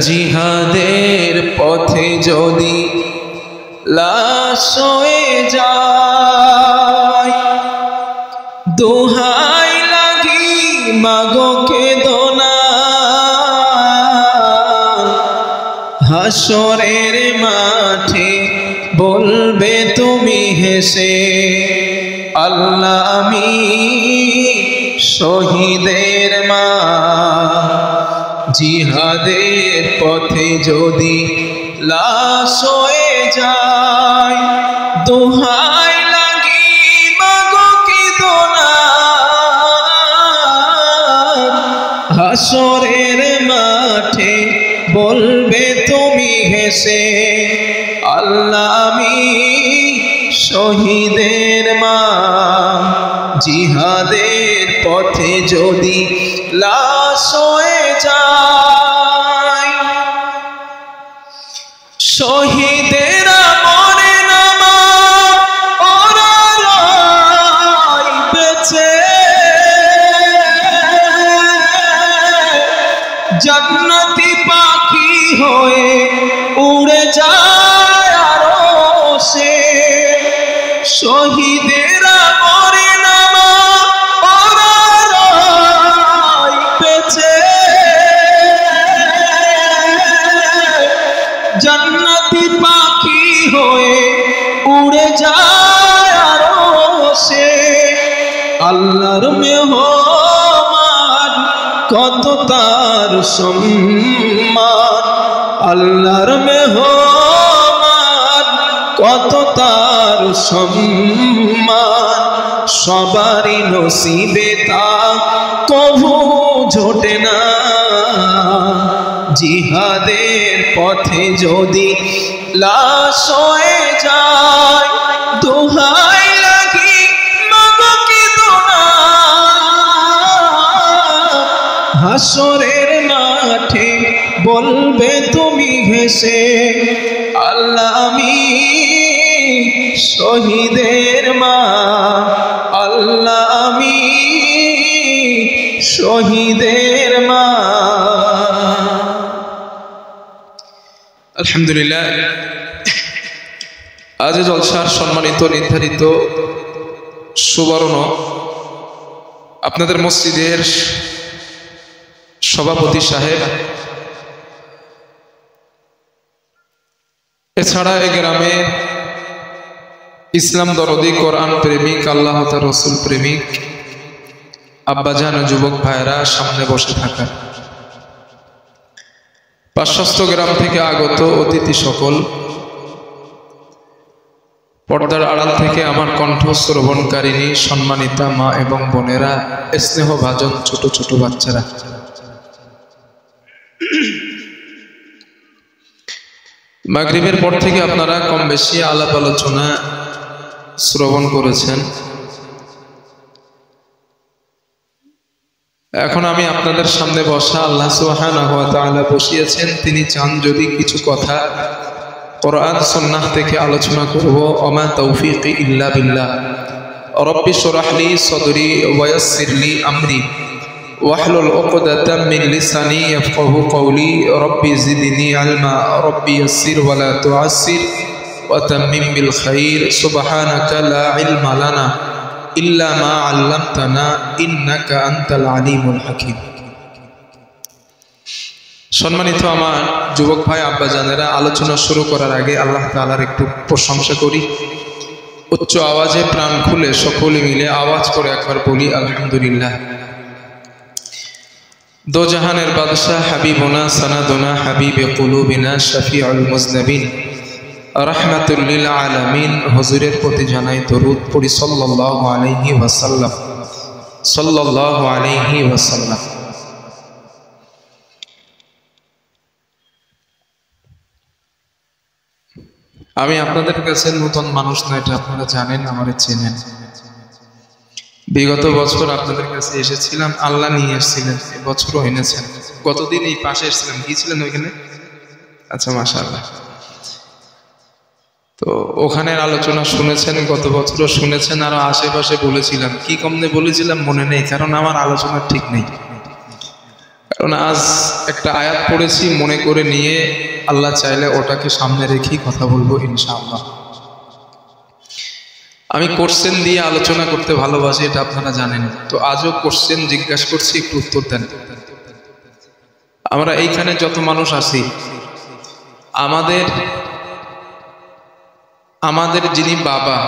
জিহাদের পথে যদি লাশ হয়ে যায়, দোহাই লাগি মাগো কেঁদো না, হাসরের মাঠে বলবে তুমি হেসে, আল্লাহ আমি শহীদের মা। জিহাদের পথে যদি লাশ হয়ে যায়, দোহাই লাগি মাগো কেঁদো না, হাসরের মাঠে বলবে তুমি হেসে, আল্লাহ আমি শহীদের মা। জিহাদের পথে যদি লাশ হয়ে যায়, শহীদেরা মরে না মা, ওরা রয় বেঁচে, জান্নাতি পাখি হয়ে উড়ে যায় আরশে। শহীদেরা মরে না মা, ওরা রয় বেঁচে, জান্নাতি পাখি হয়ে উড়ে যায় আরশে। আল্লাহর মেহমান কত তার সম্মান, আল্লাহর মেহমান কত তার সম্মান, সবারই নসিবে তা কভু জোটে না। জিহাদের পথে যদি লাশ হয়ে যায়, দোহাই লাগি মাগো কেঁদো না, হাসরের মাঠে বলবে তুমি হেসে, আল্লাহ আমি শহীদের মা, আল্লাহ আমি শহীদের মা। আলহামদুলিল্লাহ, আজ জলসার সম্মানিত নির্ধারিত সুবর্ণ আপনাদের মসজিদের সভাপতি সাহেব, এছাড়া এই গ্রামে ইসলাম দরদি, কোরআন প্রেমিক, আল্লাহ তার রসুল প্রেমিক আব্বাজান ও যুবক ভাইরা সামনে বসে থাকা, পার্শ্বস্থ গ্রাম থেকে আগত অতিথি সকল, পর্দার আড়াল থেকে আমার কণ্ঠ শ্রবণকারিণী সম্মানিতা মা এবং বোনেরা, স্নেহভাজন ছোট ছোট বাচ্চারা, মাগরিবের পর থেকে আপনারা কম বেশি আলাপ আলোচনা শ্রবণ করেছেন। এখন আমি আপনাদের সামনে বসা, আল্লাহ সুবহানাহু ওয়া তাআলা বসিয়েছেন, তিনি চান যদি কিছু কথা কোরআন সুন্নাহ থেকে আলোচনা করব। ওমা তৌফিকি ইল্লা বিল্লাহ। রব্বি শরহ লি সদরি ওয়া ইয়াসসির লি আমরি ওয়াহলুল উকদাতাম মিন লিসানি ইয়াফকাহু কওলি। রব্বি জিদনি ইলমা, রব্বি ইয়াসসির ওয়া লা তুআসসির ওয়া তাম্মিম বিল খাইর। সুবহানাকা লা ইলমা লানা ইল্লা মা আল্লামতানা ইন্নাকা আনতাল আলিমুল হাকিম। সম্মানিত আমার যুবক ভাই আব্বাজানেরা, আলোচনা শুরু করার আগে আল্লাহ তাআলার একটু প্রশংসা করি। উচ্চ আওয়াজে প্রাণ খুলে সকলে মিলে আওয়াজ করে একবার বলি আলহামদুলিল্লাহ। দো জাহানের বাদশাহ হাবিবুনা সানাদুনা হাবিবে কুলুবিনা শফিউল মুজনবিন রাহমাতুল লিল আলামিন হুজুরের প্রতি জানাই দরুদ পড়ি সাল্লাল্লাহু আলাইহি ওয়াসাল্লাম, সাল্লাল্লাহু আলাইহি ওয়াসাল্লাম। আমি আপনাদের কাছে নতুন মানুষ না, এটা আপনারা জানেন, আমারে চেনেন। বিগত বছর আপনাদের কাছে এসেছিলাম, আল্লাহ নিয়ে এসেছিলেন, এবছরও এনেছেন। গতদিন এই পাশে এসেছিলাম, গিয়েছিলেন ওইখানে? আচ্ছা, মাশাআল্লাহ। তো ওখানের আলোচনা শুনেছেন, গত বছরও শুনেছেন, আরো আশেপাশে বলেছিলাম। কি কমনে বলেছিলাম মনে নেই, কারণ আমার আলোচনা ঠিক নেই। কারণ আজ একটা আয়াত পড়েছি, মনে করে নিয়ে আল্লাহ চাইলে ওটাকে সামনে রেখেই কথা বলবো ইনশাআল্লাহ। আমি কোশ্চেন দিয়ে আলোচনা করতে ভালোবাসি, এটা আপনারা জানেন। তো আজও কোশ্চেন জিজ্ঞাসা করছি, একটু উত্তর দেন। আমরা এইখানে যত মানুষ আছি, আমাদের যিনি বাবা,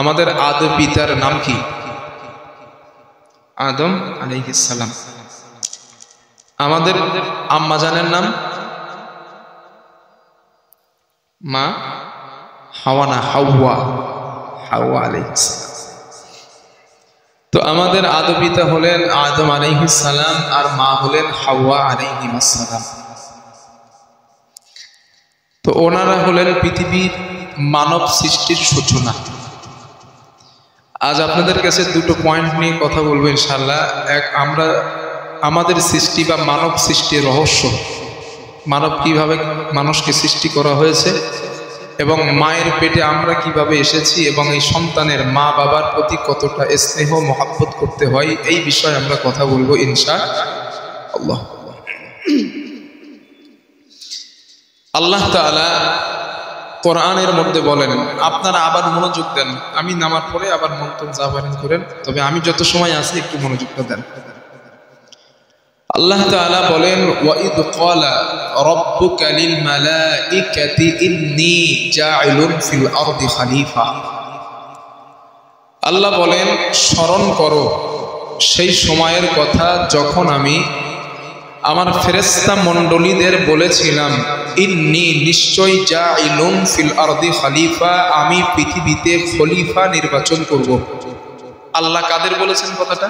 আমাদের আদি পিতার নাম কি? আদম আলাইহিস সালাম। আমাদের আম্মা জানের নাম মা হাওয়া না, হাওয়া আলাইহিস সালাম। তো আমাদের আদি পিতা হলেন আদম আলাইহিস সালাম আর মা হলেন হাওয়া আলাইহিস সালাম। তো ওনারা হলেন পৃথিবীর মানব সৃষ্টির সূচনা। আজ আপনাদের কাছে দুটো পয়েন্ট নিয়ে কথা বলবো ইনশাআল্লাহ। এক, আমরা আমাদের সৃষ্টি বা মানব সৃষ্টির রহস্য, মানব কিভাবে মানুষকে সৃষ্টি করা হয়েছে, এবং মায়ের পেটে আমরা কিভাবে এসেছি, এবং এই সন্তানের মা বাবার প্রতি কতটা স্নেহ মহব্বত করতে হয়, এই বিষয়ে আমরা কথা বলবো ইনশাআল্লাহ। আল্লাহ তাআলা কোরআনের মধ্যে বলেন, আপনারা আবার মনোযোগ দেন, আমি নামার পরে আবার মন্তব্য যা পারেন করেন, তবে আমি যত সময় আছি একটু মনোযোগটা দেন। আল্লাহ তাআলা বলেন, ওয়াইদ ক্বালা রাব্বুকা লিল মালাইকাতি ইন্নী জাইলুন ফিল আরদি খলিফা। আল্লাহ বলেন, স্মরণ করো সেই সময়ের কথা যখন আমি আমার ফেরেশতা মণ্ডলীদের বলেছিলাম, ইন্নী নিশ্চয় জাইলুন ফিল আরদি খলিফা, আমি পৃথিবীতে খলিফা নির্বাচন করব। আল্লাহ কাদের বলেছেন কথাটা?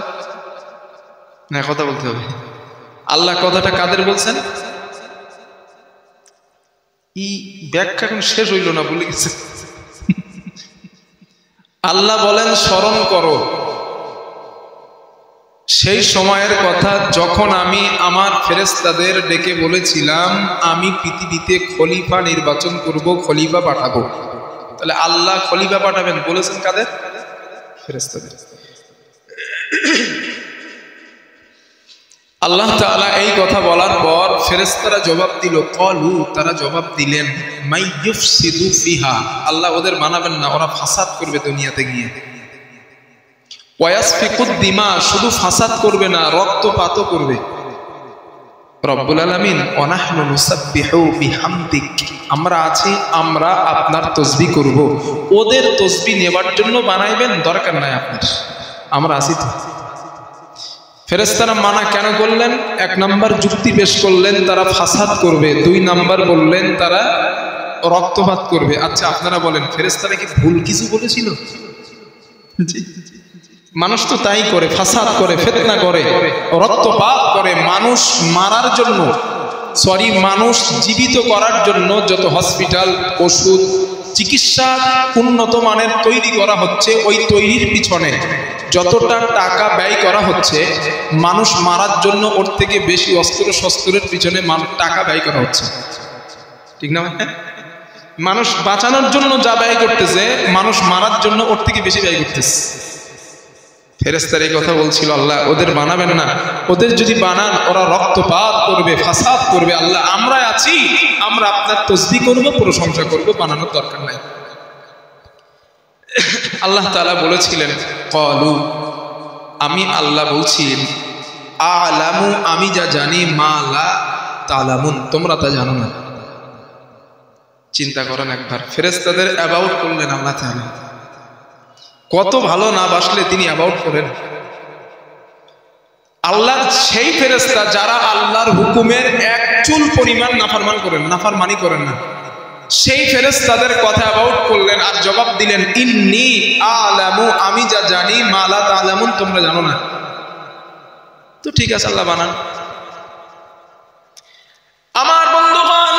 না, কথা বলতে হবে। আল্লাহ কথাটা কাদের বলছেন? ব্যাখ্যা এখন শেষ হইল না, ভুলে গেছে। আল্লাহ বলেন, স্মরণ করো সেই সময়ের কথা যখন আমি আমার ফেরেশতাদের ডেকে বলেছিলাম, আমি পৃথিবীতে খলিফা নির্বাচন করব, খলিফা পাঠাবো। তাহলে আল্লাহ খলিফা পাঠাবেন বলেছেন কাদের? ফেরেশতাদের। আল্লাহ তাআলা এই কথা বলার পর ফেরেশতারা জবাব দিল, ক্বালু, তারা জবাব দিলেন, মাই ইউফসিদু ফিহা, আল্লাহ ওদের বানাবেন না, ওরা ফাসাদ করবে দুনিয়াতে গিয়ে। ওয়াসফিকুদ দিমা, শুধু ফাসাদ করবে না, রক্তপাতও করবে। রব্বুল আলামিন, ওয়া নাহনু নুসাব্বিহু বিহামদিক, আমরা আছি, আমরা আপনার তাসবিহ করব। ওদের তাসবিহ নেবার জন্য বানাইবেন, দরকার নাই আপনার, আমরা আছি তো। ফেরেশতারা মানা কেন করলেন? এক নাম্বার যুক্তি পেশ করলেন, তারা ফাসাদ করবে। দুই নাম্বার বললেন তারা রক্তপাত করবে। আচ্ছা আপনারা বলেন, ফেরেশতারা কি ভুল কিছু বলেছিল? মানুষ তো তাই করে, ফাসাদ করে, ফিতনা করে, রক্তপাত করে, মানুষ মারার জন্য, মানুষ জীবিত করার জন্য যত হসপিটাল, ওষুধ, চিকিৎসা উন্নত মানের তৈরি করা হচ্ছে, ওই তৈরির পিছনে যতটা টাকা ব্যয় করা হচ্ছে, মানুষ মারার জন্য ওর থেকে বেশি অস্ত্র শস্ত্রের পিছনে টাকা ব্যয় করা হচ্ছে, ঠিক না? মানুষ বাঁচানোর জন্য যা ব্যয় করতেছে, মানুষ মারার জন্য ওর থেকে বেশি ব্যয় করতেছে। ফেরেশতারা এই কথা বলছিল, আল্লাহ ওদের বানাবেন না, ওদের যদি বানান ওরা রক্তপাত করবে, ফাসাদ করবে। আল্লাহ আমরা আছি, আমরা আপনার তাসবিহ করব, প্রশংসা করব, বানানোর দরকার নাই। আল্লাহ তাআলা বলেছিলেন, ক্বালু, আমি আল্লাহ বলছি, আ'লামু, আমি যা জানি, মা লা তা'লামুন, তোমরা তা জানো না। চিন্তা করেন একবার, ফেরেশতাদের অ্যাবাউট করলেন আল্লাহ তাআলা। কত ভালো না বাসলে তিনি অ্যাবাউট করেন। আল্লাহর সেই ফেরেশতা যারা আল্লাহর হুকুমের এক চুল পরিমাণ নাফরমানি করেন না, সেই ফেরেশতাদের কথা অ্যাবাউট করলেন আর জবাব দিলেন, ইন্নী আ'লামু, আমি যা জানি, মা লা তা'লামুন, তোমরা জানো না। তো ঠিক আছে, আল্লাহ বানান। আমার বন্ধুগণ,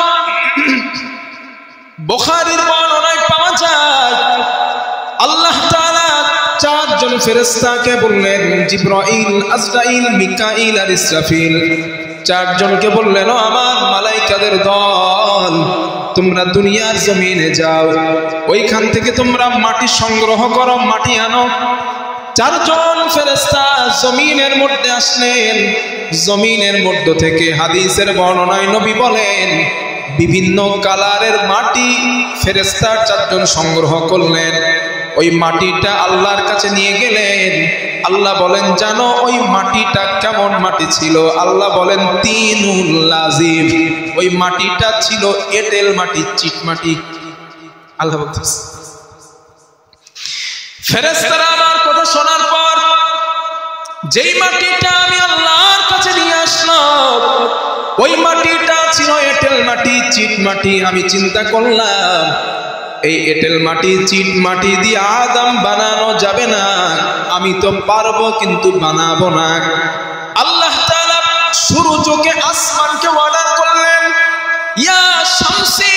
বুখারীর বর্ণনায় পাওয়া যায়, আল্লাহ তাআলা চারজন ফেরেশতাকে বললেন, জিবরাইল, আজরাইল, মিকাইল আর ইসরাফিল, চারজনকে বললেন, ও আমার মালাইকাদের দল, তোমরা দুনিয়ার জমিনে যাও, ওইখান থেকে তোমরা মাটি সংগ্রহ করো, মাটি আনো। চারজন ফেরেশতা জমিনের মধ্যে আসলেন, জমিনের মধ্য থেকে হাদিসের বর্ণনায় নবী বলেন বিভিন্ন কালারের মাটি ফেরেশতা 4 জন সংগ্রহ করলেন। ওই মাটিটা আল্লাহর কাছে নিয়ে গেলেন। আল্লাহ বলেন জানো ওই মাটিটা কেমন মাটি ছিল? আল্লাহ বলেন তিনুল লাজিব। ওই মাটিটা ছিল এঁটেল মাটি, চিট মাটি। আল্লাহ বলতেছে ফেরেশতারা আমার কথা শোনার পর যেই মাটিটা আমি আল্লাহর কাছে নিয়ে আসলাম ওই মাটিটা ছিল এঁটেল মাটি, চিট মাটি। আমি চিন্তা করলাম এই এঁটেল মাটি, চিট মাটি দিয়ে আদম বানানো যাবে না, আমি তো পারবো কিন্তু বানাবো না। আল্লাহ তাআলা সূর্যকে আসমানকে অর্ডার করলেন ইয়া শামসি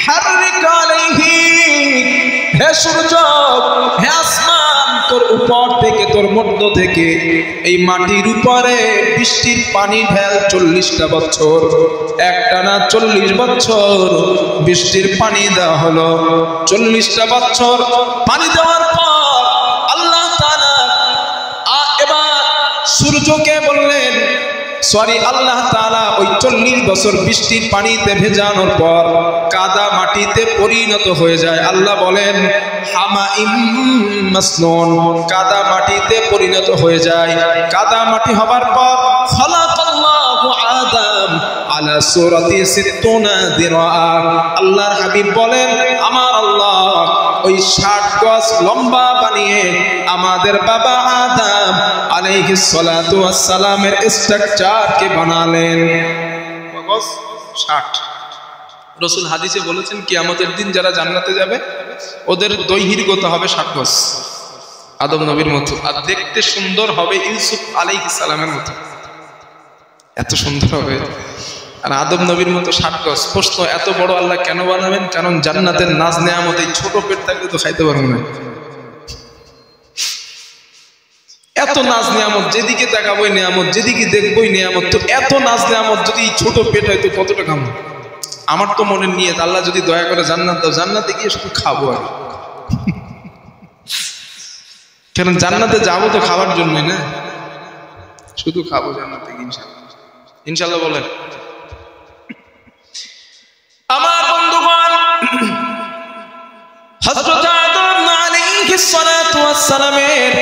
হাররিক আলাইহি, হে সূর্য, হে আসমান, তোর উপর থেকে তোর মধ্য থেকে এই মাটির উপরে বৃষ্টির পানি ঢেল 40টা বছর। একটানা 40 বছর বৃষ্টির পানি দেওয়া হলো। 40টা বছর পানি দেওয়ার পর আল্লাহ তাআলা এবার সূর্যকে বললেন আল্লাহ তাআলা ওই 40 বছর বৃষ্টির পানিতে ভেজানোর পর কাদা মাটিতে পরিণত হয়ে যায়। আল্লাহ বলেন হামাইম মাসনুন, কাদা মাটিতে পরিণত হয়ে যায়। কাদা মাটি হবার পর খালাকাল্লাহু আদম আলা সূরাতি 60 দিরা। আল্লাহর হাবিব বলেন আমার আল্লাহ ওই 60 গজ লম্বা বানিয়ে আমাদের বাবা আদম আলাইহিস সালাতু ওয়াস সালামের স্ট্রাকচারকে বানালেন। গজ 60। রাসূল হাদিসে বলেছেন কিয়ামতের দিন যারা জান্নাতে যাবে ওদের দৈহির্ঘ্যতা হবে 60 গজ, আদম নবীর মতো। আর দেখতে সুন্দর হবে ইউসুফ আলাইহিস সালামের মতো, এত সুন্দর হবে। আর আদম নবীর মতো 60 গজ। প্রশ্ন, এত বড় আল্লাহ কেন বানাবেন? কারণ জান্নাতের নাজ নেয়ামত এই ছোট পেট থাকলে তো খাইতে পারবো না। এত নাজ নেয়ামত, যেদিকে তাকাবোই নেয়ামত, যেদিকে দেখবোই নেয়ামত। তো এত নাজ নেয়ামত যদি ছোট পেট হয় তো কতটা খাবো? আমার তো মনের নিয়ত আল্লাহ যদি দয়া করে জান্নাত দাও, জান্নাতে গিয়ে শুধু খাবো আর। কারণ জান্নাতে যাবো তো খাবার জন্যই না, শুধু খাবো জান্নাতে গিয়ে ইনশাআল্লাহ। ইনশাআল্লাহ বলেন। আমার বন্ধুগণ, হযরত আদম আলাইহিস সালাতু ওয়াস সালামের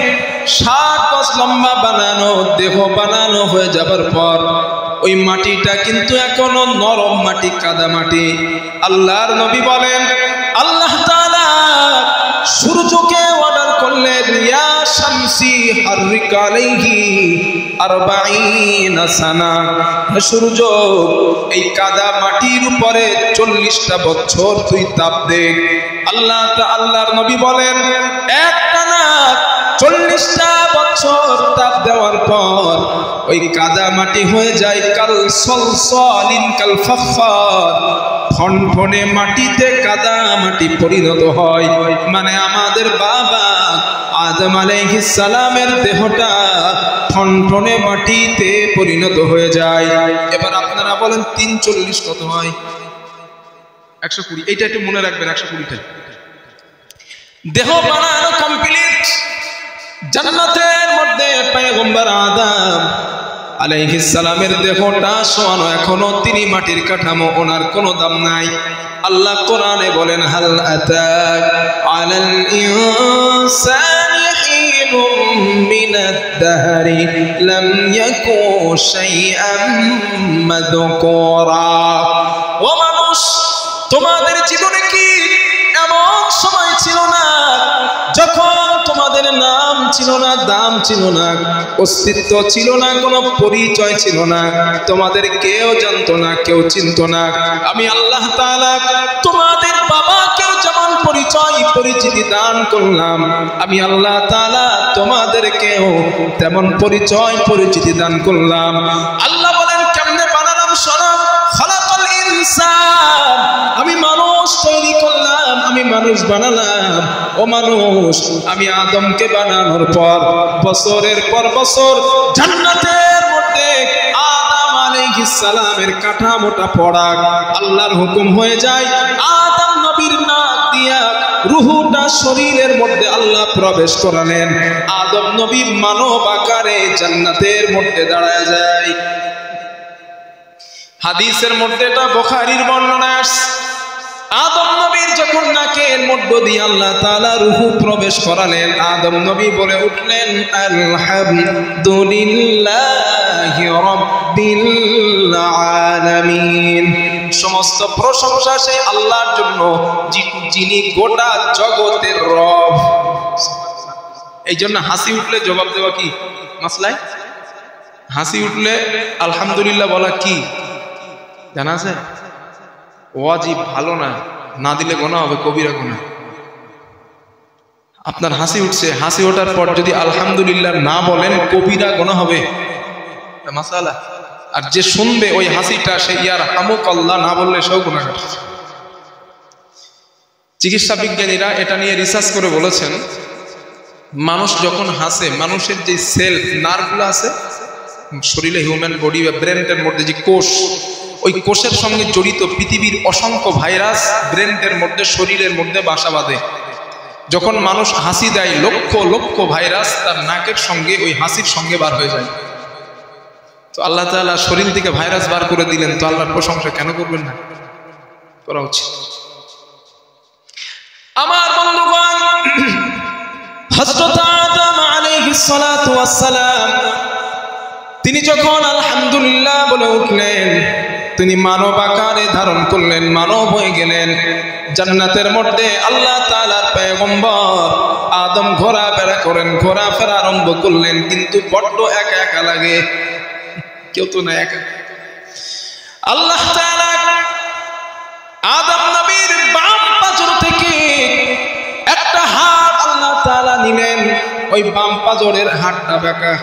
60 গজ লম্বা বানানো দেহ বানানো হয়ে যাবার পর ওই মাটিটা কিন্তু এখনো নরম মাটি, কাদা মাটি। আল্লাহর নবী বলেন আল্লাহ তাআলা সূর্যকে অর্ডার করলেন ইয়া শামসি হাররিক আলাইহি 40 সানা। হে সূর্য, এই কাদা মাটির উপরে 40টা বছর তুই তাপ দে। আল্লাহর নবী বলেন একটানা 40টা বছর তাপ দেওয়ার পর ওই কাদা মাটি হয়ে যায় কাল সলসলিন কাল ফাখফার, ফনফনে মাটিতে কাদা মাটি পরিণত হয়। মানে আমাদের বাবা আদম আলাইহিস সালামের দেহটা ফনফনে মাটিতে পরিণত হয়ে যায়। এবার আপনারা বলেন 3 40 কত হয়? 120। এইটা একটু মনে রাখবেন, 120টাই দেহ বানানো কমপ্লিট। জান্নাতের মধ্যে পয়গম্বর আদম আলাইহিস সালামের দেহটা শোয়ানো, এখনো তিনি মাটির কাঠামো, ওনার কোনো দাম নাই। আল্লাহ কোরআনে বলেন হাল আতাক আলাল ইনসানি হিনুম মিনাদ দাহরি লাম ইয়াকু শাইআম মাযকুরা। ও মানুষ, তোমাদের জীবনে কি এমন সময় ছিল না যখন তোমাদের নাম ছিল না, দাম ছিল না, অস্তিত্ব ছিল না, কোনো পরিচয় ছিল না, তোমাদের কেউ জানতো না, কেউ চিনতো না। আমি আল্লাহ তাআলা তোমাদের বাবাকেও যেমন পরিচিতি দান করলাম, আমি আল্লাহ তাআলা তোমাদেরকেও তেমন পরিচিতি দান করলাম। আল্লাহ বলেন কেমনে বানালাম? শোনো, খালাকাল ইনসান, আমি মানুষ তৈরি করলাম, আমি মানুষ বানালাম। ও মানুষ, আমি আদমকে বানানোর পর বছরের পর বছর জান্নাতের মধ্যে আদম আলাইহিস সালামের কাঠামোটা পড়া, আল্লাহর হুকুম হয়ে যায় আদম নবীর নাক দিয়া রূহটা শরীরের মধ্যে আল্লাহ প্রবেশ করালেন। আদম নবী মানব আকারে জান্নাতের মধ্যে দাঁড়ায় যায়। হাদিসের মধ্যে এটা বুখারীর বর্ণনা আসছে। আদম নবীর যখন নাকের মধ্য দিয়ে আল্লাহ তাআলা রূহ প্রবেশ করালেন, আদম নবী বলে উঠলেন আলহামদুলিল্লাহি রাব্বিল আলামিন। সমস্ত প্রশংসা সেই আল্লাহর জন্য যিনি গোটা জগতের রব। এই জন্য হাসি উঠলে জবাব দেওয়া কি মাসলাই? হাসি উঠলে আলহামদুলিল্লাহ বলা কি জানা আছে? ওয়াজিব, ভালো না, না দিলে গুনাহ হবে, কবিরা গুনাহ। আপনার হাসি উঠছে, হাসি ওঠার পর যদি আলহামদুলিল্লাহ না বলেন কবিরা গুনাহ হবে, মাসালা। আর যে শুনবে ওই হাসিটা সে ইয়ার হামুকাল্লাহ না বললে সেও গুনাহগার। চিকিৎসা বিজ্ঞানীরা এটা নিয়ে রিসার্চ করে বলেছেন, মানুষ যখন হাসে, মানুষের যে সেল নার্ভগুলো আছে শরীরে, হিউম্যান বডি বা ব্রেনের মধ্যে যে কোষ, ওই কোষের সঙ্গে জড়িত পৃথিবীর অসংখ্য ভাইরাস ব্রেনের মধ্যে, শরীরের মধ্যে বাসা বাঁধে। যখন মানুষ হাসি দেয় লক্ষ লক্ষ ভাইরাস তার নাকের সঙ্গে, ওই হাসির সঙ্গে বার হয়ে যায়। তো আল্লাহ তাআলা শরীর থেকে ভাইরাস বার করে দিলেন, তো আল্লাহর প্রশংসা কেন করবেন না? করা উচিত। আমার বন্ধুগণ, হযরত আদম আলাইহিস সালাতু ওয়াস সালাম তিনি যখন আলহামদুলিল্লাহ বলে উঠলেন, তিনি মানব আকারে ধারণ করলেন, মানব হয়ে গেলেন। জান্নাতের মধ্যে আল্লাহ তাআলার পয়গম্বর আদম ঘোরাফেরা করেন, ঘোরাফেরা আরম্ভ করলেন, কিন্তু বড্ড একা একা লাগে। কেউ তো না একা। আল্লাহ তাআলা আদম নবীর বাম পাজর থেকে একটা হাড় আল্লাহ তাআলা নিলেন। ওই বাম পাজরের হাড়টা বাঁকা,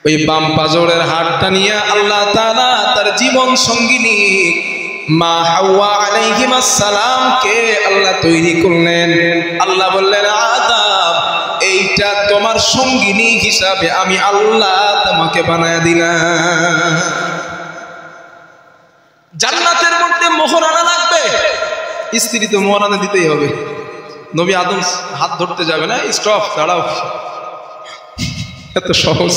ওই বাম পাজরের হাড়টা নিয়ে আল্লাহ তাআলা তার জীবন সঙ্গিনী মা হাওয়া আলাইহিস সালামকে আল্লাহ তৈরি করলেন। আল্লাহ বললেন, আদম এইটা তোমার সঙ্গিনী হিসাবে আমি আল্লাহ তোমাকে বানায় দিলাম। জান্নাতের মধ্যে মোহরানা লাগবে, স্ত্রী তো মোহরানা দিতেই হবে। নবী আদম হাত ধরতে যাবে না, স্টপ, দাঁড়াও, এত সহজ।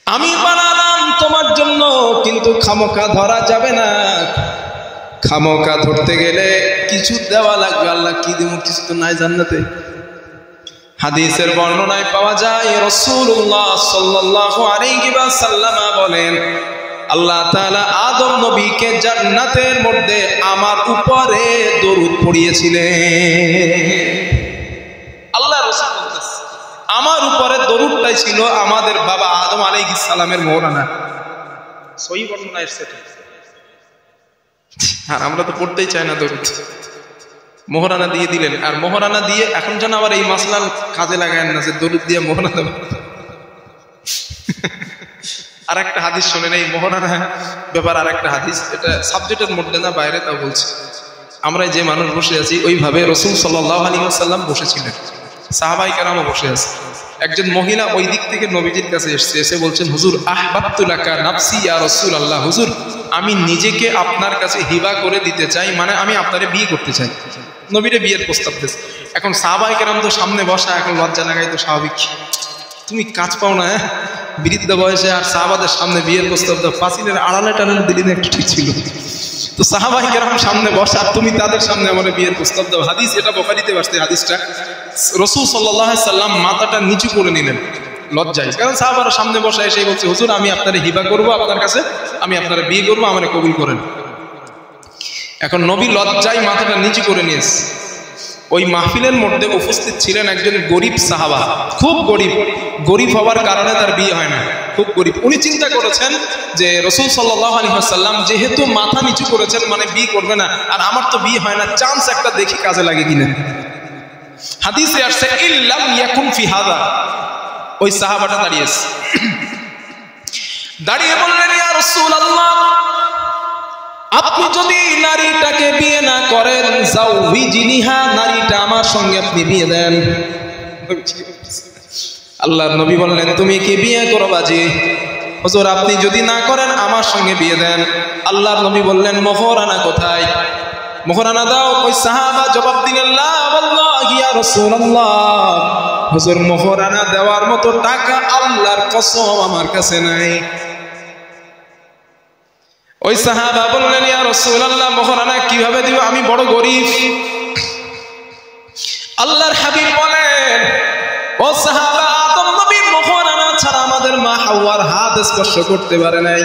আমি বানালাম তোমার জন্য, কিন্তু খামোকা ধরা যাবে না। খামোকা ধরতে গেলে কিছু দেওয়া লাগবে। আল্লাহ কি দেব? কিছু তো নাই জান্নাতে। হাদিসের বর্ণনায় পাওয়া যায়, রাসূলুল্লাহ সাল্লাল্লাহু আলাইহি ওয়াসাল্লাম বলেন, আল্লাহ তাআলা আদম নবীকে জান্নাতের মধ্যে আমার উপরে দরুদ পড়িয়েছিলেন। আল্লাহ রাসূল বলতেছে, আমার উপরে দরুদটাই ছিল আমাদের বাবা আদম আলাইহিস সালামের মোহরানা। সহিহ বর্ণনা এসেছে। আর আমরা তো পড়তেই চাই না দরুদ। মোহরানা দিয়ে দিলেন, আর মোহরানা দিয়ে এখন যেন আবার এই মাসলার কাজে লাগায় না যে দরুদ দিয়ে মোহরানা দেব। আর একটা হাদিস শোনেন, এই মোহরানা ব্যাপার আর একটা হাদিস, এটা সাবজেক্টের মধ্যে না বাইরে, তা বলছি। আমরা যে মানুষ বসে আছি ওইভাবে রাসূল সাল্লাল্লাহু আলাইহি ওয়াসাল্লাম বসেছিলেন, সাহাবায়ে কেরামও বসে আছে। একজন মহিলা ওই দিক থেকে নবীজির কাছে এসেছে, এসে বলছেন, হুজুর আহবাবতু লাকা নাফসি ইয়া রাসূলুল্লাহ, হুজুর আমি নিজেকে আপনার কাছে হিবা করে দিতে চাই, মানে আমি আপনারে বিয়ে করতে চাই। নবীরে বিয়ের প্রস্তাব দিয়েছে। এখন সাহাবায়ে কেরাম তো সামনে বসা, এখন লজ্জা লাগাই তো স্বাভাবিক। তুমি কাজ পাও না বৃদ্ধ বয়সে, আর সাহাবাদের সামনে বিয়ের প্রস্তাব দাও, পাঁচিলের আড়ালে টানালে দিলে একটু ঠিক ছিল। তো সাহাবায়ে কেরাম সামনে বসা, আর তুমি তাদের সামনে আমার বিয়ের প্রস্তাব দাও। হাদিস এটা বুখারীতে আসছে। হাদিসটা রাসূল সাল্লাল্লাহু আলাইহি সাল্লাম মাথাটা নিচু করে নিলেন লজ্জায়, কারণ সাহাবারা সামনে বসা এসে বলছে, হুজুর আমি আপনারে হিবা করব আপনার কাছে, আমি আপনারে বিয়ে করব, আমারে কবুল করেন। এখন নবী লজ্জায় মাথাটা নিচু করে নিয়েছে। ওই মাহফিলের মধ্যে উপস্থিত ছিলেন একজন গরিব সাহাবা, খুব গরিব। গরিব হওয়ার কারণে তার বিয়ে হয় না, খুব গরিব। উনি চিন্তা করেছেন যে রাসূল সাল্লাল্লাহু আলাইহি ওয়াসাল্লাম যেহেতু মাথা নিচু করেছেন, মানে বিয়ে করবে না, আর আমার তো বিয়ে হয় না, চান্স একটা দেখি কাজে লাগে কিনা। হাদিসে আসছে, ইল্লাম ইয়াকুন ফি হাদা। ওই সাহাবাটা দাঁড়িয়েছে, দাঁড়িয়ে বললেন, ইয়া রাসূলুল্লাহ, আপনি যদি নারীটাকে বিয়ে না করেন, যাওয়িজিনিহা, নারীটা আমার সঙ্গে আপনি বিয়ে দেন। আল্লাহর নবী বললেন, তুমি কি বিয়ে করবা? জি। হুজুর আপনি যদি না করেন আমার সঙ্গে বিয়ে দেন। আল্লাহর নবী বললেন, মোহরানা কোথায়? মোহরানা দাও। ওই সাহাবা জবাব দিলেন, লা ওয়াল্লাহি ইয়া রাসূলুল্লাহ, হুজুর মোহরানা দেওয়ার মতো টাকা আল্লাহর কসম আমার কাছে নাই। ওই সাহাবা বললেন, ইয়া রাসূলুল্লাহ, মোহরানা কিভাবে দিব, আমি বড় গরীব। আল্লাহর হাবিব বলেন, ও সাহাবা, আদম নবী মোহরানা ছাড়া আমাদের মা হাওয়ার হাত স্পর্শ করতে পারে নাই।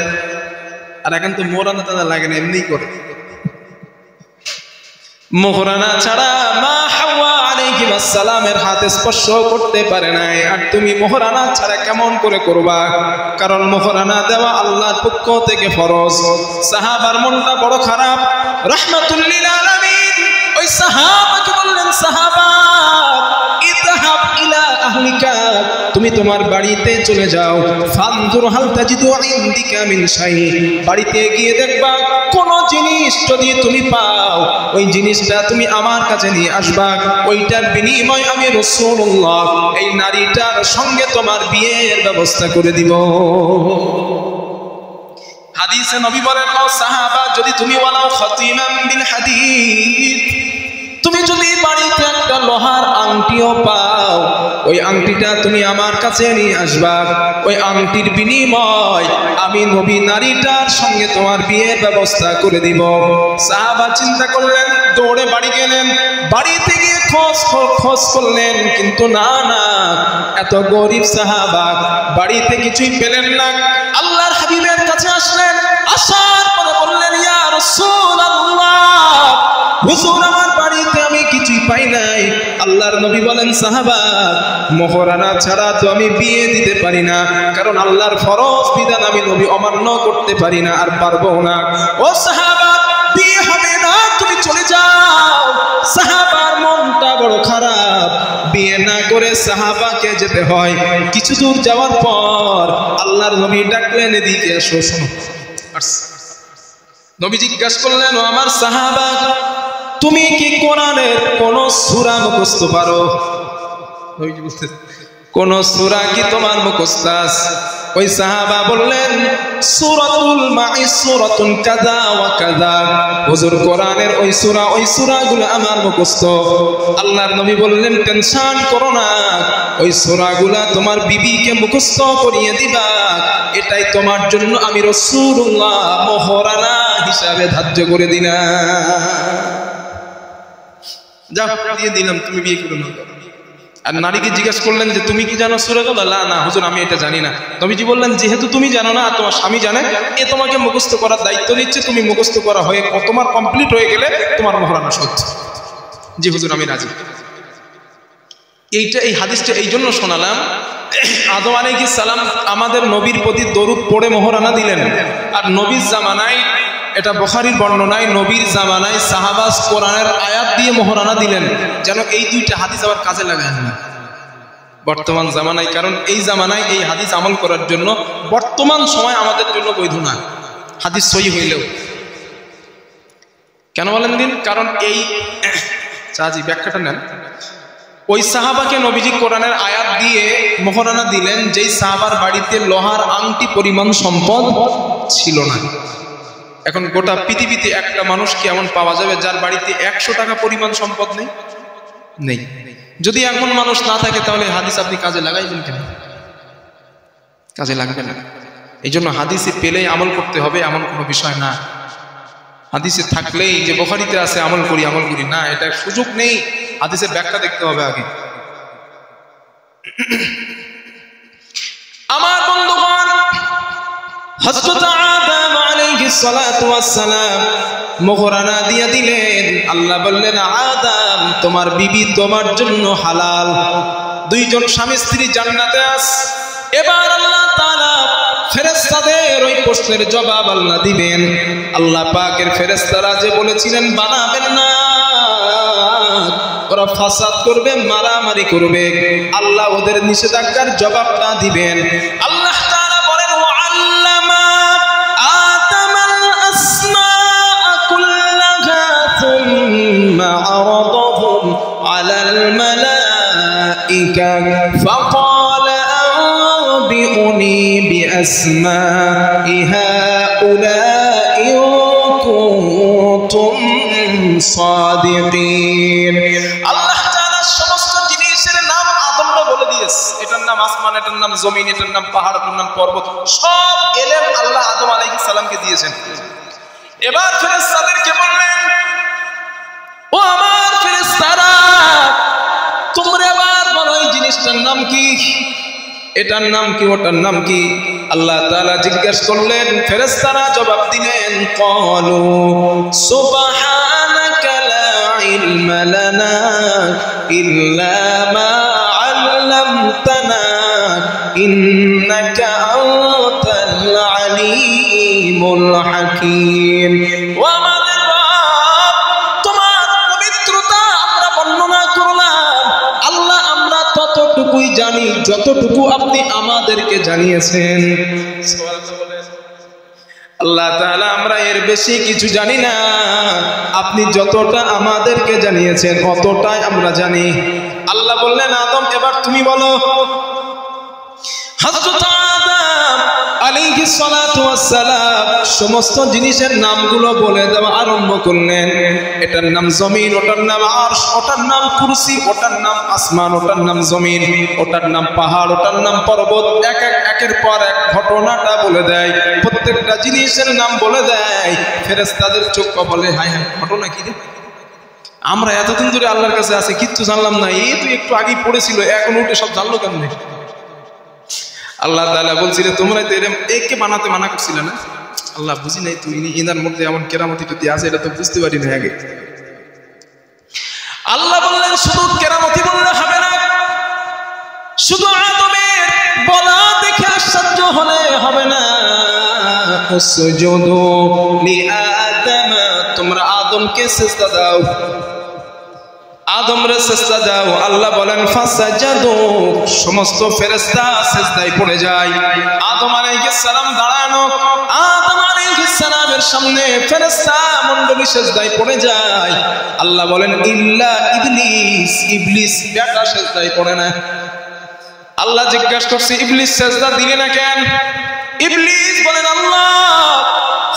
আর এখন তো মোহরানা টানা লাগে না, এমনি করে। মোহরানা ছাড়া মা হাওয়া আলাইহিস সালামের হাত স্পর্শ করতে পারে নাই, আর তুমি মোহরানা ছাড়া কেমন করে করবা? কারণ মোহরানা দেওয়া আল্লাহর পক্ষ থেকে ফরজ। সাহাবার মনটা বড় খারাপ। রাহমাতুল লিল আলামিন ওই সাহাবাকে বললেন, সাহাবা ইযহাব ইলা আহলিকা, তুমি তোমার বাড়িতে চলে যাও। ফানজুর হাল তাজিদু ইনদিকা মিন শাই, বাড়িতে গিয়ে দেখবা কোন জিনিস যদি তুমি পাও, ওই জিনিসটা তুমি আমার কাছে নিয়ে আসবা। ওইটার বিনিময় আমি রাসূলুল্লাহ এই নারীটার সঙ্গে তোমার বিয়ের ব্যবস্থা করে দিব। হাদিসে নবী বলেন, ও সাহাবা, যদি তুমি ওয়ালাউ খাতিমান বিল হাদিদ, তুমি যদি বাড়িতে একটা লোহার আংটিও পাও, ওই আংটিটা তুমি আমার কাছে নিয়ে আসবা। ওই আংটির বিনিময় আমি নবী নারীটার সঙ্গে তোমার বিয়ের ব্যবস্থা করে দিব। সাহাবা চিন্তা করলেন, দৌড়ে বাড়ি গেলেন। বাড়িতে গিয়ে খোঁজ করলেন, কিন্তু না, এত গরিব সাহাবা বাড়িতে কিছুই পেলেন না। আল্লাহর হাবিবের কাছে আসলেন। আসার পরে বললেন, ইয়া রাসূলুল্লাহ, হুজুর আমার বাড়িতে আমি কিছুই পাই নাই। আল্লাহর নবী বলেন, সাহাবা, মোহরানা ছাড়া তো আমি বিয়ে দিতে পারি না, কারণ আল্লাহর ফরজ বিধান আমি নবী অমান্য করতে পারি না, আর পারবো না। ও সাহাবা, বিয়ে হবে না, তুমি চলে যাও। সাহাবার মনটা বড় খারাপ। বিয়ে না করে সাহাবাকে যেতে হয়। কিছু দূর যাওয়ার পর আল্লাহর নবী ডাকলেন, এদিকে এসো, শোনো। নবী জিজ্ঞাসা করলেন, ও আমার সাহাবা, তুমি কি কোরআনের কোন সূরা মুখস্থ পারো? নবীজি বলতেন, কোন সূরা কি তোমার মুখস্থ আছে? ওই সাহাবা বললেন, সূরাতুল মাইস, সূরাতুন কাযা ওয়া কাযা। হুজুর কোরআনের ওই সূরাগুলো আমার মুখস্থ। আল্লাহর নবী বললেন, টেনশন করো না, ওই সূরাগুলো তোমার বিবিকে মুখস্থ করিয়ে দিবা। এটাই তোমার জন্য আমি রাসূলুল্লাহ মোহরানা হিসাবে ধার্য করে দিলাম। যাও, দিয়ে দিলাম, তুমি বিয়ে করে নাও। আর নারীকে জিজ্ঞাসা করলেন যে, তুমি কি জানো সূরাগুলো? না হুজুর, আমি এটা জানি না। নবীজি বললেন, যেহেতু তুমি জানো না আর তোমার স্বামী জানে, এ তোমাকে মুখস্থ করার দায়িত্ব দিচ্ছে। তুমি মুখস্থ করা হয়ে তোমার কমপ্লিট হয়ে গেলে তোমার মোহরানা সহ্য। জি হুজুর, আমি রাজি। এই হাদিসটা এই জন্য শোনালাম, আদম আলাইহিস সালাম আমাদের নবীর প্রতি দরুদ পড়ে মোহরানা দিলেন। আর নবীর জামানায়, এটা বুখারীর বর্ণনায়, নবীর জামানায় সাহাবা কোরআনের আয়াত দিয়ে মোহরানা দিলেন, যেন এই দুইটা হাদিস আবার কাজে লাগায় না বর্তমান জামানায়। কারণ এই জামানায় এই হাদিস আমল করার জন্য বর্তমান সময় আমাদের জন্য বৈধ না, হাদিস সহিহ হইলেও। কেন বলেন দিন? কারণ এই ব্যাখ্যাটা নেন। ওই সাহাবাকে নবীজি কোরআনের আয়াত দিয়ে মোহরানা দিলেন, যেই সাহাবার বাড়িতে লোহার আংটি পরিমাণ সম্পদ ছিল না। এখন গোটা পৃথিবীতে একটা মানুষকে এমন পাওয়া যাবে যার বাড়িতে 100 টাকা পরিমাণ সম্পদ নেই। যদি এমন মানুষ না থাকে, তাহলে হাদিস আপনি কাজে লাগাইবেন কেন? কাজে লাগবে না। এই জন্য হাদিসে পেলেই আমল করতে হবে এমন কোনো বিষয় না। হাদিসে থাকলেই যে বুখারীতে আছে আমল করি না, এটা সুযোগ নেই। হাদিসের ব্যাখ্যা দেখতে হবে আগে। আমার বন্ধুগণ, হযরত আদম আলাইহিস সালাতু ওয়াস সালাম মোহরানা দিয়ে দিলেন। আল্লাহ বললেন, আদম, তোমার বিবি তোমার জন্য হালাল। দুইজন স্বামী স্ত্রী জান্নাতে আছে। এবার আল্লাহ তাআলা ফেরেশতাদের ওই প্রশ্নের জবাব আল্লাহ দিবেন। আল্লাহ পাকের ফেরেশতারা যে বলেছিলেন বানাবেন না, ওরা ফাসাদ করবে, মারামারি করবে, আল্লাহ ওদের নিষেধাজ্ঞার জবাবটা দিবেন। আল্লাহ তাআলা বলেন, ওয়াল্লামা আদামাল আসমাআ কুল্লাহা সুম্মা আরাদাহুম আলাল মালাইকা ফাকালা আনবিউনি বিআসমাই হাউলাই কুনতুম صادقين আল্লাহ তাআলা সমস্ত জিনিসের নাম আদমকে বলে দিয়েছে এটার নাম আসমান এটার নাম জমিন এটার নাম পাহাড় এটার নাম পর্বত সব ইলম আল্লাহ আদম আলাইহিস সালামকে দিয়েছেন এবার ফেরেশতাদেরকে বললেন ও আমার ফেরেশতারা তোমরা এবার বলো এই জিনিসটার নাম কি এটার নাম কি ওটার নাম কি আল্লাহ তাআলা জিজ্ঞেস করলেন ফেরেশতারা জবাব দিলেন ক্বালু সুবহানাকা লা ইলমা লানা ইল্লা মা আল্লামতানা ইন্নাকা আনতাল আলিমুল হাকীম ওয়া আমাদের রব তোমার পবিত্রতা আমরা বর্ণনা করলাম আল্লাহ আমরা ততটুকুই জানি যতটুকু আপনি আমাদেরকে জানিয়েছেন আল্লাহ তাআলা আমরা এর বেশি কিছু জানি না আপনি যতটা আমাদেরকে জানিয়েছেন অতটাই আমরা জানি আল্লাহ বললেন আদম এবার তুমি বলো হযরত আদম আলাইহিস সালাতু ওয়াস সালাম সমস্ত জিনিসের নামগুলো বলে দেওয়া আরম্ভ করলেন এটার নাম জমিন ওটার নাম আরশ ওটার নাম কুরসি ওটার নাম আসমান ওটার নাম জমিন ওটার নাম পাহাড় ওটার নাম পর্বত একের পর এক ঘটনাটা বলে দেয় প্রত্যেকটা জিনিসের নাম বলে দেয় ফেরেশতাদের চোখ বলে হায় হায় ঘটনা কি রে আমরা এতদিন ধরে আল্লাহর কাছে আছি কিচ্ছু জানলাম না এই তো একটু আগেই পড়েছিল এখন উঠে সব জানলো কেমনে আল্লাহ তাআলা বলছিল তোমরা তো এরকম একে বানাতে মানা করছিলে না আল্লাহ বুঝি নাই তুই ইনার মধ্যে এমন কেরামতি যদি আছে এটা তো বুঝতে পারি না আগে আল্লাহ বললেন শুধু কেরামতি বললে হবে না শুধু আদমের বলা দেখে আশ্চর্য হলে হবে না উসজুদু লিআদম তোমরা আদমকে সিজদা দাও আদমরে সিজদা দাও আল্লাহ বলেন ফাসাজাদু সমস্ত ফেরেশতা সিজদায় পড়ে যায় আদম আলাইহিস সালাম দাঁড়ানো আদম আলাইহিস সালামের সামনে ফেরেশতা মণ্ডলী সিজদায় পড়ে যায় আল্লাহ বলেন ইল্লা ইবলিস বেটা সিজদায় পড়ে না আল্লাহ জিজ্ঞাসা করছে ইবলিস সিজদা দিলে না কেন ইবলিস বলেন আল্লাহ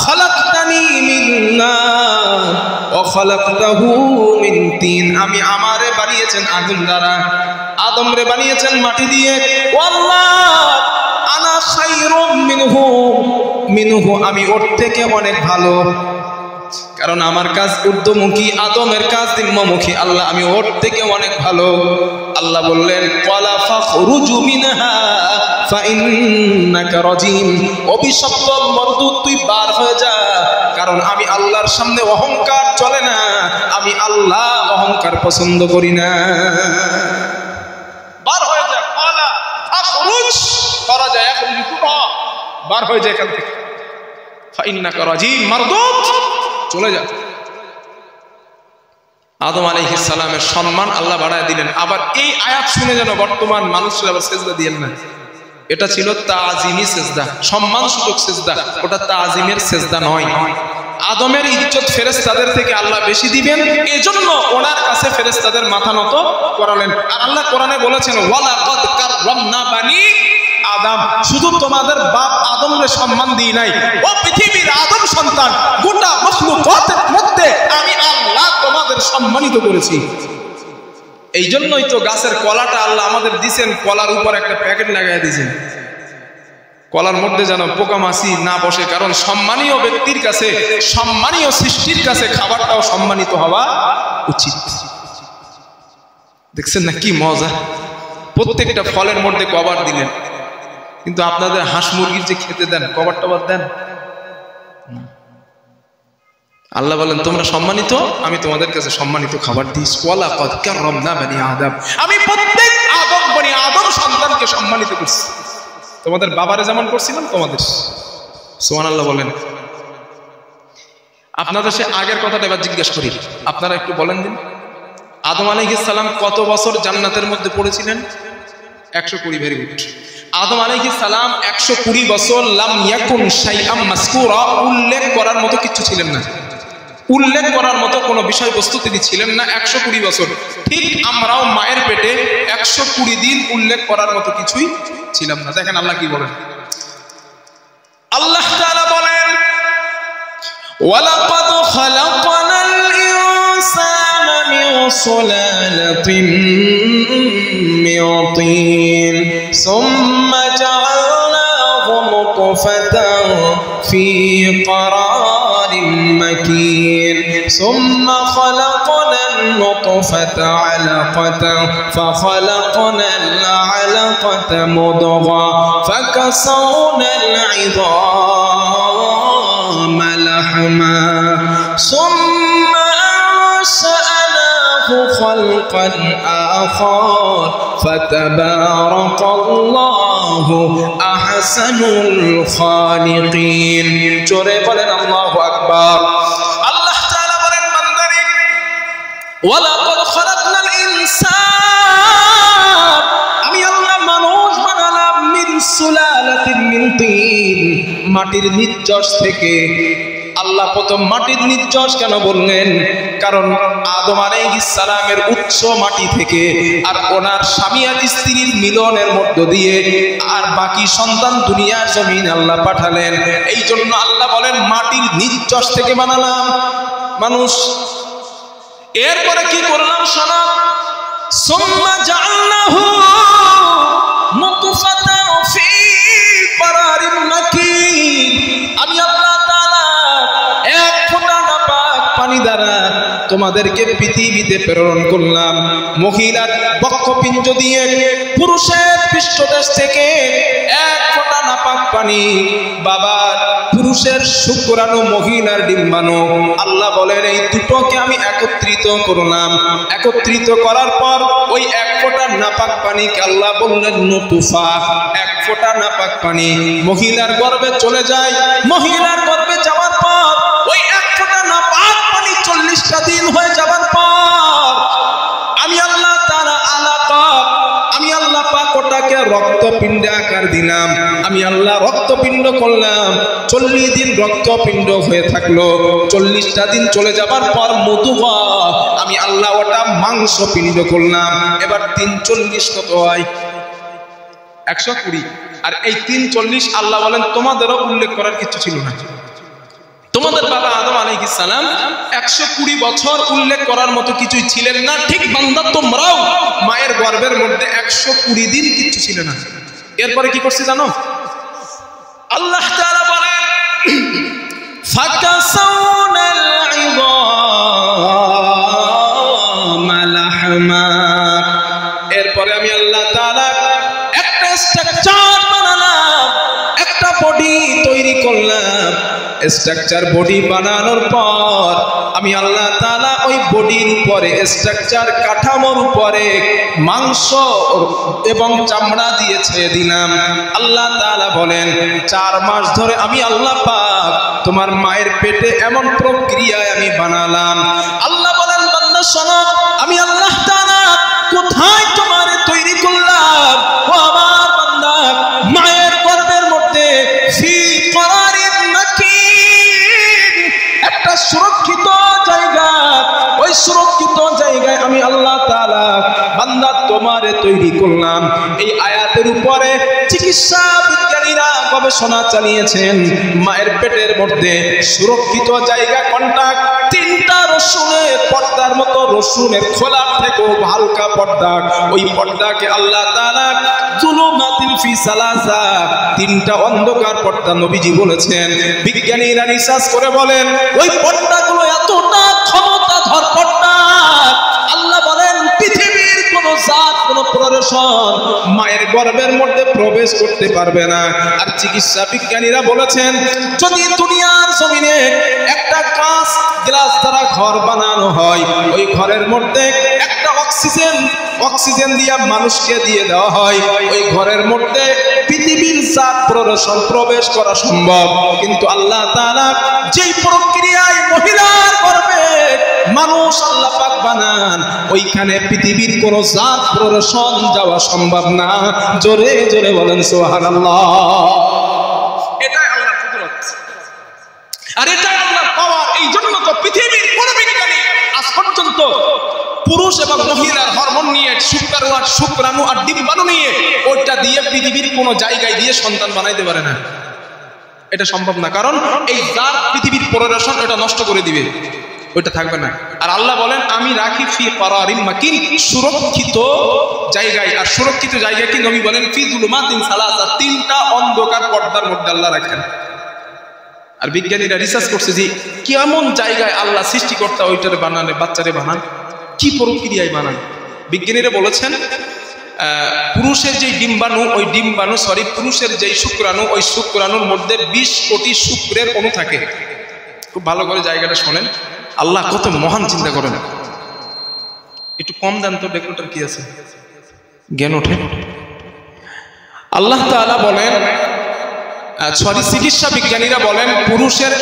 খালাকতানি মিন নার ওয়া খালাকতাহু মিন তিন আমি আমারে বানিয়েছেন আগুন দ্বারা আদমরে বানিয়েছেন মাটি দিয়ে ও আল্লাহ আনা খায়রুম মিনহু আমি ওর থেকে অনেক ভালো কারণ আমার কাজ ঊর্ধ্বমুখী আদমের কাজ নিম্নমুখী আল্লাহ আমি ওর থেকে অনেক ভালো আল্লাহ বললেন ক্বালা ফাখরুজু মিনহা ফাইন্নাকা রাজিম অভিশপ্ত মরদুদ তুই বার হয়ে যা কারণ আমি আল্লাহর সামনে অহংকার চলে না আমি আল্লাহ অহংকার পছন্দ করি না বার হয়ে যা ক্বালা ফাখরুজ করা যায় এখন পুরো বার হয়ে যায় এখান থেকে ফাইন্নাকা রাজিম মরদুদ চলে যা আদম আলাইহিস সালামের সম্মান আল্লাহ বাড়ায় দিলেন আবার এই আয়াত শুনে যেন বর্তমান মানুষরা আবার সিজদা দিয়েন না এটা ছিল তাজিমি সিজদা সম্মান সূচক সিজদা ওটা তাজিমের সিজদা নয় আদমের ইজ্জত ফেরেশতাদের থেকে আল্লাহ বেশি দিবেন এজন্য ওনার কাছে ফেরেশতাদের মাথা নত করালেন আর আল্লাহ কোরআনে বলেছেন ওয়ালাকাদ কাররামনা বানি আদম শুধু তোমাদের বাপ আদমরে সম্মান দিই নাই ও পৃথিবীর আদম সন্তান গোটা মাখলুকাতের মধ্যে আমি আল্লাহ তোমাদের সম্মানিত করেছি এই জন্যই তো গাছের কলাটা আল্লাহ আমাদের দিয়েছেন কলার উপর একটা প্যাকেট লাগাই দিয়েছেন কলার মধ্যে যেন পোকামাছি না বসে কারণ সম্মানীয় ব্যক্তির কাছে সম্মানীয় সৃষ্টির কাছে খাবারটাও সম্মানিত হওয়া উচিত দেখছেন না কি মজা প্রত্যেকটা ফলের মধ্যে কভার দিলেন কিন্তু আপনাদের হাঁস মুরগির যে খেতে দেন কভার টভার দেন আল্লাহ বলেন তোমরা সম্মানিত আমি তোমাদের কাছে সম্মানিত খাবার দিই ওয়ালাকাদ কাররামনা বানি আদম আমি প্রত্যেক আদম বনি আদম সন্তানকে সম্মানিত করছি তোমাদের বাবারে যেমন করছিলাম তোমাদের সুবহানাল্লাহ বলেন আপনাদের সে আগের কথাটা এবার জিজ্ঞেস করি আপনারা একটু বলেন দিন আদম আলাইহিস সালাম কত বছর জান্নাতের মধ্যে পড়েছিলেন 120 ভেরি গুড আদম আলাইহিস সালাম 120 বছর লাম ইয়াকুন শাইআম মাসকুরা উল্লেখ করার মতো কিছু ছিলেন না উল্লেখ করার মতো কোনো বিষয়বস্তু তিনি ছিলেন না 120 বছর ঠিক আমরাও মায়ের পেটে 120 দিন উল্লেখ করার মতো কিছুই ছিলাম না দেখেন আল্লাহ কি বলেন আল্লাহ তাআলা বলেন ওয়ালাকাদ খালাকনাল سلالة من طين ثم جعلناه نطفة في قرار مكين ثم خلقنا النطفة علقة فخلقنا العلقة مضغة فكسونا العظام لحما ثم أنشأناه خلقا آخر فتبارك الله أحسن الخالقين জোরে বলেন আল্লাহু আকবার আল্লাহ তাআলা বলেন বান্দারে ওয়ালাকাদ খালাকনাল ইনসান আমি আল্লাহ মানুষ বানালাম মিন সুলালাতিন মিন তিন মাটির নির্যাস থেকে আল্লাহ প্রথম মাটির নির্যাস কেন বললেন কারণ আদম আলাইহিস সালামের উৎস মাটি থেকে আর ওনার স্বামী আর স্ত্রীর মিলনের মধ্য দিয়ে আর বাকি সন্তান দুনিয়ার জমিনে আল্লাহ পাঠালেন এই জন্য আল্লাহ বলেন মাটির নির্যাস থেকে বানালাম মানুষ এরপরে কি করলাম শোনা সুম্মা জাআলনাহু নুতফাতান ফি করারিন মাকিন আমি আল্লাহ তাআলা এক ফোঁটা নাপাক পানি দ্বারা তোমাদেরকে পৃথিবীতে প্রেরণ করলাম মহিলার বক্ষপিণ্ড দিয়ে পুরুষের পৃষ্ঠদেশ থেকে এক ফোঁটা নাপাক পানি বাবার পুরুষের শুক্রাণু মহিলার ডিম্বাণু আল্লাহ বলেন এই দুটোকে আমি একত্রিত করলাম একত্রিত করার পর ওই এক ফোঁটা নাপাক পানিকে আল্লাহ বললেন নুতফা এক ফোঁটা নাপাক পানি মহিলার গর্ভে চলে যায় মহিলার গর্ভে যাওয়ার পর ওই এক ফোঁটা নাপাক পানি 40টা দিন হয়ে যাওয়ার পর আমি আল্লাহ তাআলা আলাকা আমি আল্লাহ পাক ওটাকে রক্তপিণ্ডে আকার দিলাম আমি আল্লাহ রক্তপিণ্ড করলাম 40 দিন রক্তপিণ্ড হয়ে থাকলো 40টা দিন চলে যাবার পর মুদুগা আমি আল্লাহ ওটা মাংসপিণ্ড করলাম এবার 340 কত হয় 120 আর এই 340 আল্লাহ বলেন তোমাদেরও উল্লেখ করার কিছু ছিল না তোমাদের বাবা আদম আলাইহিস সালাম 120 বছর উল্লেখ করার মতো কিছুই ছিলেন না ঠিক বান্দা তোমরাও মায়ের গর্ভের মধ্যে 120 দিন কিছু ছিল না এরপরে কি করছে জানো আল্লাহ তাআলা বলেন ফাকাসাউনাল ইযামা লাহমা এরপরে আমি আল্লাহ তাআলা একটা স্ট্রাকচার বানালাম একটা বডি তৈরি করলাম স্ট্রাকচার বডি বানানোর পর আমি আল্লাহ তাআলা ওই বডির উপরে স্ট্রাকচার কাঠামোর উপরে মাংস এবং চামড়া দিয়ে ছেড়ে দিলাম আল্লাহ তাআলা বলেন 4 মাস ধরে আমি আল্লাহ পাক তোমার মায়ের পেটে এমন প্রক্রিয়ায় আমি বানালাম আল্লাহ বলেন বান্দা শোনো আমি আল্লাহ তাআলা কোথায় তোমারে তৈরি করলাম ও আমার বান্দা মায়ের গর্ভের মধ্যে ফি করারিন মাকিন একটা সুরক্ষিত জায়গা ওই সুরক্ষিত জায়গায় আমি আল্লাহ তাআলা বান্দা তোমারে তৈরি করলাম এই আয়াতের উপরে চিকিৎসা বিজ্ঞানীরা গবেষণা চালিয়েছেন মায়ের পেটের মধ্যে সুরক্ষিত জায়গা কোনটা 3টা রসুনের পর্দার মতো রসুনের খোলা থেকেও হালকা পর্দা ওই পর্দাকে আল্লাহ তাআলা জুলুমাতিল ফি সালাসা 3টা অন্ধকার পর্দা নবীজি বলেছেন বিজ্ঞানীরা রিসার্চ করে বলেন ওই পর্দাগুলো এতটা ক্ষমতাধর পর্দা আল্লাহ বলেন পৃথিবীর কোন জাত কোন প্রদর্শন মায়ের গর্ভের মধ্যে প্রবেশ করতে পারবে না আর চিকিৎসা বিজ্ঞানীরা বলেছেন যদি দুনিয়ার জমিনে একটা কাঁচ গ্লাস দ্বারা ঘর বানানো হয় ওই ঘরের মধ্যে একটা অক্সিজেন দিয়ে মানুষকে দিয়ে দেওয়া হয় ওই ঘরের মধ্যে পৃথিবীর জাত প্রদর্শন প্রবেশ করা সম্ভব কিন্তু আল্লাহ তাআলা যেই প্রক্রিয়ায় মহিলার গর্ভে মানুষ আল্লাহ পাক বানান ওইখানে পৃথিবীর কোন জাত প্রদর্শন যাওয়া সম্ভব না জোরে জোরে বলেন সুবহানাল্লাহ এটাই আল্লাহর কুদরত আর এটাই আল্লাহর পাওয়ার এই জন্য তো পৃথিবীর কোন বিজ্ঞানী আজ পর্যন্ত পুরুষ এবং মহিলার হরমোন নিয়ে শুক্রাণু আর ডিম্বাণু নিয়ে ওইটা দিয়ে পৃথিবীর কোন জায়গায় দিয়ে সন্তান বানাইতে পারে না এটা সম্ভব না কারণ এই জাত পৃথিবীর প্রদর্শন এটা নষ্ট করে দিবে ওইটা থাকবে না। আর আল্লাহ বলেন আমি রাখি ফি করারিম মাকিন, সুরক্ষিত জায়গায়। আর সুরক্ষিত জায়গায় কি নবী বলেন ফি যুলুমাতিন সালাসা, তিনটা অন্ধকার পর্দার মধ্যে আল্লাহ রাখেন। আর বিজ্ঞানীরা রিসার্চ করছে যে কেমন জায়গায় আল্লাহ সৃষ্টিকর্তা ওইটারে বানানে, বাচ্চারে বানান, কি প্রক্রিয়ায় বানান। বিজ্ঞানীরা বলেছেন পুরুষের যে ডিম্বাণু, ওই ডিম্বাণু পুরুষের যেই শুক্রাণু, ওই শুক্রাণুর মধ্যে 20 কোটি শুক্রের অণু থাকে। খুব ভালো করে জায়গাটা শোনেন, আল্লাহ কত মহান চিন্তা করেন। একটু কম দেন তো, ডেকোরেটর কি আছে, জ্ঞান ওঠে। আল্লাহ তাআলা বলেন, চিকিৎসা বিজ্ঞানীরা বলেন পুরুষের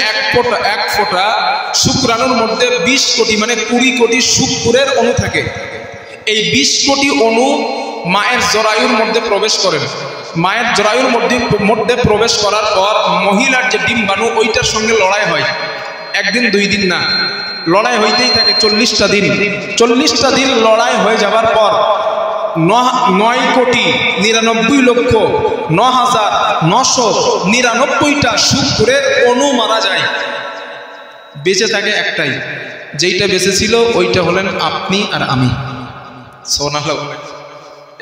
এক ফোঁটা শুক্রাণুর মধ্যে 20 কোটি মানে 20 কোটি শুক্রের অণু থাকে। এই 20 কোটি অণু মায়ের জরায়ুর মধ্যে প্রবেশ করেন। মায়ের জরায়ুর মধ্যে প্রবেশ করার পর মহিলার যে ডিম্বাণু, ওইটার সঙ্গে লড়াই হয়। একদিন 2 দিন না, লড়াই হইতেই থাকে 40টা দিন। 40টা দিন লড়াই হয়ে যাবার পর 9,999,999টা শুক্রের অণু মারা যায়। বেঁচে থাকে একটাই, যেইটা বেঁচে ছিল ওইটা হলেন আপনি আর আমি।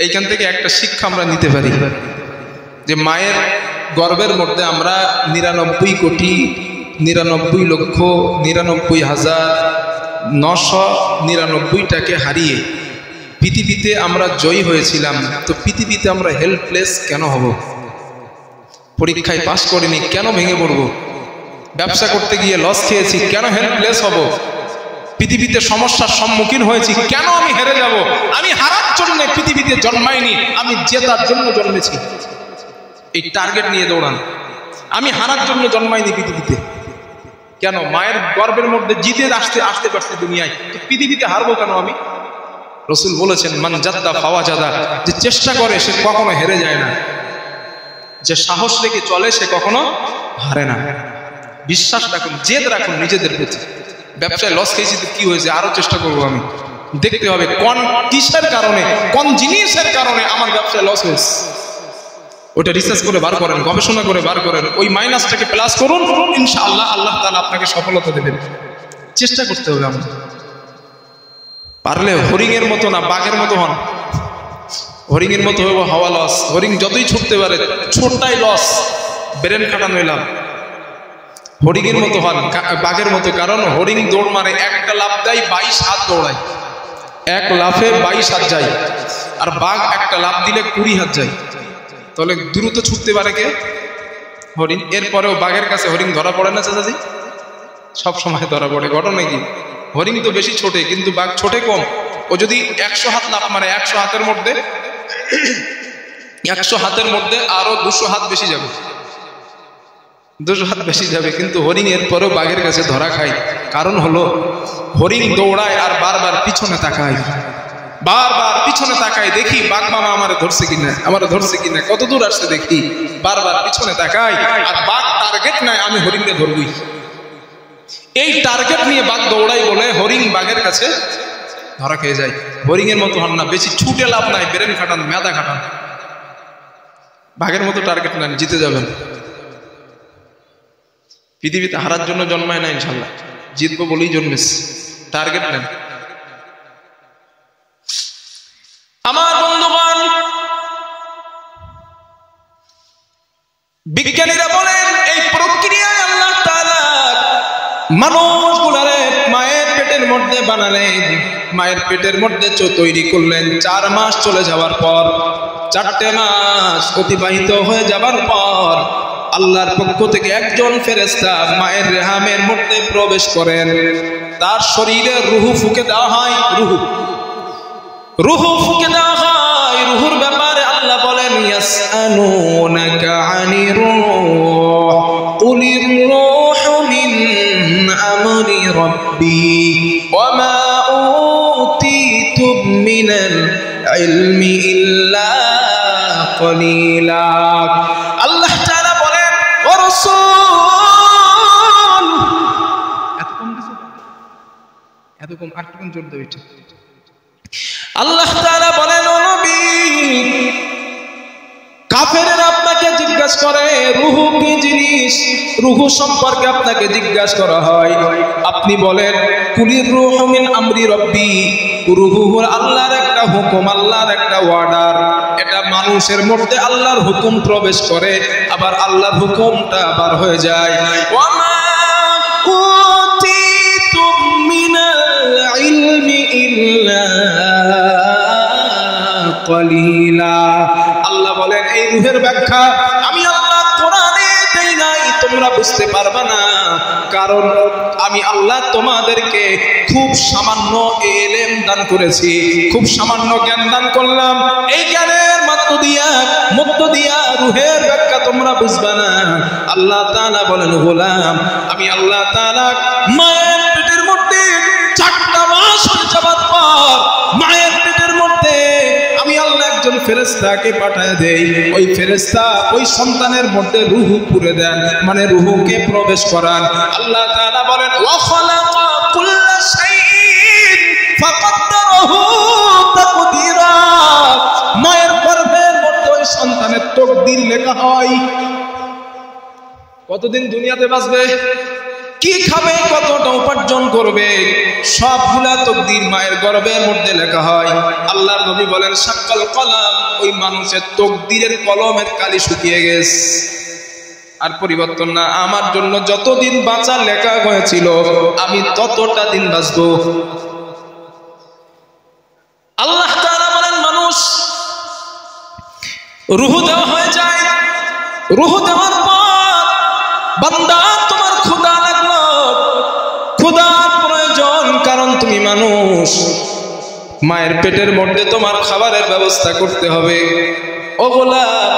এইখান থেকে একটা শিক্ষা আমরা নিতে পারি যে মায়ের গর্ভের মধ্যে আমরা 99,99,99,999টাকে হারিয়ে পৃথিবীতে আমরা জয়ী হয়েছিলাম। তো পৃথিবীতে আমরা হেল্পলেস কেন হব? পরীক্ষায় পাস করিনি কেন ভেঙে পড়ব? ব্যবসা করতে গিয়ে লস খেয়েছি কেন হেল্পলেস হব? পৃথিবীতে সমস্যার সম্মুখীন হয়েছি কেন আমি হেরে যাব? আমি হারার জন্য পৃথিবীতে জন্মাইনি, আমি জেতার জন্য জন্মেছি। এই টার্গেট নিয়ে দৌড়ান। আমি হারার জন্য জন্মাইনি পৃথিবীতে। কেন? মায়ের গর্ভের মধ্যে জিতে আসতে পারছি দুনিয়ায়, তো পৃথিবীতে হারবো কেন আমি? রাসূল বলেছেন মান জাদ্দা ফাওয়াজাদা, যে চেষ্টা করে সে কখনো হেরে যায় না, যে সাহস রেখে চলে সে কখনো হারে না। বিশ্বাস রাখুন, জেদ রাখুন নিজেদের প্রতি। ব্যবসায় লস খেয়েছি তো কি হয়েছে, আরো চেষ্টা করবো। আমি দেখতে হবে কোন কিসের কারণে, কোন জিনিসের কারণে আমার ব্যবসায় লস হয়েছে, ওটা রিসার্চ করে বার করেন, গবেষণা করে বার করেন, ওই মাইনাসটাকে প্লাস করুন, ইনশাআল্লাহ আল্লাহ তাআলা আপনাকে সফলতা দেবেন। চেষ্টা করতে হবে। আমরা পারলে হরিণের মতো না, বাঘের মতো হন। হরিণের মতো হওয়া লস। হরিণ যতই ছুটতে পারে, ছোটটাই লস, ব্রেন খাটানো এলাম। হরিণের মতো হন, বাঘের মতো। কারণ হরিণ দৌড় মারে, একটা লাফ দেয় 22 হাত দৌড়ায়, এক লাফে 22 হাত যায়। আর বাঘ একটা লাফ দিলে 20 হাত যায়। তাহলে দ্রুত ছুটতে পারে কে? হরিণ। এরপরেও বাঘের কাছে হরিণ ধরা পড়ে না চাচাজি? সব সময় ধরা পড়ে। ঘটনা কি? হরিণ তো বেশি ছোটে, কিন্তু বাঘ ছোটে কম। ও যদি 100 হাত লাফ মারে, 100 হাতের মধ্যে 100 হাতের মধ্যে আরো 200 হাত বেশি যাবে, 200 হাত বেশি যাবে। কিন্তু হরিণ এরপরেও বাঘের কাছে ধরা খায়। কারণ হলো হরিণ দৌড়ায় আর বারবার পিছনে তাকায়, বারবার পিছনে তাকায়, দেখি বাঘ মামা আমারে ধরছে কিনা, কত দূর আসছে দেখি, বারবার পিছনে তাকায়। আর বাঘ টার্গেট নাই, আমি হরিণকে ধরবই। এই টার্গেট নিয়ে বাঘ দৌড়াই বলে হরিণ বাঘের কাছে ধরা খেয়ে যায়। হরিণের মতো হন না, বেশি ছুটে লাভ নাই, ব্রেন খাটান, মেধা খাটান। বাঘের মতো টার্গেট নেন, জিতে যাবেন। পৃথিবীতে হারার জন্য জন্মায় না, ইনশাল্লাহ জিতবো বলেই জন্মেছে। টার্গেট নেন। আমার বন্ধুগণ, বিজ্ঞানীরা বলেন এই প্রক্রিয়ায় আল্লাহ তাআলা মানুষগুলারে মায়ের পেটের মধ্যে বানালেন, মায়ের পেটের মধ্যে তৈরি করলেন। 4 মাস চলে যাওয়ার পর, 4টে মাস অতিবাহিত হয়ে যাবার পর আল্লাহর পক্ষ থেকে একজন ফেরেশতা মায়ের রেহামের মধ্যে প্রবেশ করেন। তার শরীরে রূহ ফুঁকে দেওয়া হয়। রূহ ফুঁকে দেওয়া হয়। রূহুর ব্যাপারে আল্লাহ বলেন ইয়াসআলুনাকা আনির রূহ কুলির রূহু মিন আমরি রাব্বি ওয়া মা উতীতুম মিনাল ইলমি ইল্লা কলিলা। আল্লাহ তাআলা বলেন ও রাসূল, এত কম আর একটু জোর দাও। এটা আল্লাহ তাআলা বলেন ও নবী, কাফেররা আপনাকে জিজ্ঞাসা করে রূহ কি জিনিস, জিনিস রূহ সম্পর্কে আপনাকে জিজ্ঞাসা করা হয়, আপনি বলেন কুলির রূহু মিন আমরি রব্বি, রূহ হলো আল্লাহর একটা হুকুম, আল্লাহর একটা অর্ডার। এটা মানুষের মধ্যে আল্লাহর হুকুম প্রবেশ করে, আবার আল্লাহর হুকুমটা বার হয়ে যায়। ওয়ামা উতিতুম মিনাল ইলমি ইল্লা কলিলা। আল্লাহ বলেন এই রূহের ব্যাখ্যা আমি আল্লাহ কোরআনে দেই নাই, তোমরা বুঝতে পারবে না, কারণ আমি আল্লাহ তোমাদেরকে খুব সামান্য ইলম দান করেছি, খুব সামান্য জ্ঞান দান করলাম। এই জ্ঞানের মধ্য দিয়া রূহের ব্যাখ্যা তোমরা বুঝবে না। আল্লাহ তাআলা বলেন গোলাম, আমি আল্লাহ তাআলা মায়ের পেটের মধ্যে 4টা মাস হয়ে যাবার পর মায়ের পেটের মধ্যে আমি আল্লাহ একজন ফেরেশতাকে পাঠায় দেই। ওই ফেরেশতা ওই সন্তানের মধ্যে রূহ পুরে দেন, মানে রূহকে প্রবেশ করান। আল্লাহ তাআলা বলেন ওয়া খালাকা কুল্লা শাইইন ফাকাদ্দারাহু তাকদীরা। মায়ের গর্ভের মধ্যে ওই সন্তানের তাকদীর লেখা হয়। কতদিন দুনিয়াতে বাঁচবে, কি খাবে, কতটা উপার্জন করবে, সবগুলা তাকদীর মায়ের গর্ভের মধ্যে লেখা হয়। আল্লাহর নবী বলেন শাক্কাল কলাম, ওই মানুষের তাকদীরের কলমের কালি শুকিয়ে গেছে, আর পরিবর্তন না। আমার জন্য যতদিন বাঁচা লেখা হয়েছিল আমি ততটা দিন বাঁচবো। আল্লাহ তাআলা বলেন মানুষ রূহ দেওয়া হয়ে যায়, রূহ দেওয়ার পর বান্দা তোমার ক্ষুধা লাগলো, ক্ষুধার প্রয়োজন, কারণ তুমি মানুষ, মায়ের পেটের মধ্যে তোমার খাবারের ব্যবস্থা করতে হবে। ও গোলাম,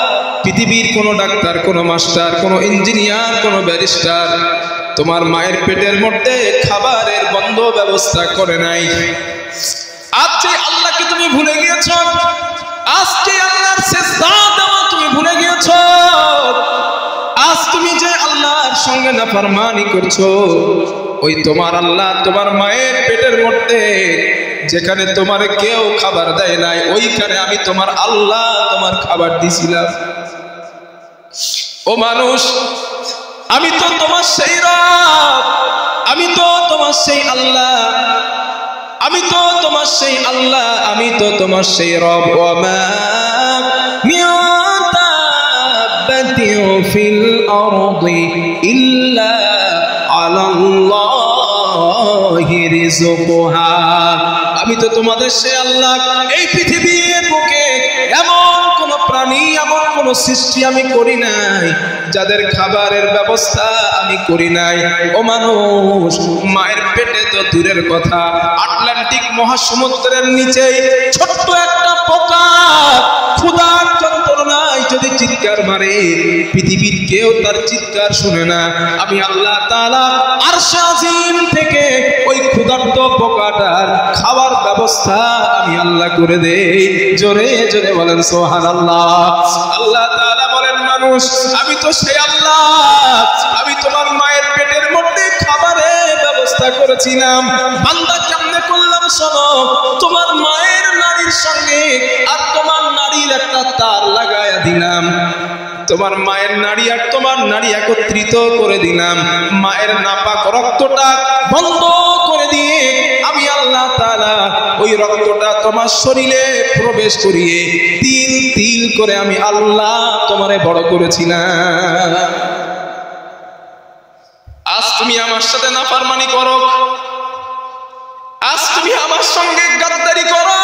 পৃথিবীর কোনো ডাক্তার, কোনো মাস্টার, কোনো ইঞ্জিনিয়ার, কোনো ব্যারিস্টার তোমার মায়ের পেটের মধ্যে খাবারের বন্ধ ব্যবস্থা করে নাই। আজ যে আল্লাহকে তুমি ভুলে গিয়েছ, আজকে আল্লাহর সিজদা দেওয়া তুমি ভুলে গিয়েছ, আজ তুমি যে আল্লাহর সঙ্গে নাফরমানি করছো, ওই তোমার আল্লাহ তোমার মায়ের পেটের মধ্যে যেখানে তোমার কেউ খাবার দেয় নাই, ওইখানে আমি তোমার আল্লাহ তোমার খাবার দিছিলাম। ও মানুষ, আমি তো তোমার সেই রব, আমি তো তোমার সেই আল্লাহ, আমি তো তোমার সেই আল্লাহ, আমি তো তোমার সেই রব। ওয়ামা মিন দাব্বাতিন ফিল আরদি ইল্লা আলাল্লাহি রিজকুহা। আমি তো তোমাদের সেই আল্লাহ। এই পৃথিবীর বুকে এমন কোন প্রাণী, এমন কোন সৃষ্টি আমি করি নাই যাদের খাবারের ব্যবস্থা আমি করি নাই। ও মানুষ, মায়ের পেটে তো দূরের কথা, আটলান্টিক মহাসমুদ্রের নিচে ছোট্ট একটা পোকা ক্ষুধার যন্ত্রণায় যদি চিৎকার মারে, পৃথিবীর কেউ তার চিৎকার শুনে না। আমি আল্লাহ তাআলা আরশে আজিম থেকে ওই ক্ষুধার্ত পোকাটার খাবার ব্যবস্থা আমি আল্লাহ করে দেই। জোরে জোরে বলেন সুবহানাল্লাহ। আল্লাহ তাআলা বলেন মানুষ, আমি তো সেই আল্লাহ, আমি তোমার মায়ের পেটের মধ্যে খাবারের ব্যবস্থা করেছিলাম। বান্দা কেমনে করলাম শোনো, তোমার মায়ের নারীর সঙ্গে আর তোমার নারীর একটা তার লাগায়া দিলাম, তোমার মায়ের নারী আর তোমার নারী একত্রিত করে দিলাম। মায়ের নাপাক রক্তটা বন্ধ করে দিয়ে আমি আল্লাহ তাআলা ওই রক্তটা তোমার শরীরে প্রবেশ করিয়ে তিল তিল করে আমি আল্লাহ তোমারে বড় করেছিলাম। আজ তুমি আমার সাথে নাফরমানি করো, আজ তুমি আমার সঙ্গে গাদ্দারি করো,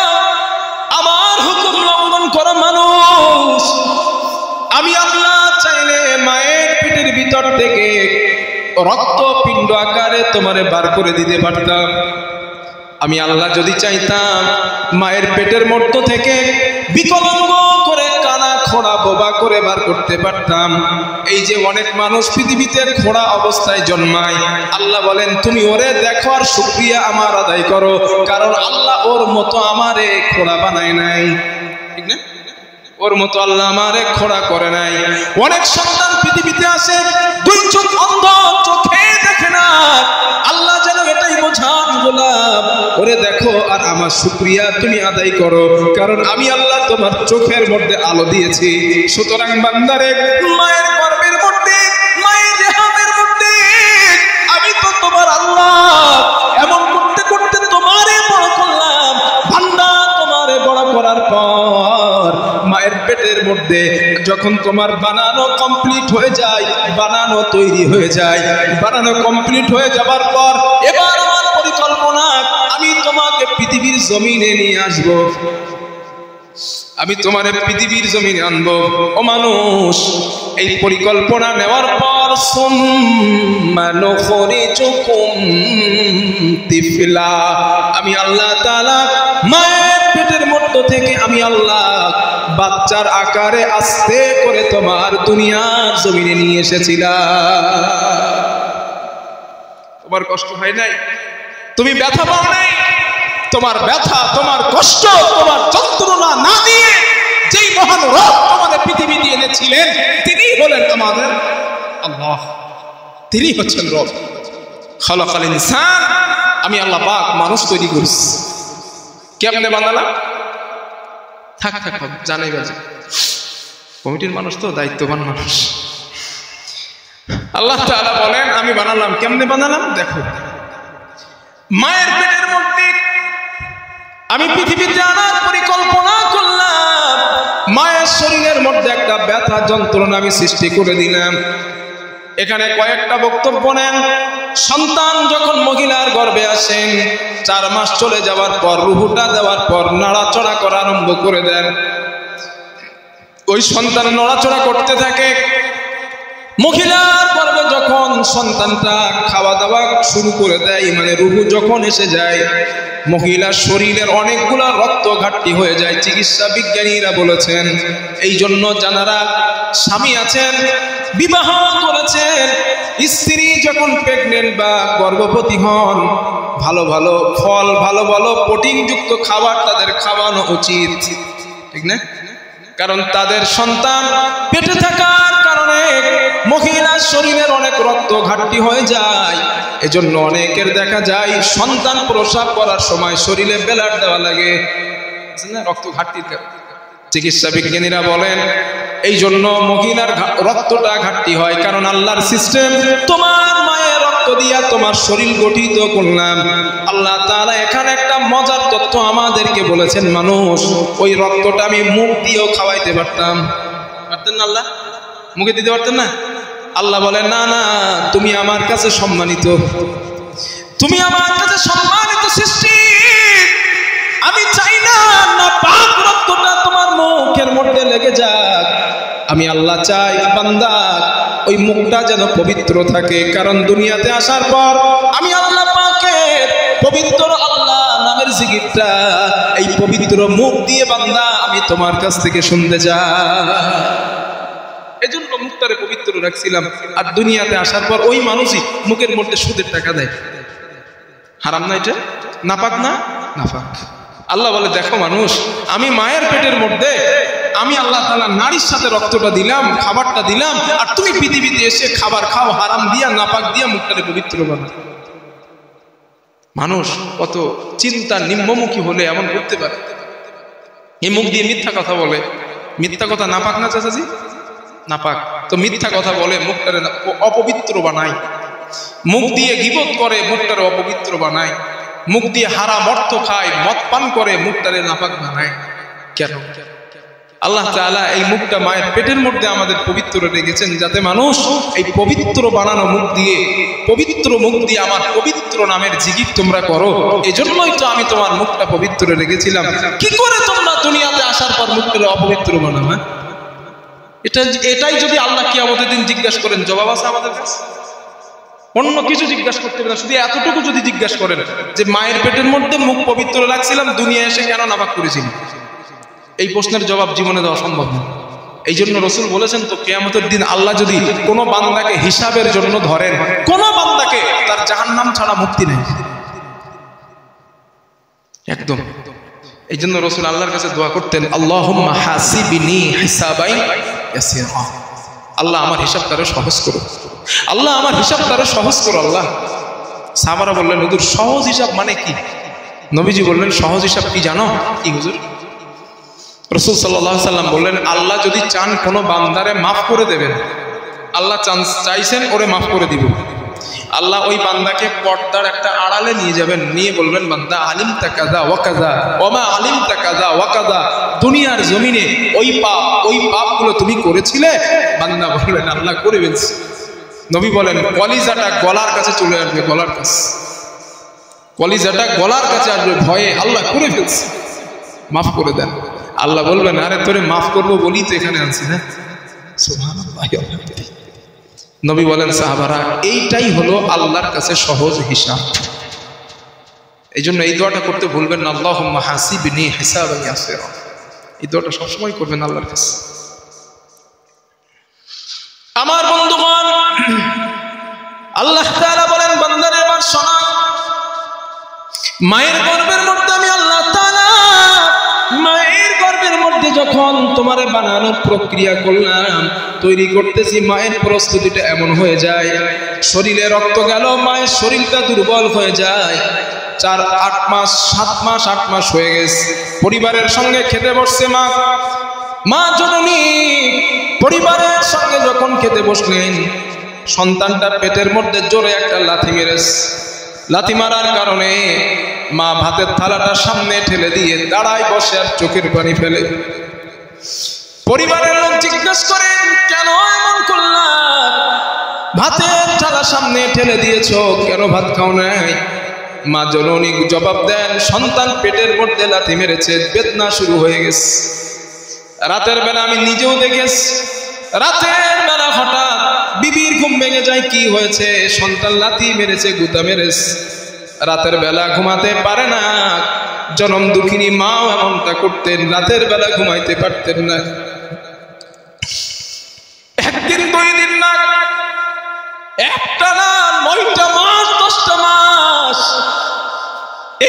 আমার হুকুম লঙ্ঘন করো মানুষ। আমি আল্লাহ চাইলে মায়ের পেটের ভিতর থেকে রক্ত পিণ্ড আকারে তোমারে বার করে দিতে পারতাম। আমি আল্লাহ যদি চাইতাম মায়ের পেটের মধ্য থেকে বিকলাঙ্গ করে কানা খোড়া বোবা করে বার করতে পারতাম। এই যে অনেক মানুষ পৃথিবীতে খোড়া অবস্থায় জন্মায়, আল্লাহ বলেন তুমি ওরে দেখো আর শুকরিয়া আমার আদায় করো, কারণ আল্লাহ ওর মতো আমারে খোড়া বানায় নাই, ঠিক না? ওর মতো আল্লাহ আমারে খোড়া করে নাই। অনেক সন্তান পৃথিবীতে আসে দুই চোখ অন্ধ, চোখে দেখে না। আল্লাহ যেন এটাই বোঝান গোলাম, ওরে দেখো আর আমার শুকরিয়া তুমি আদায় করো, কারণ আমি আল্লাহ তোমার চোখের মধ্যে আলো দিয়েছি। সুতরাং বান্দারে, মায়ের গর্ভের মধ্যে মায়ের এমন করতে করতে তোমারে বড় করলাম বান্দা। তোমারে বড় করার পর মায়ের পেটের মধ্যে যখন তোমার বানানো কমপ্লিট হয়ে যায়, বানানো তৈরি হয়ে যায়, বানানো কমপ্লিট হয়ে যাবার পর এবার আমার পরিকল্পনা, আমি তোমাকে পৃথিবীর জমিনে নিয়ে আসবো, আমি তোমার পৃথিবীর জমিনে আনবো। ও মানুষ, এই পরিকল্পনা নেওয়ার পর সুম্মা নুখরিজুকুম তিফলা, আমি আল্লাহ তাআলা মায়ের পেটের মধ্য থেকে আমি আল্লাহ বাচ্চার আকারে আস্তে করে তোমার দুনিয়ার জমিনে নিয়ে এসেছিলাম। তোমার কষ্ট হয় নাই? তুমি ব্যথা পাও নাই? তোমার ব্যথা, তোমার কষ্ট, তোমার যন্ত্রণা না দিয়ে যেই মহান রব আমাদের পৃথিবী দিয়ে এনেছিলেন তিনি হলেন আমাদের আল্লাহ। তিনি হচ্ছেন রব। খালাকাল ইনসান, আমি আল্লাহ পাক মানুষ তৈরি করেছি। কেমনে বানালাম? থাক থাক জানাই বাজে, কমিটির মানুষ তো দায়িত্ববান মানুষ। আল্লাহ তাআলা বলেন আমি বানালাম। কেমনে বানালাম? দেখো, মায়ের পেটের মধ্যে আমি পৃথিবীতে আনার পরিকল্পনা করলাম। মায়ের শরীরের মধ্যে একটা ব্যথা যন্ত্রণা আমি সৃষ্টি করে দিলাম। এখানে কয়েকটা বক্তব্য নেন। সন্তান যখন মহিলার গর্ভে আসেন, 4 মাস চলে যাওয়ার পর রুহুটা দেওয়ার পর নড়াচড়া করা আরম্ভ করে দেন। ওই সন্তান নড়াচড়া করতে থাকে। মহিলার গর্ভে যখন সন্তানটা খাওয়া দাওয়া শুরু করে দেয়, মানে রুহু যখন এসে যায়, মহিলার শরীরের অনেকগুলা রক্ত ঘাটতি হয়ে যায়। চিকিৎসা বিজ্ঞানীরা বলেছেন এই জন্য যারা স্বামী আছেন, বিবাহ করেছেন, স্ত্রী যখন প্রেগনেন্ট বা গর্ভবতী হন, ভালো ভালো ফল, ভালো ভালো প্রোটিনযুক্ত খাবার তাদের খাওয়ানো উচিত, ঠিক না? কারণ তাদের সন্তান পেটে থাকার কারণে মহিলার শরীরের অনেক রক্ত ঘাটতি হয়ে যায়। এজন্য অনেকের দেখা যায় সন্তান প্রসব করার সময় শরীরে ব্লাড দেওয়া লাগে, রক্ত ঘাটতির কারণে। চিকিৎসা বিজ্ঞানীরা বলেন এই জন্য মহিলার রক্তটা ঘাটতি হয়, কারণ আল্লাহর সিস্টেম তোমার মায়ের রক্ত দিয়া তোমার শরীর গঠিত করলাম। আল্লাহ তাআলা এখানে একটা মজার তথ্য আমাদেরকে বলেছেন, মানুষ ওই রক্তটা আমি মুখ দিয়েও খাওয়াইতে পারতাম। পারতেন না? আল্লাহ মুখে দিতে পারতেন না? আল্লাহ বলেন না না, তুমি আমার কাছে সম্মানিত, তুমি আমার কাছে সম্মানিত সৃষ্টি। আমি চাই না না পাক রক্তটা তোমার মুখের মধ্যে লেগে যাক। আমি আল্লাহ চাই বান্দা ওই মুখটা যেন পবিত্র থাকে, কারণ দুনিয়াতে আসার পর আমি আল্লাহ পাকের পবিত্র আল্লাহ নামের জিকিরটা এই পবিত্র মুখ দিয়ে বান্দা আমি তোমার কাছ থেকে শুনতে চাই। এজন্য মুখটারে পবিত্র রাখছিলাম। আর দুনিয়াতে আসার পর ওই মানুষই মুখের মধ্যে সুদের টাকা দেয়। হারাম না? এটা নাপাক না? নাপাক। আল্লাহ বলে দেখো মানুষ, আমি মায়ের পেটের মধ্যে আমি আল্লাহ তাআলা নারীর সাথে রক্তটা দিলাম, খাবারটা দিলাম, আর তুমি পৃথিবীতে এসে খাবার খাও হারাম দিয়া, নাপাক দিয়া, মুখটারে পবিত্র বানাও। মানুষ কত চিন্তা নিম্নমুখী হলে এমন করতে পারে? এই মুখ দিয়ে মিথ্যা কথা বলে। মিথ্যা কথা নাপাক না চাচাজি? নাপাক। তো মিথ্যা কথা বলে মুখটারে অপবিত্র বানায়। মুখ দিয়ে গীবত করে মুখটারে অপবিত্র বানায়। মুখ দিয়ে হারাম অর্থ খায়, মদ পান করে মুখটারে নাপাক বানায়। কেন? আল্লাহ তাআলা এই মুখটা মায়ের পেটের মধ্যে আমাদের পবিত্র রেখেছেন, যাতে মানুষ এই পবিত্র বানানো মুখ দিয়ে, পবিত্র মুখ দিয়ে আমার পবিত্র নামের জিকির তোমরা করো। এজন্যই তো আমি তোমার মুখটা পবিত্র রেখেছিলাম। কি করে তোমরা দুনিয়াতে আসার পর মুখটা অপবিত্র বানাও? হ্যাঁ, এটাই যদি আল্লাহ কিয়ামতের দিন জিজ্ঞাসা করেন, জবাব আছে আমাদের কাছে? অন্য কিছু জিজ্ঞাসা করতে হবে না, শুধু এতটুকু যদি জিজ্ঞাসা করেন যে মায়ের পেটের মধ্যে মুখ পবিত্র রাখছিলাম, দুনিয়া এসে কেন নাপাক করেছিলাম, এই প্রশ্নের জবাব জীবনে দেওয়া সম্ভব না। এই জন্য রাসূল বলেছেন, তো কিয়ামতের দিন আল্লাহ যদি কোনো বান্দাকে হিসাবের জন্য ধরেন, কোনো বান্দাকে তার জাহান্নাম ছাড়া মুক্তি নেই একদম। এই জন্য রাসূল আল্লাহর কাছে দোয়া করতেন, আল্লাহুম্মা হাসিবনি হিসাবাই ইয়াসিরা, আল্লাহ আমার হিসাব তারে সহজ করো, আল্লাহ আমার হিসাব তারে সহজ করো। আল্লাহ সাহাবারা বললেন, হুজুর সহজ হিসাব মানে কি? নবীজি বললেন, সহজ হিসাব কি জানো? কি হুজুর? রাসূল সাল্লাল্লাহু আলাইহি সাল্লাম বললেন, আল্লাহ যদি চান কোনো বান্দারে মাফ করে দেবেন, আল্লাহ চাইছেন ওরে মাফ করে দিব, আল্লাহ ওই বান্দাকে পর্দার একটা আড়ালে নিয়ে যাবেন, নিয়ে বলবেন, বান্দা আলিমতা কাযা ওয়া কাযা ওয়া মা আলিমতা কাযা ওয়া কাযা, দুনিয়ার জমিনে ওই পাপগুলো তুমি করেছিলে? বান্দা বলবেন, আল্লাহ করে ফেলছি। নবী বলেন, কলিজাটা গলার কাছে চলে আসবে, গলার কাছে, কলিজাটা গলার কাছে আসবে ভয়ে, আল্লাহ করে ফেলছি, মাফ করে দেন। আল্লাহ বলবেন, আরে তোরে মাফ করবো বলি তো এখানে আনছি না। সুবহানাল্লাহ। নবী বলেন, সাহাবারা, এইটাই হলো আল্লাহর কাছে সহজ হিসাব। এই জন্য এই দোয়াটা করতে ভুলবেন না, আল্লাহুম্মা হাসিবনি হিসাবান ইয়াসিরা। এই দোয়াটা সবসময় করবেন আল্লাহর কাছে। আমার বন্ধুগণ, আল্লাহ তাআলা বলেন, বান্দারে এবার শোনো, মায়ের গর্ভের মধ্যে আমি আল্লাহ তাআলা মায়ের গর্ভের মধ্যে যখন তোমারে বানানোর প্রক্রিয়া করলাম, তৈরি করতেছি, মায়ের প্রস্তুতিটা এমন হয়ে যায়, শরীরে রক্ত গেল, মায়ের শরীরটা দুর্বল হয়ে যায়। 8 মাস 8 মাস হয়ে গেছে, পরিবারের সঙ্গে খেতে বসছে মা জননী। পরিবারের সঙ্গে যখন খেতে বসলেন, সন্তানটা পেটের মধ্যে জোরে একটা লাথি মেরেছে। লাথি মারার কারণে মা ভাতের থালাটা সামনে ঠেলে দিয়ে দাঁড়ায় বসে আর চোখের পানি ফেলে। পরিবারের লোক জিজ্ঞেস করেন, কেন এমন করলা? ভাতের থালা সামনে ঠেলে দিয়েছো, কেন ভাত খাও নাই? মা জননী জবাব দেন, সন্তান পেটের মধ্যে লাথি মেরেছে, বেদনা শুরু হয়ে গেছে। রাতের বেলা আমি নিজেও দেখেছি, রাতের বেলা হঠাৎ বিবির ঘুম ভেঙে যায়। কি হয়েছে? সন্তান লাথি মেরেছে, গুতা মেরেছে। রাতের বেলা ঘুমাতে পারে না। জনম দুঃখিনী মাও এমনটা করতেন, রাতের বেলা ঘুমাইতে পারতেন না। একদিন 2 দিন না, একটা না, 9টা মাস 10টা মাস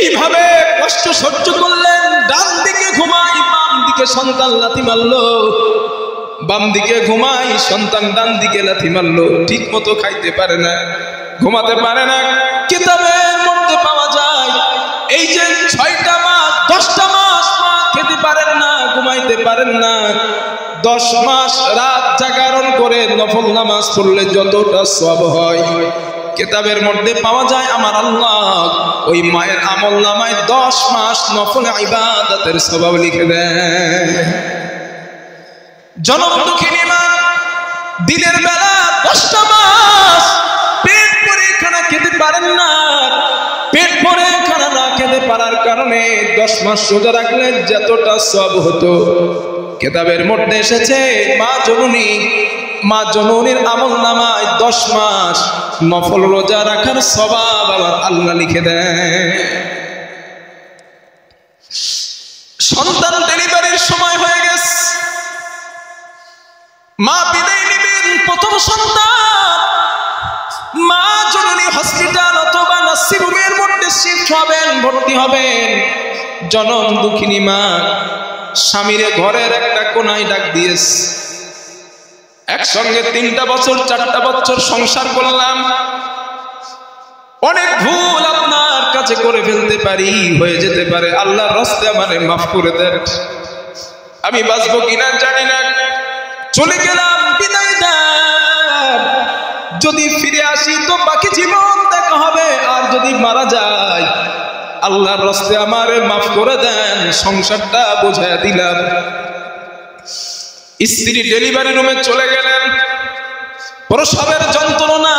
এইভাবে কষ্ট সহ্য করলেন। ডান দিকে ঘুমাই, বাম দিকে সন্তান লাথি মারলো, বাম দিকে ঘুমাই, সন্তান ডান দিকে লাথি মারলো। ঠিক মতো খাইতে পারে না, ঘুমাতে পারে না। কিতাবের মধ্যে পাওয়া যায়, এই যে 6টা মাস 10টা মাস মা খেতে পারেন না, ঘুমাইতে পারেন না। 10 মাস রাত জাগরণ করে নফল নামাজ পড়লে যতটা সওয়াব হয়, কিতাবের মধ্যে পাওয়া যায় আমার আল্লাহ ওই মায়ের আমল নামায় 10 মাস নফল ইবাদতের সওয়াব লিখে দেন। জনম দুঃখিনী মা দিনের বেলা 10টা মাস পেট ভরে খানা খেতে পারেন না। পেট ভরে খানা না খেতে পারার কারণে 10 মাস রোজা রাখলে যতটা সওয়াব হতো, কিতাবের মধ্যে এসেছে মা জননীর আমল নামায় 10 মাস নফল রোজা রাখার সওয়াব আবার আল্লাহ লিখে দেয়। সন্তান ডেলিভারির সময় হয়ে গেছে, মা বিদায় নেবেন, প্রথম সন্তান। মা জননী হসপিটাল অথবা নার্সিং রুমের মধ্যে শিফট হবেন, ভর্তি হবেন। জনম দুঃখিনী মা স্বামীরে ঘরের একটা কোনায় ডাক দিয়েছে, একসঙ্গে 3টা বছর 4টা বছর সংসার করলাম, অনেক ভুল আপনার কাছে করে ফেলতে পারি, হয়ে যেতে পারে, আল্লাহর রাস্তায় আমারে মাফ করে দেন। আমি বাঁচবো কিনা জানি না, চলে গেলাম, বিদায় দেন। যদি ফিরে আসি তো বাকি জীবন দেখা হবে, আর যদি মারা যায় আল্লাহর রাস্তায় আমারে মাফ করে দেন, সংসারটা বোঝায় দিলাম। স্ত্রী ডেলিভারি রুমে চলে গেলেন। প্রসবের যন্ত্রণা,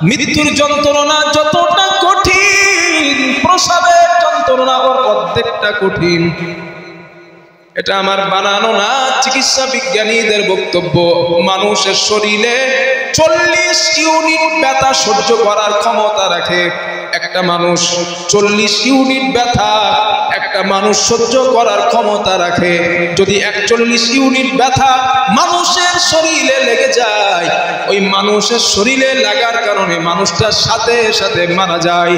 মৃত্যুর যন্ত্রণা যতটা কঠিন, প্রসবের যন্ত্রণা ওর অর্ধেকটা কঠিন। এটা আমার বানানো না, চিকিৎসা বিজ্ঞানীদের বক্তব্য। মানুষের শরীরে 40 ইউনিট ব্যথা সহ্য করার ক্ষমতা রাখে একটা মানুষ। 40 ইউনিট ব্যথা একটা মানুষ সহ্য করার ক্ষমতা রাখে। যদি 41 ইউনিট ব্যথা মানুষের শরীরে লেগে যায়, ওই মানুষের শরীরে লাগার কারণে মানুষটার সাথে সাথে মারা যায়।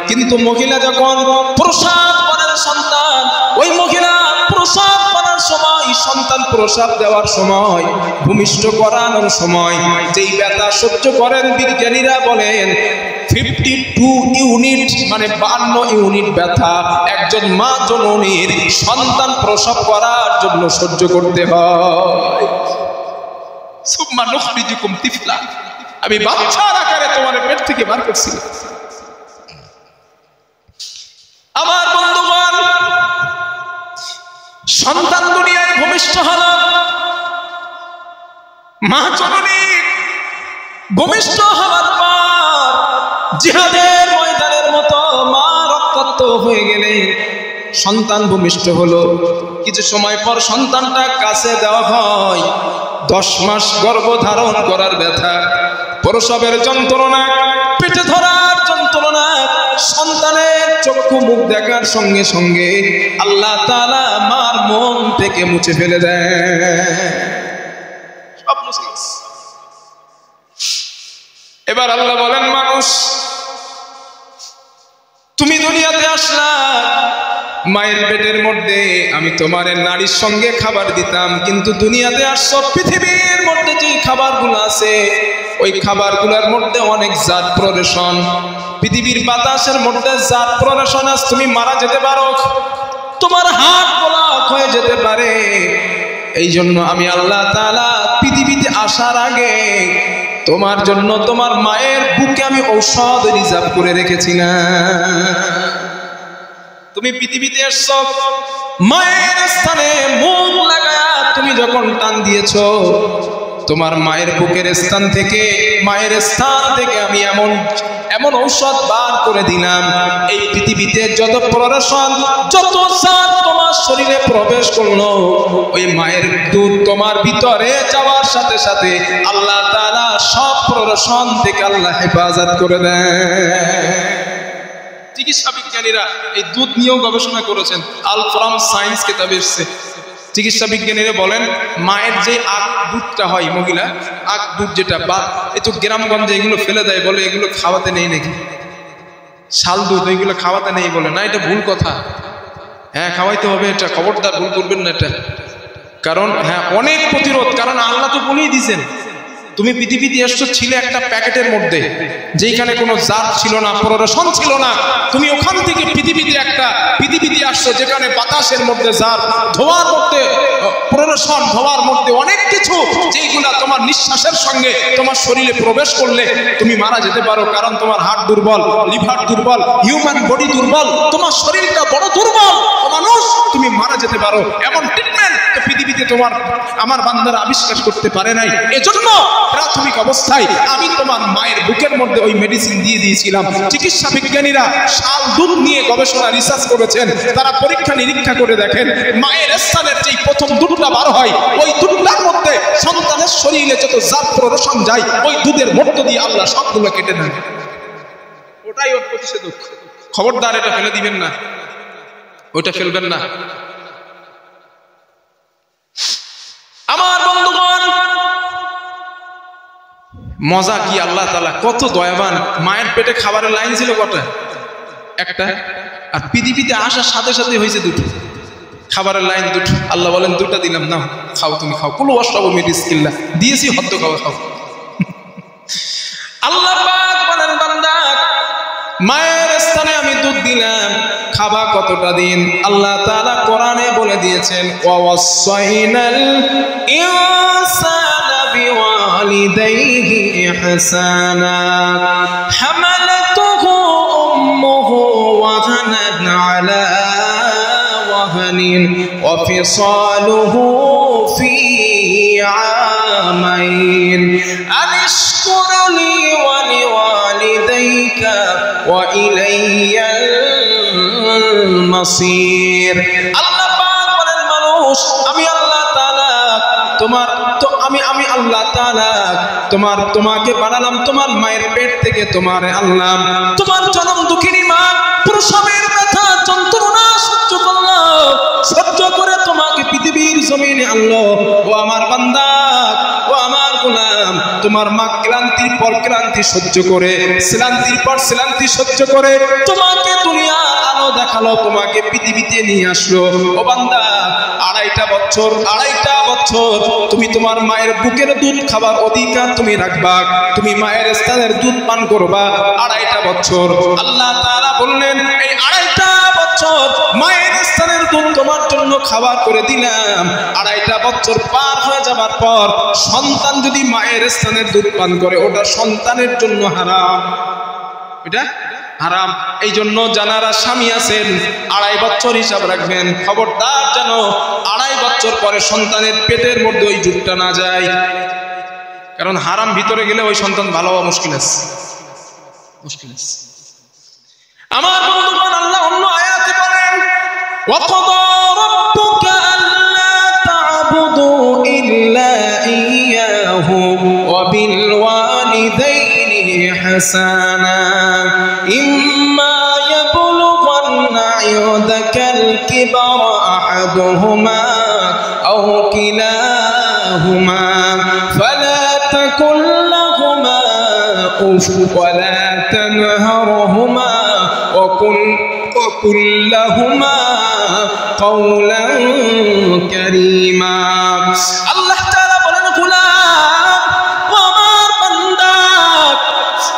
কিন্তু মহিলা যখন প্রসব করেন সন্তান, ওই মহিলা প্রসব করার সময়, সন্তান প্রসব দেওয়ার সময়, ভূমিষ্ঠ করানোর সময় যেই ব্যথা সহ্য করেন, বিজ্ঞানীরা বলেন 52 ইউনিট মানে 52 ইউনিট ব্যথা একজন মা জননীর সন্তান প্রসব করার জন্য সহ্য করতে হয়। সুম্মা নুখরিজুকুম তিফলা, আমি বাচ্চার আকারে তোমার পেট থেকে বার করছিলাম। আমার বন্ধুগণ, সন্তান দুনিয়ায় ভূমিষ্ঠ হল, মা জননী ভূমিষ্ঠ হওয়ার পর জিহাদের ময়দানের মতো মা রক্তাক্ত হয়ে গেলে সন্তান ভূমিষ্ঠ হলো। কিছু সময় পর সন্তানটা কাছে দেওয়া হয়। 10 মাস গর্ভধারণ করার ব্যথা, প্রসবের যন্ত্রণা, পেটে ধরার যন্ত্রণা, সন্তানের চক্ষু মুখ দেখার সঙ্গে সঙ্গে আল্লাহ তাআলা মার মন থেকে মুছে ফেলে দেয়, সব মুছে গেছে। এবার আল্লাহ বলেন, মানুষ তুমি দুনিয়াতে আসলা, মায়ের পেটের মধ্যে আমি তোমার নারীর সঙ্গে খাবার দিতাম, কিন্তু দুনিয়াতে আসছো, পৃথিবীর মধ্যে যে খাবারগুলো আছে ওই খাবারগুলোর মধ্যে অনেক জাত প্রদর্শন, পৃথিবীর বাতাসের মধ্যে জাত প্রদর্শন আছে, তুমি মারা যেতে পারো, তোমার হাত ব্লক হয়ে যেতে পারে। এই জন্য আমি আল্লাহ তাআলা পৃথিবীতে আসার আগে তোমার জন্য তোমার মায়ের বুকে আমি ঔষধ রিজার্ভ করে রেখেছি না। তুমি পৃথিবীতে এসছো, মায়ের স্থানে মুখ লাগায়া তুমি যখন টান দিয়েছো, তোমার মায়ের বুকের স্থান থেকে, মায়ের স্থান থেকে আমি এমন ঔষধ বার করে দিলাম, এই পৃথিবীতে যত প্রদর্শন, যত জাত তোমার শরীরে প্রবেশ করলো, ওই মায়ের দুধ তোমার ভিতরে যাওয়ার সাথে সাথে আল্লাহ তাআলা সব প্রদর্শন থেকে আল্লাহ হেফাজত করে দেয়। চিকিৎসা বিজ্ঞানীরা এই দুধ নিয়েও গবেষণা করেছেন, আল ফ্রম সায়েন্স কিতাবে এসেছে। চিকিৎসা বিজ্ঞানীরা বলেন, মায়ের যে আখ দুধটা হয়, মহিলা আখ দুধ যেটা, বা এই তো গ্রামগঞ্জে এগুলো ফেলে দেয়, বলে এগুলো খাওয়াতে নেই নাকি, শাল দুধ এগুলো খাওয়াতে নেই বলে। না, এটা ভুল কথা। হ্যাঁ, খাওয়াইতে হবে, এটা খবরদার ভুল করবেন না এটা। কারণ হ্যাঁ, অনেক প্রতিরোধ, কারণ আল্লাহ তো বলেই দিয়েছেন, তুমি পৃথিবীতে এসছো ছিলে একটা প্যাকেটের মধ্যে, যেখানে কোনো জাত ছিল না, প্রদর্শন ছিল না। তুমি ওখান থেকে পৃথিবীতে আসছো যেখানে বাতাসের মধ্যে জাত, ধোঁয়ার মধ্যে প্রদর্শন, ধোঁয়ার মধ্যে অনেক কিছু, যেগুলা তোমার নিঃশ্বাসের সঙ্গে তোমার শরীরে প্রবেশ করলে তুমি মারা যেতে পারো। কারণ তোমার হার্ট দুর্বল, লিভার দুর্বল, হিউম্যান বডি দুর্বল, তোমার শরীরটা বড় দুর্বল, মানুষ তুমি মারা যেতে পারো। এমন ট্রিটমেন্ট পৃথিবীতে আমার বান্দারা আবিষ্কার করতে পারে নাই। এজন্য প্রাথমিক অবস্থায় আমি তোমার মায়ের বুকের মধ্যে ওই মেডিসিন দিয়ে দিয়েছিলাম। চিকিৎসা বিজ্ঞানীরা শাল দুধ নিয়ে গবেষণা রিসার্চ করেছেন, তারা পরীক্ষা নিরীক্ষা করে দেখেন, মায়ের স্থানের যে প্রথম দুধটা বার হয়, ওই দুধটার মধ্যে সন্তানের শরীরে যত জাত প্রদর্শন যায়, ওই দুধের মধ্য দিয়ে আল্লাহ সবগুলো কেটে নেন। ওটাই ওর প্রতিষেধক। খবরদার এটা ফেলে দিবেন না, ওইটা ফেলবেন না। আমার বন্ধুগণ, মজা কি, আল্লাহ তাআলা কত দয়াবান। মায়ের পেটে খাবারের লাইন ছিল কটা? একটা। আর পৃথিবীতে আসার সাথে সাথে হয়েছে দুটো, খাবারের লাইন দুটো। আল্লাহ বলেন, দুটা দিলাম, নাও খাও, তুমি খাও, কুলু ওয়াশরাবু মিন রিজকিল্লাহ, দিয়েছি, হদ্দ খাও, খাও। আল্লাহ পাক বলেন, বান্দা মায়ের স্থানে আমি দুধ দিলাম, খাবা কতটা দিন? আল্লাহ তাআলা কোরআনে বলে দিয়েছেন, ওয়াসাইনাল ইনসানা বিওয়ালিদাইহি ইহসানা হামালাতুহু উম্মুহু ওয়াহানান আলা ওয়াহানিন ওয়া ফিসালুহু ফি আমাইন আনিশকুরলি ওয়া লিওয়ালিদাইকা ওয়া ইলাইয়াল মাসির। আল্লাহ পাক বলেন, মানুষ আমি আল্লাহ তাআলা আমি আল্লাহ তাআলা তোমাকে বানালাম, তোমার মায়ের পেট থেকে তোমারে আনলাম, তোমার জনম দুঃখিনী মা প্রসবের ব্যথা যন্ত্রণা সহ্য করে তোমাকে পৃথিবীর জমিনে আনলো। ও আমার বান্দা, ও আমার গোলাম, তোমার মা ক্লান্তির পর ক্লান্তি সহ্য করে, শ্রান্তির পর শ্রান্তি সহ্য করে তোমাকে দুনিয়া আলো দেখালো, তোমাকে পৃথিবীতে নিয়ে আসলো। ও বান্দা, 2.5 বছর তুমি তোমার মায়ের বুকের দুধ খাবার অধিকার তুমি রাখবা, তুমি মায়ের স্তনের দুধ পান করবা 2.5 বছর। আল্লাহ তাআলা বললেন, এই 2.5 বছর মায়ের স্তনের দুধ তোমার জন্য খাবার করে দিলাম, 2.5 বছর পার হয়ে যাবার পর সন্তান যদি মায়ের স্থানের দুধ পান করে ওটা সন্তানের জন্য হারাম, এটা হারাম। এই জন্য যারা স্বামী আছেন 2.5 বছর হিসাব রাখবেন, খবরদার যেন 2.5 বছর পরে সন্তানের পেটের মধ্যে ওই দুধটা না যায়, কারণ হারাম ভিতরে গেলে ওই সন্তান ভালো হওয়া মুশকিল আছে, মুশকিল আছে। আমার বন্ধুগণ, আল্লাহ অন্য আয়াতে বলেন ওয়াকাদা রাব্বুকা আল্লা তা'বুদু ইল্লা ইয়্যাহু ওয়া বিল ওয়ালিদাইনি হাসানা ইম্মা ইয়াবলুগান্না ইনদাকাল কিবারা আহাদুহুমা আও কিলাহুমা ফালা তাকুল লাহুমা উফ ওয়ালা তানহারহুমা وقل لهما قولا كريما। আল্লাহ তাআলা বলেন, গোলাম ও আমার বান্দা,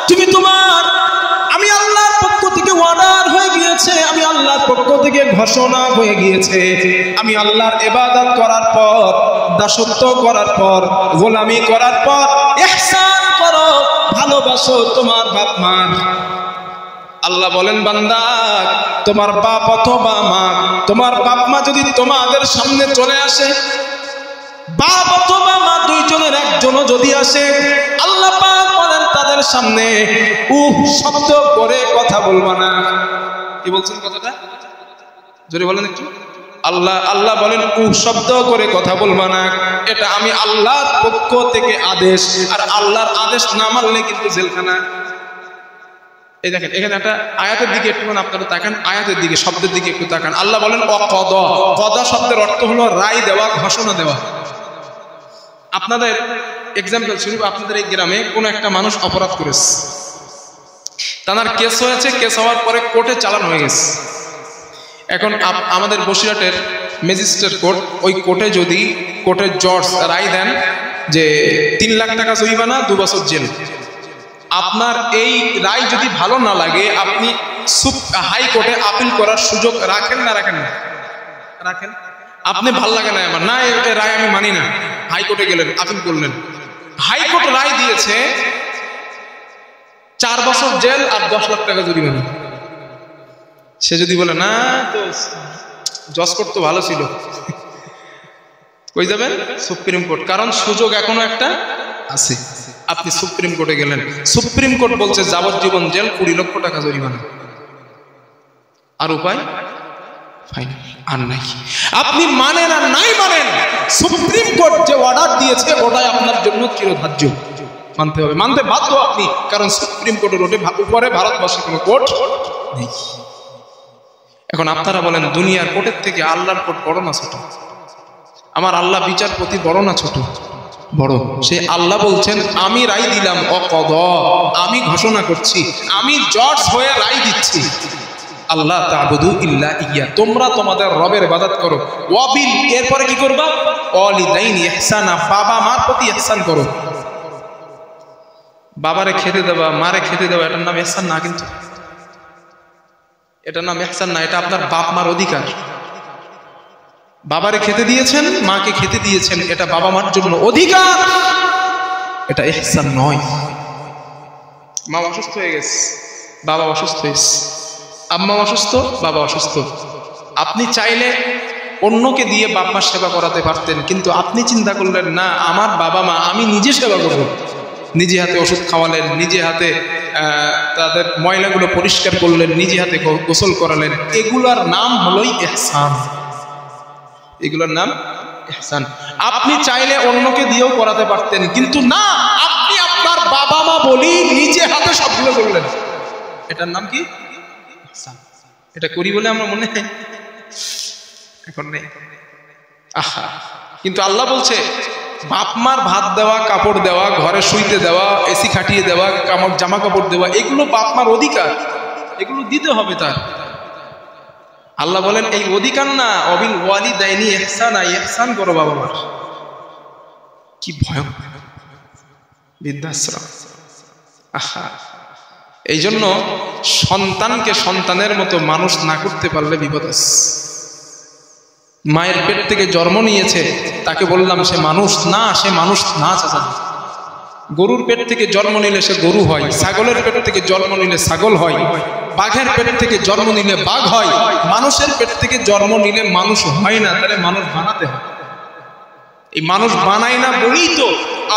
তুমি তোমার, আমি আল্লাহর পক্ষ থেকে অর্ডার হয়ে গিয়েছে, আমি আল্লাহর পক্ষ থেকে ঘোষণা হয়ে গিয়েছে, আমি আল্লাহর ইবাদত করার পর, দাসত্ব করার পর, গোলামি করার পর ইহসান করো, ভালোবাসো তোমার বাপ মা। আল্লাহ বলেন, বান্দা তোমার বাপ অথবা মা, তোমার বাপ মা যদি তোমাদের সামনে চলে আসে, বাপ অথবা মা দুইজনের একজনও যদি আসে, আল্লাহ পাক বলেন তাদের সামনে উহ শব্দ করে কথা বলবা না। কি বলছেন কথাটা জোরে বলেন একটু। আল্লাহ বলেন উহ শব্দ করে কথা বলবা না, এটা আমি আল্লাহর পক্ষ থেকে আদেশ, আর আল্লাহর আদেশ না মানলে কিন্তু জেলখানা। এই দেখেন এখানে একটা আয়াতের দিকে একটু আপনারা তাকান, আয়াতের দিকে, শব্দের দিকে একটু তাকান। আল্লাহ বলেন অকদা, কদা শব্দের অর্থ হলো রায় দেওয়া, ঘোষণা দেওয়া। আপনাদের এক্সাম্পল স্বরূপ, আপনাদের এই গ্রামে কোন একটা মানুষ অপরাধ করেছে, তার কেস হয়েছে, কেস হওয়ার পরে কোর্টে চালান হয়ে গেছে। এখন আমাদের বসিরহাটের ম্যাজিস্ট্রেট কোর্ট, ওই কোর্টে যদি কোর্টের জজ রায় দেন যে 3 লাখ টাকা জরিমানা, 2 বছর জেল, আপনার এই রায় যদি ভালো না লাগে আপনি হাইকোর্টে আপিল করার সুযোগ রাখেন না রাখেন না? রাখেন। আপনি ভাল লাগে না আমার, না এই রায় আমি মানি না, হাইকোর্টে গেলেন, আপিল করলেন, হাইকোর্ট রায় দিয়েছে 4 বছর জেল আর 10 লাখ টাকা জরিমানা। সে যদি বলে না তো জজ কোর্ট তো ভালো ছিল, কই যাবেন? সুপ্রিম কোর্ট, কারণ সুযোগ এখনো একটা আছে। আপনি সুপ্রিম কোর্টে গেলেন, সুপ্রিম কোর্ট বলছে যাবজ্জীবন জেল, 20 লক্ষ টাকা জরিমানা, আর উপায় ফাইনাল আর নাই। আপনি মানেন আর নাই মানেন, সুপ্রিম কোর্ট যে অর্ডার দিয়েছে ওটাই আপনার জন্য চিরধার্য, মানতে হবে, মানতে বাধ্য আপনি, কারণ সুপ্রিম কোর্টের উপরে ভারতবর্ষে কোনো কোর্ট নেই। এখন আপনারা বলেন দুনিয়ার কোর্টের থেকে আল্লাহর কোর্ট বড় না ছোট? আমার আল্লাহ বিচারপতি বড় না ছোট? বড়। সে আল্লাহ বলছেন আমি রায় দিলাম, অকদ, আমি ঘোষণা করছি, আমি জজ হয়ে রায় দিচ্ছি, আল্লাহ তা'বুদু ইল্লা ইয়্যা, তোমরা তোমাদের রবের ইবাদত করো, ওয়াবিল, এরপরে কি করবা? ওয়ালিদাইনি ইহসানা, বাবা মার প্রতি ইহসান করো। বাবারে খেতে দেওয়া, মারে খেতে দেওয়া, এটার নাম ইহসান না, কিন্তু এটার নাম ইহসান না, এটা আপনার বাপ মার অধিকার। বাবারে খেতে দিয়েছেন, মাকে খেতে দিয়েছেন, এটা বাবা মার জন্য অধিকার, এটা ইহসান নয়। মা অসুস্থ হয়ে গেছে, বাবা অসুস্থ হয়েছে, আম্মা অসুস্থ, বাবা অসুস্থ, আপনি চাইলে অন্যকে দিয়ে বাপ মার সেবা করাতে পারতেন, কিন্তু আপনি চিন্তা করলেন না আমার বাবা মা, আমি নিজে সেবা করব। নিজে হাতে ওষুধ খাওয়ালেন, নিজে হাতে তাদের ময়লাগুলো পরিষ্কার করলেন, নিজে হাতে গোসল করালেন, এগুলার নাম হলোই ইহসান, এগুলোর নাম ইহসান। আপনি চাইলে অন্যকে দিয়েও করাতে পারতেন, কিন্তু না, আপনি আপনার বাবা মা বলি নিজে হাতে সবগুলো করলেন, এটার নাম কি? ইহসান। এটা করি বলে আমরা মনে হয় এখন নেই, আহা। কিন্তু আল্লাহ বলছে বাপ মার ভাত দেওয়া, কাপড় দেওয়া, ঘরে শুইতে দেওয়া, এসি খাটিয়ে দেওয়া, জামা কাপড় দেওয়া, এগুলো বাপ মার অধিকার, এগুলো দিতে হবে তার। আল্লাহ বলেন এই অধিকার না, অবিল ওয়ালিদাইনি ইহসানা, ইহসান করো বাবা মার। কি ভয়ঙ্কর বৃদ্ধাশ্রম, আহা। এই জন্য সন্তানকে সন্তানের মতো মানুষ না করতে পারলে বিপদ আছে। মায়ের পেট থেকে জন্ম নিয়েছে, তাকে বললাম সে মানুষ না, সে মানুষ না চাচা। গরুর পেট থেকে জন্ম নিলে সে গরু হয়, ছাগলের পেট থেকে জন্ম নিলে ছাগল হয়, বাঘের পেট থেকে জন্ম নিলে বাঘ হয়, মানুষের পেট থেকে জন্ম নিলে মানুষ হয় না। তাহলে মানুষ বানাতে হয়। এই মানুষ বানাই না বলেই তো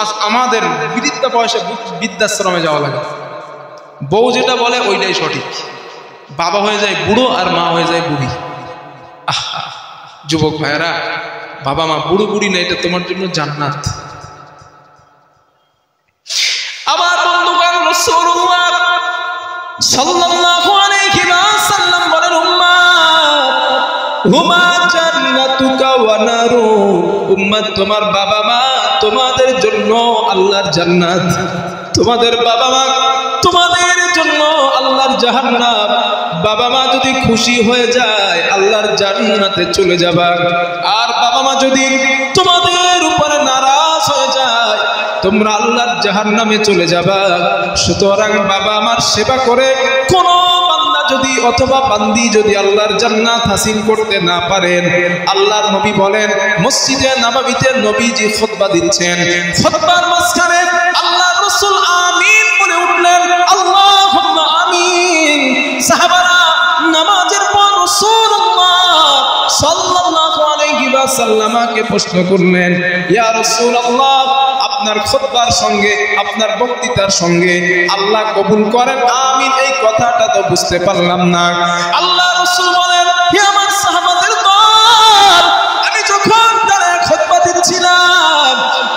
আজ আমাদের বৃদ্ধা বয়সে বৃদ্ধাশ্রমে যাওয়া লাগে। বউ যেটা বলে ওইটাই সঠিক। বাবা হয়ে যায় বুড়ো আর মা হয়ে যায় বুড়ি। আহা যুবক ভাইয়েরা, বাবা মা বুড়ো বুড়ি না, এটা তোমার জন্য জান্নাত। আবার বন্ধুগণ, রাসূলুল্লাহ সাল্লাল্লাহু আলাইহি ওয়াসাল্লাম বলেন, উম্মাত হুমা জান্নাতুকা ওয়া নারু, উম্মত তোমার বাবা মা তোমাদের জন্য আল্লাহর জান্নাত, তোমাদের বাবা মা তোমাদের জন্য আল্লাহর জাহান্নাম। বাবা মা যদি খুশি হয়ে যায় আল্লাহর জান্নাতে চলে যাবা, আর বাবা মা যদি তোমাদের উপরে নারাজ হয়ে যায় তোমরা আল্লাহর জাহান্নামে চলে যাবা। সুতরাং বাবা আমার সেবা করে কোন বান্দা যদি অথবা বান্দি যদি আল্লাহর জান্নাত হাসিল করতে না পারেন, আল্লাহর নবী বলেন, মসজিদে নববীতে নবীজি খুতবা দিচ্ছেন, খুতবার মাঝখানে আল্লাহর রাসূল আমিন বলে উঠলেন, আল্লাহুম্মা আমিন। সাহাবারা নামাজের পর রাসূলুল্লাহ সাল্লাল্লাহু আলাইহি ওয়াসাল্লামকে প্রশ্ন করলেন, ইয়া রাসূলুল্লাহ, আপনার খুতবার সঙ্গে আপনার বক্তৃতার সঙ্গে আল্লাহ কবুল করেন আমিন, এই কথাটা তো বুঝতে পারলাম না। আল্লাহ রাসূল বলেন, হে আমার সাহাবাদের দল, আমি যখন দাঁড়ায় খুতবা দিচ্ছিলাম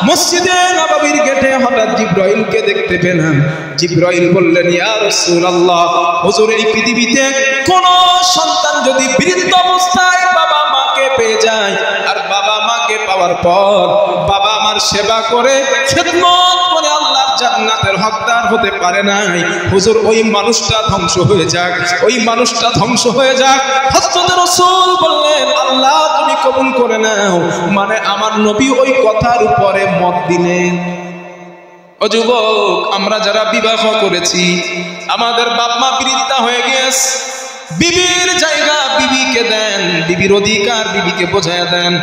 মসজিদে নববীর গেটে হঠাৎ জিবরাইলকে দেখতে পেলাম। জিবরাইল বললেন, ইয়া রাসূলুল্লাহ, হুজুর এই পৃথিবীতে কোন সন্তান যদি বৃদ্ধ অবস্থায় বাবা মাকে পেয়ে যায় আর বাবা মাকে পাওয়ার পর বাবা মার সেবা করে খেদমত করে আল্লাহর জান্নাতের হকদার হতে পারে নাই, হুজুর ওই মানুষটা ধ্বংস হয়ে যাক, ওই মানুষটা ধ্বংস হয়ে যাক। হযরত রাসূল বললেন, আল্লাহ তুমি কবুল করে নাও। মানে আমার নবী ওই কথার উপরে মত দিলেন। ও যুবক, আমরা যারা বিবাহ করেছি, আমাদের বাপ মা বৃদ্ধা হয়ে গেছে, বিবির জায়গা বিবিকে দেন, বিবির অধিকার বিবিকে বোঝায় দেন,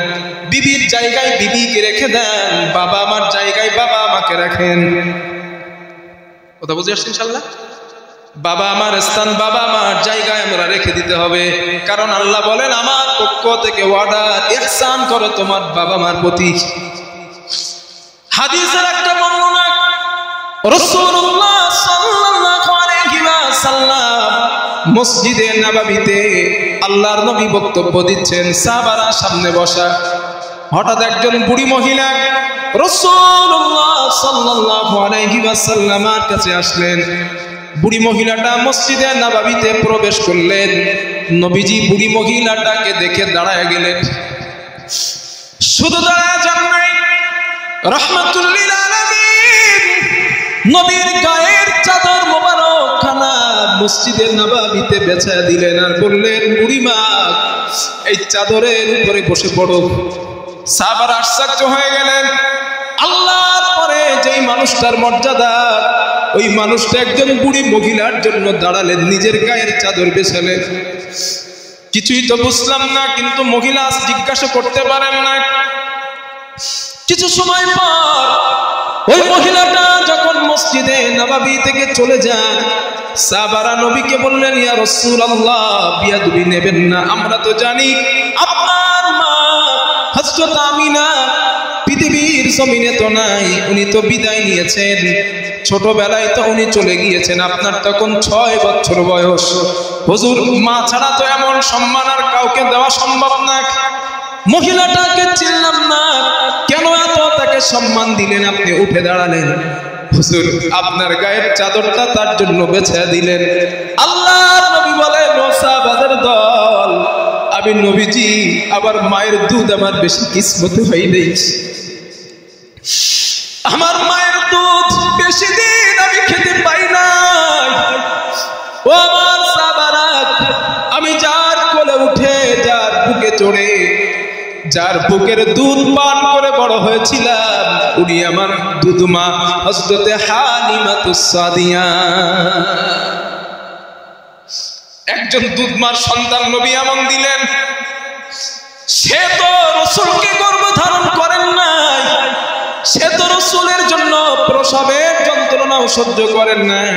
বিবির জায়গায় বিবিকে রেখে দেন, বাবা মার জায়গায় বাবা মাকে রাখেন। কথা বুঝে আসছেন ইনশাআল্লাহ? বাবা মার স্থান বাবা মার জায়গায় আমরা রেখে দিতে হবে, কারণ আল্লাহ বলেন আমার পক্ষ থেকে ওয়াদা, ইহসান করো তোমার বাবা মার প্রতি। হাদিসের একটা বর্ণনা, রাসূলুল্লাহ সাল্লাল্লাহু আলাইহি ওয়াসাল্লাম মসজিদে নববীতে আল্লাহর নবী বক্তব্য দিচ্ছেন, সাহাবারা সামনে বসা। হঠাৎ একজন বুড়ি মহিলা রাসূলুল্লাহ সাল্লাল্লাহু আলাইহি ওয়াসাল্লামের কাছে আসলেন। বুড়ি মহিলাটা মসজিদে নববীতে প্রবেশ করলেন। নবীজি বুড়ি মহিলাটাকে দেখে দাঁড়ায় গেলেন। শুধু দাঁড়ায় যান নাই, রাহমাতুল লিল আলামিন নবীর গায়ের চাদর মোবারক খানা মসজিদে নববীতে বেছায়া দিলেন আর বললেন, বুড়িমা এই চাদরের উপরে বসে পড়ো। সাহাবারা আশ্চর্য হয়ে গেলেন। আল্লাহর পরে যেই মানুষটার মর্যাদা, ওই মানুষটা একজন বুড়ি মহিলার জন্য দাঁড়ালেন, নিজের গায়ের চাদর বেছালেন। কিছুই তো বুঝলাম না, কিন্তু মহিলা জিজ্ঞাসা করতে পারেন না। কিছু সময় পর ওই মহিলাটা যখন মসজিদে নববী থেকে চলে যান, সাহাবারা নবীকে বললেন, ইয়া রাসূলুল্লাহ বিয়াদবি নেবেন না, আমরা তো জানি আপনার মা হযরত আমিনা পৃথিবীর জমিনে তো নাই, উনি তো বিদায় নিয়েছেন, ছোটবেলায় তো উনি চলে গিয়েছেন, আপনার তখন 6 বছর বয়স। হুজুর মা ছাড়া তো এমন সম্মান আর কাউকে দেওয়া সম্ভব না। মহিলাটাকে চিনলাম না, কেন এত তাকে সম্মান দিলেন? আপনি উঠে দাঁড়ালেন, হুজুর আপনার গায়ের চাদরটা তার জন্য বেছে দিলেন। আল্লাহর নবী বলেন, ও সাহাবাদের দল, আমি নবীজি আবার মায়ের দুধ আমার বেশি কিসমতে হয় নাই, আমার মায়ের দুধ বেশি দিন আমি খেতে পাই না। ও আমার সাহাবারা, আমি যার কোলে উঠে, যার বুকে চড়ে, যার বুকের দুধ পান করে বড় হয়েছিলাম, উনি আমার দুধমা হযরতে হালিমাতুস সাদিয়া। একজন দুধমার সন্তান নবী এমন দিলেন। সে তো রাসূলকে গর্ভধারণ করেন নাই, সে তো রাসূলের জন্য প্রসবের যন্ত্রণাও সহ্য করেন নাই।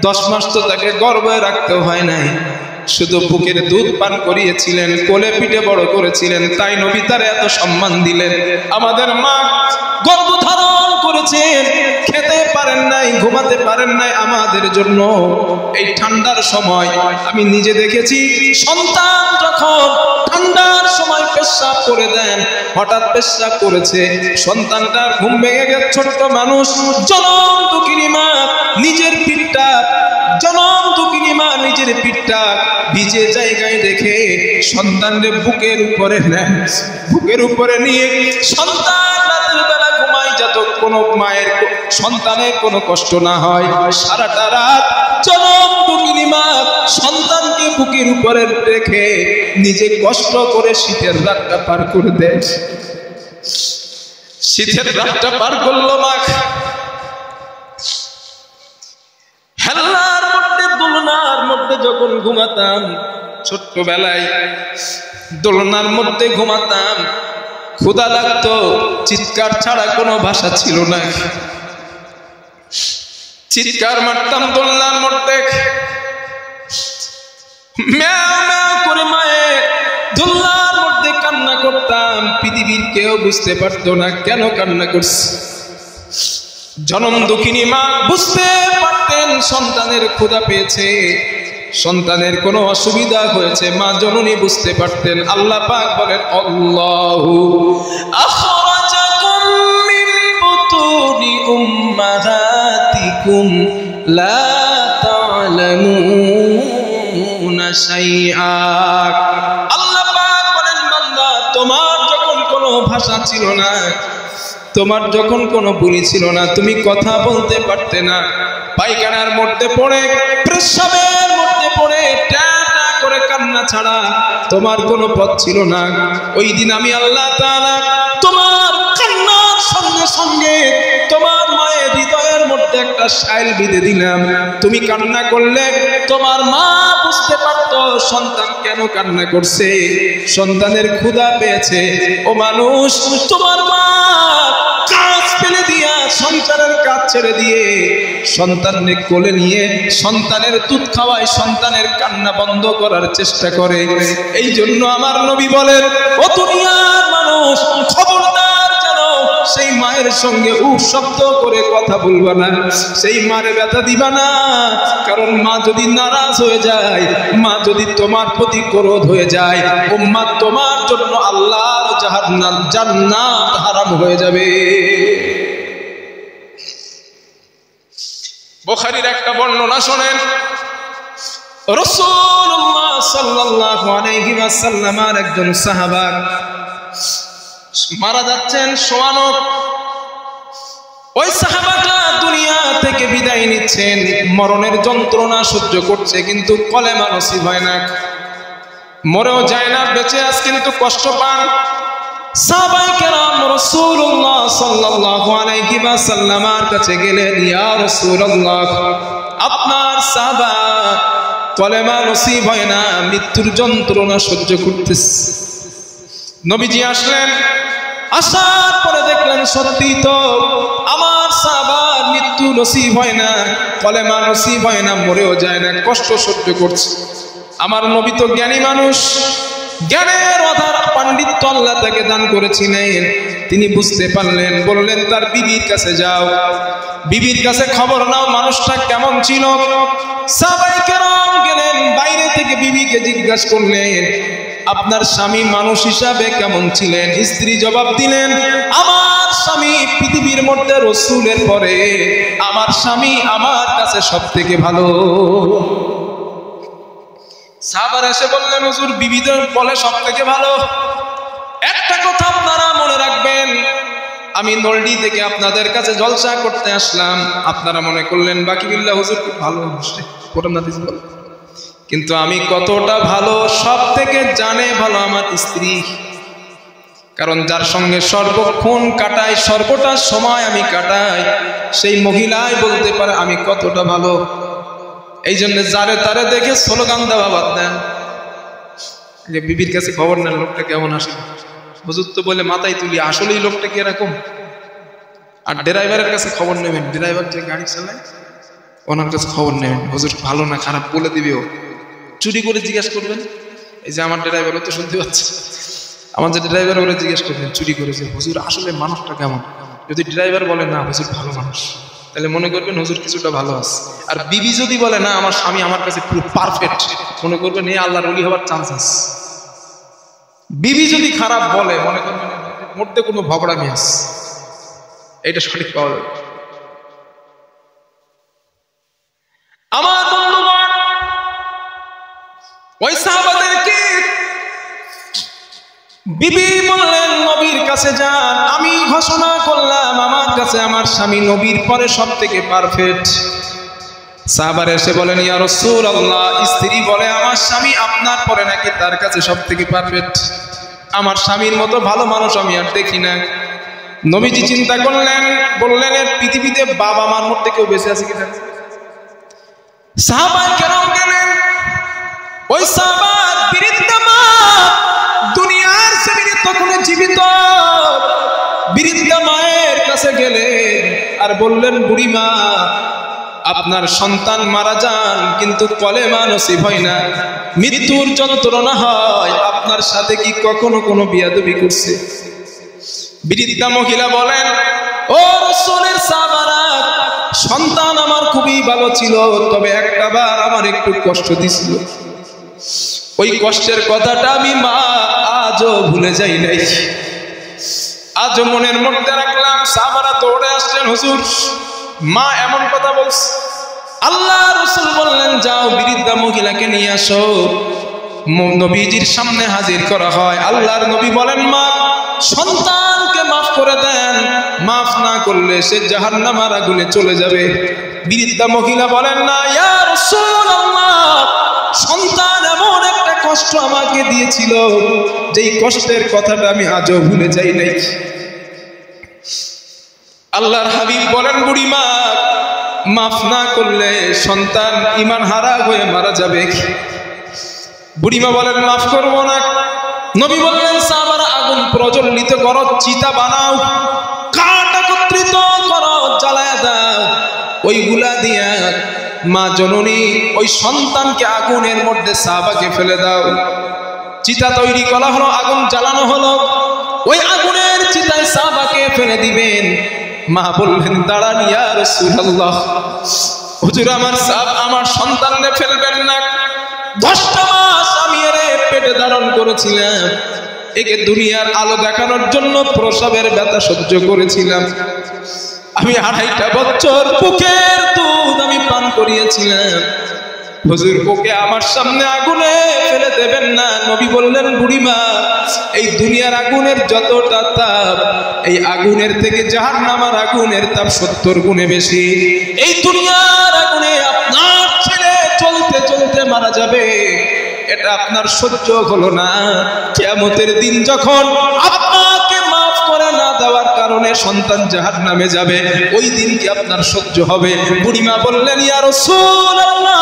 10 মাস তো তাকে গর্ভে রাখতে হয় নাই, শুধু বুকের দুধ পান করিয়েছিলেন, কোলে পিঠে বড় করেছিলেন, তাই নবী তার এত সম্মান দিলেন। আমাদের মা গর্ভধারণ করেছেন, খেতে পারেন নাই, ঘুমাতে পারেন নাই আমাদের জন্য। এই ঠান্ডার সময় আমি নিজে দেখেছি, সন্তান যখন ঠান্ডার সময় পেশাব করে দেন, হঠাৎ পেশাব করেছে, সন্তানটার ঘুম ভেঙে গেছে, ছোট্ট মানুষ, জনম দুঃখিনী মা নিজের পিঠটা নিজের পিঠটা ভিজে জায়গায় রেখে সন্তানের বুকের উপরে নেন, বুকের উপরে নিয়ে সন্তান রাতের বেলা ঘুমায়, যাতে কোনো মায়ের সন্তানের কোনো কষ্ট না হয়। সারাটা রাত জনম দুঃখিনী মা সন্তানকে বুকের উপরে রেখে নিজে কষ্ট করে শীতের রাতটা পার করে দেয়। শীতের রাতটা পার করলো মা। হেল্লার মধ্যে দোলনার মধ্যে যখন ঘুমাতাম, ছোট্টবেলায় দোলনার মধ্যে ঘুমাতাম, ক্ষুধা লাগতো, চিৎকার ছাড়া কোনো ভাষা ছিল না, চিৎকার মারতাম দোলনার মধ্যে, ম্যাও ম্যাও করে মায়ের দোলনার মধ্যে কান্না করতাম। পৃথিবীর কেউ বুঝতে পারতো না কেন কান্না করছি। জনম দুঃখিনী মা বুঝতে পারতেন সন্তানের ক্ষুধা পেয়েছে, সন্তানের কোনো অসুবিধা হয়েছে, মা জননী বুঝতে পারতেন। আল্লাহ পাক বলেন, আল্লাহু আখরাজাকুম মিন বুতুনি উম্মাহাতিকুম লা তা'লামুনা শাইআ। আল্লাহ পাক বলেন, বান্দা তোমার যখন কোনো ভাষা ছিল না, তোমার যখন কোনো বুলি ছিল না, তুমি কথা বলতে পারতে না, পায়খানার মধ্যে পড়ে, প্রস্রাবের মধ্যে পড়ে ট্যা ট্যা করে কান্না ছাড়া তোমার কোনো পথ ছিল না। ওই দিন আমি আল্লাহ তাআলা তোমার কান্নার সঙ্গে সঙ্গে তোমার মায়ের হৃদয়ের মধ্যে একটা শাইল বিঁধে দিলাম। তুমি কান্না করলে তোমার মা বুঝতে পারতো সন্তান কেন কান্না করছে, সন্তানের ক্ষুধা পেয়েছে। ও মানুষ, তোমার মা কাজ ফেলে দিয়া, সন্তানের কাজ ছেড়ে দিয়ে সন্তানকে কোলে নিয়ে সন্তানের দুধ খাওয়ায়, সন্তানের কান্না বন্ধ করার চেষ্টা করে। এই জন্য আমার নবী বলেন, ও দুনিয়ার মানুষ, খবরদার যেন সেই মায়ের সঙ্গে উফ শব্দ করে কথা বলবা না, সেই মারে ব্যথা দিবা না। কারণ মা যদি নারাজ হয়ে যায়, মা যদি তোমার প্রতি ক্রোধ হয়ে যায়, উম্মাত তোমার জন্য আল্লাহর জান্নাত হারাম হয়ে যাবে। বুখারীর একটা বর্ণনা শোনেন, রাসূলুল্লাহ সাল্লাল্লাহু আলাইহি ওয়াসাল্লামের একজন সাহাবা মারা যাচ্ছেন শোয়ানো। ওই সাহাবাটা দুনিয়া থেকে বিদায় নিচ্ছেন, মরণের যন্ত্রণা সহ্য করছে, কিন্তু কলেমা নসিব হয় না, মরেও যায় না, বেঁচে আছে কিন্তু কষ্ট পান। সাহাবায়ে কেরাম রাসূলুল্লাহ সাল্লাল্লাহু আলাইহি ওয়াসাল্লামের কাছে গেলেন, ইয়া রাসূলুল্লাহ, আপনার সাহাবা কলেমা নসিব হয় না, মৃত্যুর যন্ত্রণা সহ্য করতেছে। নবীজি আসলেন, আসার পরে দেখলেন সত্যি তো আমার সাহাবার মৃত্যু নসিব হয় না, কলেমা নসিব হয় না, মরেও যায় না, কষ্ট সহ্য করছে। আমার নবী তো জ্ঞানী মানুষ, জ্ঞানের অধার পাণ্ডিত্য আল্লাহ তাকে দান করেছিলেন। তিনি বুঝতে পারলেন, বললেন তার বিবির কাছে যাও, বিবির কাছে খবর নাও মানুষটা কেমন ছিল। সাহাবায়ে কেরাম গেলেন, বাইরে থেকে বিবিকে জিজ্ঞাসা করলেন, আপনার স্বামী মানুষ হিসাবে কেমন ছিলেন? স্ত্রী জবাব দিলেন, আমার স্বামী পৃথিবীর মধ্যে রাসূলের পরে আমার স্বামী আমার কাছে সবথেকে ভালো। সাহাবারা এসে বললেন, হুজুর বিবিদের বলে সবথেকে ভালো। একটা কথা আপনারা মনে রাখবেন, আমি নলডি থেকে আপনাদের কাছে জলসা করতে আসলাম, আপনারা মনে করলেন বাকি বিল্লাহ হুজুর খুব ভালো কোরআন হাদিস বলে, কিন্তু আমি কতটা ভালো সব থেকে জানে ভালো আমার স্ত্রী। কারণ যার সঙ্গে সর্বক্ষণ কাটাই, সর্বটা সময় আমি কাটাই, সেই মহিলাই বলতে পারে আমি কতটা ভালো। এই জন্য যারে তারে দেখে স্লোগান দেওয়া বাদ দেন। যে বিবির কাছে খবর নেন লোকটা কেমন আসে, হুজুর তো বলে মাথায় তুলি, আসলেই লোকটা কি এরকম। আর ড্রাইভারের কাছে খবর নেবেন, ড্রাইভার যে গাড়ি চালায় ওনার কাছে খবর নেবেন, হুজুর ভালো না খারাপ বলে দিবে। ও চুরি করে জিজ্ঞেস করবেন, এই যে আমার ড্রাইভার, ও তো শুনতে পাচ্ছে, আমার যে ড্রাইভার ওরা জিজ্ঞেস করবেন চুরি করেছে, হুজুর আসলে মানুষটা কেমন। যদি ড্রাইভার বলে না হুজুর ভালো মানুষ, তাহলে মনে করবেন হুজুর কিছুটা ভালো আছে। আর বিবি যদি বলে না আমার স্বামী আমার কাছে পুরো পারফেক্ট, মনে করবেন এই আল্লাহর ওলি হওয়ার চান্স আছে। বিবি যদি খারাপ বলে মনে করবেন মধ্যে কোনো ভগড়ামি আছে, এটা সঠিক পাওয়া যাবে। আমার বন্ধুগণ, ওই সাহাবাদেরকে বিবি বললেন নবীর কাছে যান, আমি ঘোষণা করলাম আমার কাছে আমার স্বামী নবীর পরে সব থেকে পারফেক্ট। সাহাবার এসে বলেন ইয়া রাসূলুল্লাহ, স্ত্রী বলে আমার স্বামী আপনার পরে নাকি তার কাছে সব থেকে পারফেক্ট, আমার স্বামীর মতো ভালো মানুষ আমি আর দেখি না। নবীজি চিন্তা করলেন, বললেন এর পৃথিবীতে বাবা মার মধ্যে কেউ বেঁচে আছে কিনা। সাহাবায়ে কেরাম গেলেন, ওই সাহাবার বৃদ্ধা মা দুনিয়ার জমিনে তখন জীবিত, বৃদ্ধা মায়ের কাছে গেলেন আর বললেন বুড়ি মা আপনার সন্তান মারা যান কিন্তু কলেমা নসিব হয় না, মৃত্যুর যন্ত্রণা হয়, আপনার সাথে কি কখনো কোনো বিয়াদবি করছে? বৃদ্ধা মহিলা বলেন ও রাসূলের সাহাবারা, সন্তান আমার খুবই ভালো ছিল, তবে একটা বার আমার একটু কষ্ট দিছিল, ওই কষ্টের কথাটা আমি মা আজও ভুলে যাই নাই, আজও মনের মধ্যে রাখলাম। সাহাবারা দৌড়ে আসলেন, হুজুর মা এমন কথা বলছে। আল্লাহ রাসূল বললেন যাও বৃদ্ধা মহিলাকে নিয়ে আসো। নবীজির সামনে হাজির করা হয়। আল্লাহর নবী বলেন মা সন্তানকে মাফ করে দেন, মাফ না করলে সে জাহান্নামের আগুনে চলে যাবে। বৃদ্ধা মহিলা বলেন না ইয়া রাসূলুল্লাহ, সন্তান এমন একটা কষ্ট আমাকে দিয়েছিল যেই কষ্টের কথাটা আমি আজও ভুলে যাই নাই। আল্লাহর হাবিব বলেন বুড়িমা মাফ না করলে সন্তান ঈমান হারা হয়ে মারা যাবে। বুড়িমা বলেন মাফ করব না। নবী বললেন সাহাবারা আগুন প্রজ্বলিত করো, চিতা বানাও, কাঠ একত্রিত করো, জ্বালায়া দাও, ওইগুলা দিয়া মা জননী ওই সন্তানকে আগুনের মধ্যে সাহাবাকে ফেলে দাও। চিতা তৈরি করা হলো, আগুন জ্বালানো হলো, ওই আগুনের চিতায় সাহাবাকে ফেলে দিবেন। মা বললেন দাঁড়ান ইয়া রাসূলুল্লাহ, হুজুর আমার সন্তানকে ফেলবেন না, 10টা মাস আমি এর পেটে ধারণ করেছিলাম, একে দুনিয়ার আলো দেখানোর জন্য প্রসবের ব্যথা সহ্য করেছিলাম, আমি 2.5 বছর বুকের দুধ আমি পান করিয়েছিলাম, হুজুর ওকে আমার সামনে আগুনে ফেলে দেবেন না। নবী বললেন বুড়িমা এই দুনিয়ার আগুনের যতটা তাপ, এই আগুনের থেকে জাহান্নামের আগুনের তাপ 70 গুণে বেশি। এই দুনিয়ার আগুনে আপনার ছেলে চলতে চলতে মারা যাবে, এটা আপনার সহ্য হলো না। কিয়ামতের দিন যখন আপনাকে মাফ করে না দেওয়ার কারণে সন্তান জাহান্নামে যাবে, ওই দিন কি আপনার সহ্য হবে? বুড়িমা বললেন ইয়া রাসূলুল্লাহ,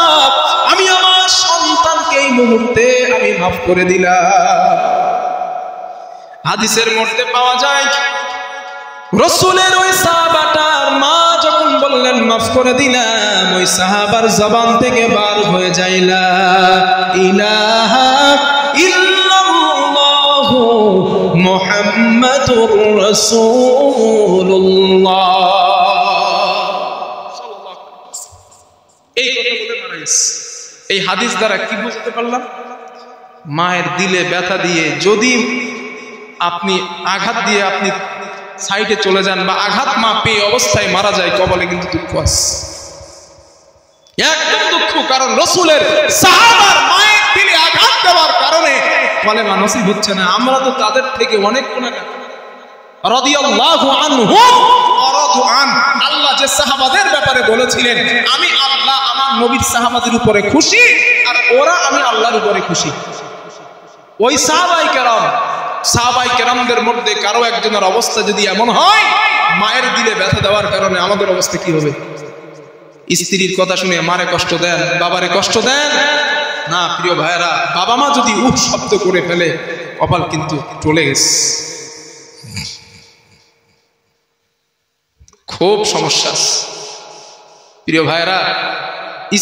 আমি আমার সন্তানকে এই মুহূর্তে আমি মাফ করে দিলাম। হাদিসের মধ্যে পাওয়া যায় রাসূলের ওই সাহাবাটার মা যখন বললেন মাফ করে দিলাম, ওই সাহাবার জবান থেকে বার হয়ে যায় লা ইলাহা ইল্লাল্লাহু মুহাম্মাদুর রাসূলুল্লাহ। এই কথা বলে মারা গেছে। এই হাদিস দ্বারা কি বুঝতে পারলাম? মায়ের দিলে ব্যথা দিয়ে যদি আপনি আঘাত দিয়ে আপনি সাইডে চলে যান বা আঘাত মা পেয়ে অবস্থায় মারা যায়, কবলে কিন্তু দুঃখ আছে, একদম দুঃখ। কারণ রাসূলের সাহাবার মায়ের দিলে আঘাত দেওয়ার কারণে কলেমা নসিব হচ্ছে না। আমরা তো তাদের থেকে অনেক গুনাহগার। রাদিয়াল্লাহু আনহুম ওয়া রাদু আন, আল্লাহ যে সাহাবাদের ব্যাপারে বলেছিলেন আমি আল্লাহ আমার নবীর সাহাবাদের উপরে খুশি আর ওরা আমি আল্লাহর উপরে খুশি। ওই সাহাবায়ে কেরামদের মধ্যে কারো একজনের অবস্থা যদি এমন হয় মায়ের দিলে ব্যথা দেওয়ার কারণে, আমাদের অবস্থা কি হবে? স্ত্রীর কথা শুনে মারে কষ্ট দেন, বাবারে কষ্ট দেন, না প্রিয় ভাইয়েরা, বাবা মা যদি উহ শব্দ করে ফেলে কপাল কিন্তু চলে গেছে, খুব সমস্যা। প্রিয় ভাইয়েরা,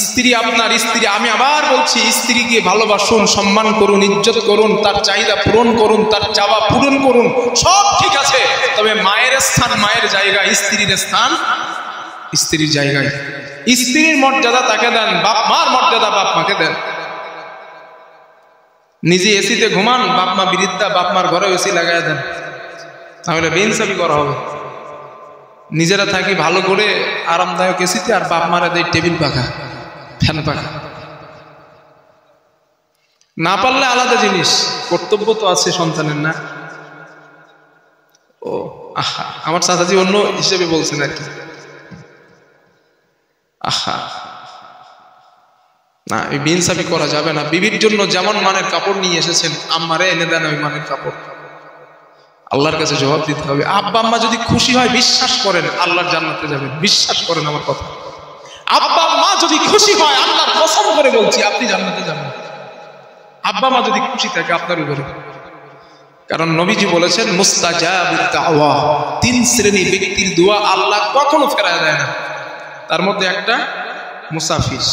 স্ত্রী আপনার স্ত্রী, আমি আবার বলছি, স্ত্রীকে ভালোবাসুন, সম্মান করুন, ইজ্জত করুন, তার চাহিদা পূরণ করুন, তার চাওয়া পূরণ করুন, সব ঠিক আছে। তবে মায়ের স্থান মায়ের জায়গায়, স্ত্রীর স্থান স্ত্রীর জায়গায়। স্ত্রীর মর্যাদা তাকে দেন, বাপ মার মর্যাদা বাপ মাকে দেন। নিজে এসিতে ঘুমান, বাপ মা বিরিদ্ধা, বাপ মার ঘরে এসি লাগাই দেন, তাহলে বেইনসাফি করা হবে। নিজেরা থাকি ভালো করে আরামদায়ক এসিতে, আর বাপ মারা দেয় টেবিল পাখা, ফ্যান পাখা। না পারলে আলাদা জিনিস, কর্তব্য তো আছে সন্তানের, না? ও আহা, আমার চাচাজি অন্য হিসেবে বলছেন আর কি। আহা না, এই বেইনসাফি করা যাবে না। বিবির জন্য যেমন মানের কাপড় নিয়ে এসেছেন, আম্মারে এনে দেন ওই মানের কাপড়। আল্লাহর কাছে জবাব দিতে হবে। আব্বা আম্মা যদি খুশি হয়, বিশ্বাস করেন আল্লাহর জান্নাতে যাবেন, বিশ্বাস করেন আমার কথা। আব্বা মা যদি খুশি হয়, আল্লাহর কসম করে বলছি, আপনি জান্নাতে যাবেন। আব্বা মা যদি খুশি থাকে আপনার উপরে। কারণ নবীজি বলেছেন, মুস্তাজাবুদ দাওয়া, 3 শ্রেণী ব্যক্তির দোয়া আল্লাহ কখনো ফেরায় দেয় না। তার মধ্যে একটা মুসাফির,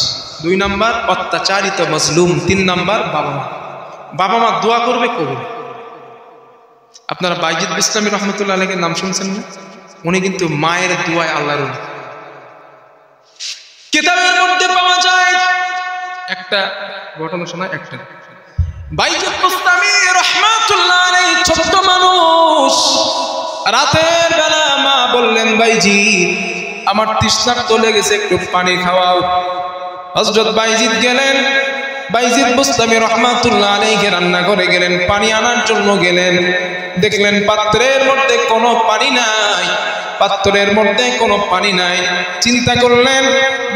2 নাম্বার অত্যাচারিত মজলুম, 3 নাম্বার বাবা মা। বাবা মা দোয়া করবে কবুল। আপনারা বাইজিদ বিস্তামি রহমতুল্লাহ আলাইহির নাম শুনছেন না? উনি কিন্তু মায়ের দোয়ায় আল্লাহর ওলি। কিতাবের মধ্যে পাওয়া যায়, একটা ঘটনা শোনা, একটা বাইজিদ বিস্তামি রহমাতুল্লাহ আলাইহি ছোট মানুষ, রাতের বেলা মা বললেন, বাইজিদ আমার তৃষ্ণার্ত লেগেছে, একটু পানি খাওয়াও। হযরত বাইজিদ গেলেন, বাইজিদ বিস্তামি রহমাতুল্লাহ আলাইহি রান্না করে গেলেন, পানি আনার জন্য গেলেন। দেখলেন পাত্রের মধ্যে কোনো পানি নাই, পাত্রের মধ্যে কোনো পানি নাই। চিন্তা করলেন,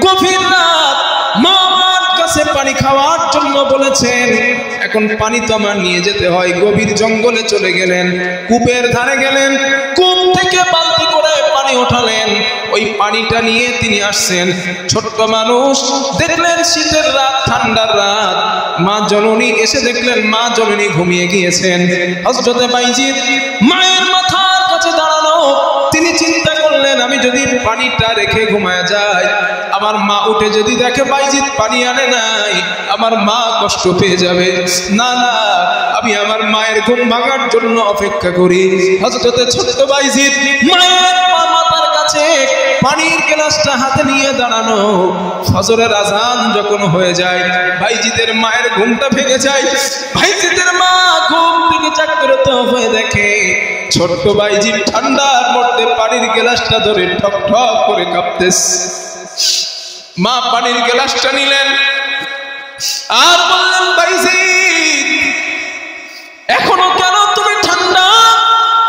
গভীর রাত, মা আমার কাছে পানি খাওয়ার জন্য বলেছেন, এখন পানি তো আমার নিয়ে যেতে হয়। গভীর জঙ্গলে চলে গেলেন, কূপের ধারে গেলেন, কূপ থেকে বালতি করে পানি ওঠালেন, ওই পানিটা নিয়ে তিনি আসছেন। ছোট্ট মানুষ, দেখলেন শীতের রাত, ঠান্ডার রাত, মা জননী এসে দেখলেন মা জননী ঘুমিয়ে গিয়েছেন। হযরতে বাইজিদ মায়ের মাথার কাছে দাঁড়ানো, তিনি চিন্তা করলেন, আমি যদি পানিটা রেখে ঘুমায় যাই, আমার মা উঠে যদি দেখে বাইজিদ পানি আনে নাই, আমার মা কষ্ট পেয়ে যাবে। না না, আমি আমার মায়ের ঘুম ভাঙার জন্য অপেক্ষা করি। হযরতে ছোট্ট বাইজিদ মায়ের মাথার কাছে পানির গ্লাসটা হাতে নিয়ে দাঁড়ানো। ফজরের আজান যখন হয়ে যায়, বাইজিদের মায়ের ঘুমটা ভেঙে যায়। বাইজিদের মা ঘুম থেকে জাগ্রত হয়ে দেখে ছোট্ট বাইজিদ ঠান্ডার মধ্যে পানির গ্লাসটা ধরে ঠক ঠক করে কাঁপতেছে। মা পানির গ্লাসটা নিলেন আর বললেন, বাইজিদ এখনো কেন তুমি ঠান্ডা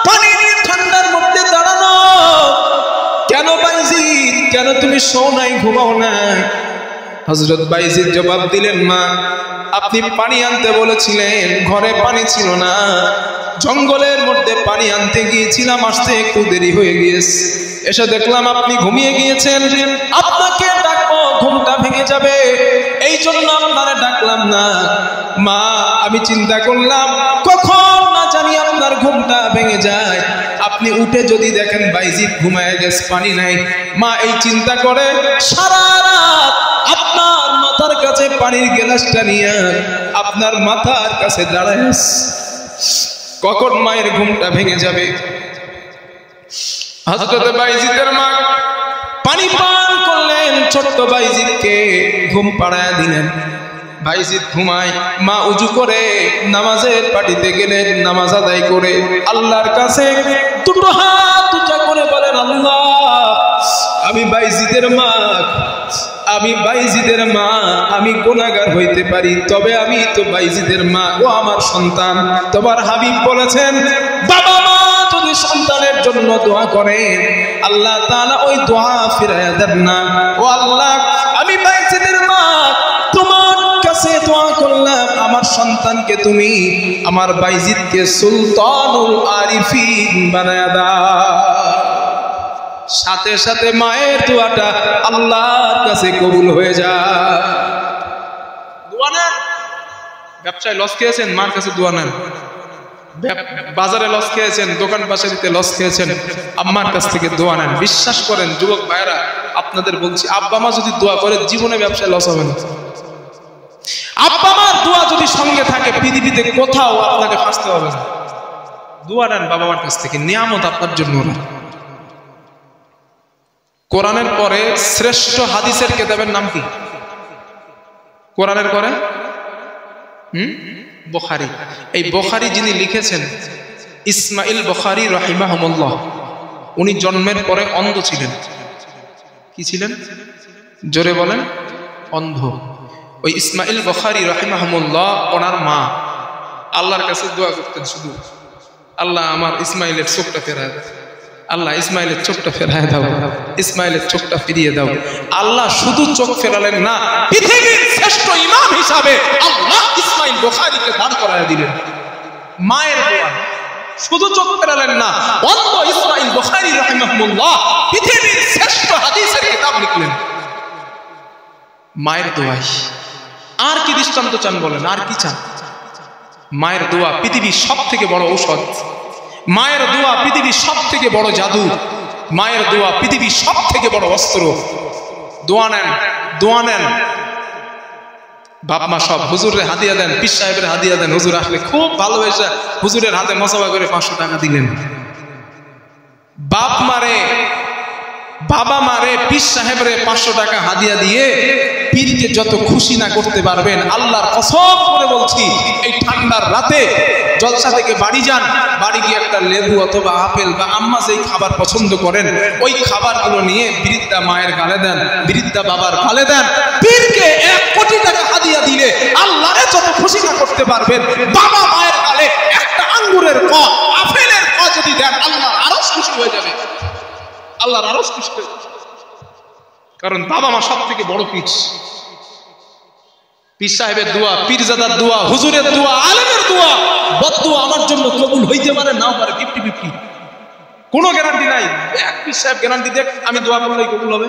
পানি নিয়ে ঠান্ডার মধ্যে দাঁড়ানো? কেন বাইজিদ, কেন তুমি শো নাই, ঘুমাও নাই? হযরত বাইজিদ জবাব দিলেন, মা আপনি পানি আনতে বলেছিলেন, ঘরে পানি ছিল না, জঙ্গলের মধ্যে পানি আনতে গিয়েছিলাম, আসতে একটু দেরি হয়ে গিয়েছে, এসে দেখলাম আপনি ঘুমিয়ে গিয়েছেন, আপনাকে ডাকবো ঘুমটা ভেঙে যাবে, এই জন্য আপনারে ডাকলাম না। মা আমি চিন্তা করলাম, কখন না জানি আপনার ঘুমটা ভেঙে যায়, আপনি উঠে যদি দেখেন বাইজিদ ঘুমায় গেছে, পানি নাই। মা এই চিন্তা করে সারা রাত আপনার মাথার কাছে পানির গ্লাসটা নিয়ে আপনার মাথার কাছে দাঁড়ায়, কখন মায়ের ঘুমটা ভেঙে যাবে। হযরত বাইজিদের মা পানি পান করলেন, ছোট্ট বাইজিদকে ঘুম পাড়ায় দিলেন। বাইজিদ ঘুমায়, মা উজু করে নামাজের পাটিতে গেলেন, নামাজ আদায় করে আল্লাহর কাছে 2 হাত উঁচা করে বলেন, আল্লাহ আমি বাইজিদের মা, আমি বাইজিদের মা, আমি গুনাহগার হইতে পারি, তবে আমি তো বাইজিদের মা, ও আমার সন্তান। তোমার হাবিব বলেছেন, বাবা মা যদি সন্তানের জন্য দোয়া করেন, আল্লাহ তাআলা ওই দোয়া ফিরাইয়া দেন না। ও আল্লাহ, আমি বাইজিদের মা, তোমার কাছে দোয়া করলাম, আমার সন্তানকে তুমি, আমার বাইজিদকে সুলতানুল আরিফিন বানায়া দাও। সাথে সাথে মায়ের দোয়াটা আল্লাহর কাছে কবুল হয়ে যায়। দোয়া নেন, ব্যবসায় লস খেয়েছেন, মার কাছে দোয়া নেন। বাজারে লস খেয়েছেন, দোকান পাশারিতে লস খেয়েছেন, আম্মার কাছ থেকে দোয়া নেন। বিশ্বাস করেন যুবক ভাইরা, আপনাদের বলছি, আব্বা মা যদি দোয়া করে জীবনে ব্যবসায় লস হবে না। আব্বা মার দোয়া যদি সঙ্গে থাকে, পৃথিবীতে কোথাও আপনাকে ফাঁসতে হবে না। দোয়া নেন বাবা মার কাছ থেকে, নিয়ামত আপনার জন্য। কোরআনের পরে শ্রেষ্ঠ হাদিসের কিতাবের নাম কি? কোরআনের পরে বুখারী। এই বুখারী যিনি লিখেছেন, ইসমাইল বুখারী রাহিমাহুল্লাহ, উনি জন্মের পরে অন্ধ ছিলেন। কি ছিলেন? জোরে বলেন। অন্ধ। ওই ইসমাইল বুখারী রাহিমাহুল্লাহ, ওনার মা আল্লাহর কাছে দোয়া করতেন শুধু, আল্লাহ আমার ইসমাইলের চোখটা ফেরায় দাও, আল্লাহ ইসমাইলের চোখটা ফেরায় দাও, ইসমাইলের চোখটা ফিরিয়ে দাও। আল্লাহ শুধু চোখ ফেরালেন না, পৃথিবীর শ্রেষ্ঠ ইমাম হিসাবে আল্লাহ ইসমাইল বুখারীকে দাঁড় করায় দিলেন। মায়ের দোয়া, শুধু চোখ ফেরালেন না, অন্ধ ইসমাইল বুখারী রাহিমাহুল্লাহ পৃথিবীর শ্রেষ্ঠ হাদিসের কিতাব লিখলেন মায়ের দোয়ায়। আর কি দৃষ্টান্ত চান বলেন? আর কি চান? মায়ের দোয়া পৃথিবীর সব থেকে বড় ঔষধ, মায়ের দোয়া পৃথিবীর সব থেকে বড় জাদু, মায়ের দোয়া পৃথিবীর সব থেকে বড় অস্ত্র। দোয়া নেন, দোয়া নেন। বাপ মা সব হুজুরের হাদিয়া দেন, পীর সাহেবের হাদিয়া দেন। হুজুর আসলে খুব ভালোবেসে হুজুরের হাতে মসবা করে 500 টাকা দিলেন। বাপ মারে, বাবা মারে, পীর সাহেবরে 500 টাকা হাদিয়া দিয়ে পীরকে যত খুশি না করতে পারবেন, আল্লাহর কসম করে বলছি, এই ঠান্ডার রাতে জলসা থেকে বাড়ি যান, বাড়ি গিয়ে একটা লেবু অথবা আপেল বা আম্মা যেই খাবার পছন্দ করেন ওই খাবারগুলো নিয়ে বৃদ্ধা মায়ের গালে দেন, বৃদ্ধা বাবার গালে দেন। পীরকে 1 কোটি টাকা হাদিয়া দিলে আল্লাহরে যত খুশি না করতে পারবেন, বাবা মায়ের গালে একটা আঙ্গুরের ক, আপেলের ক যদি দেন, আল্লাহ আরো খুশি হয়ে যাবে, আল্লাহর আরো খুশি হয়ে যাবে। কারণ বাবা মা সব থেকে বড় পীর। পীর সাহেবের দোয়া, পীরজাদার দোয়া, হুজুরের দোয়া, আলেমের দোয়া, বদদোয়া আমার জন্য কবুল হইতে পারে, নাও পারে, 50-50, কোনো গ্যারান্টি নাই। এক পীর সাহেব গ্যারান্টি দেখ আমি দোয়া করলেই কবুল হবে,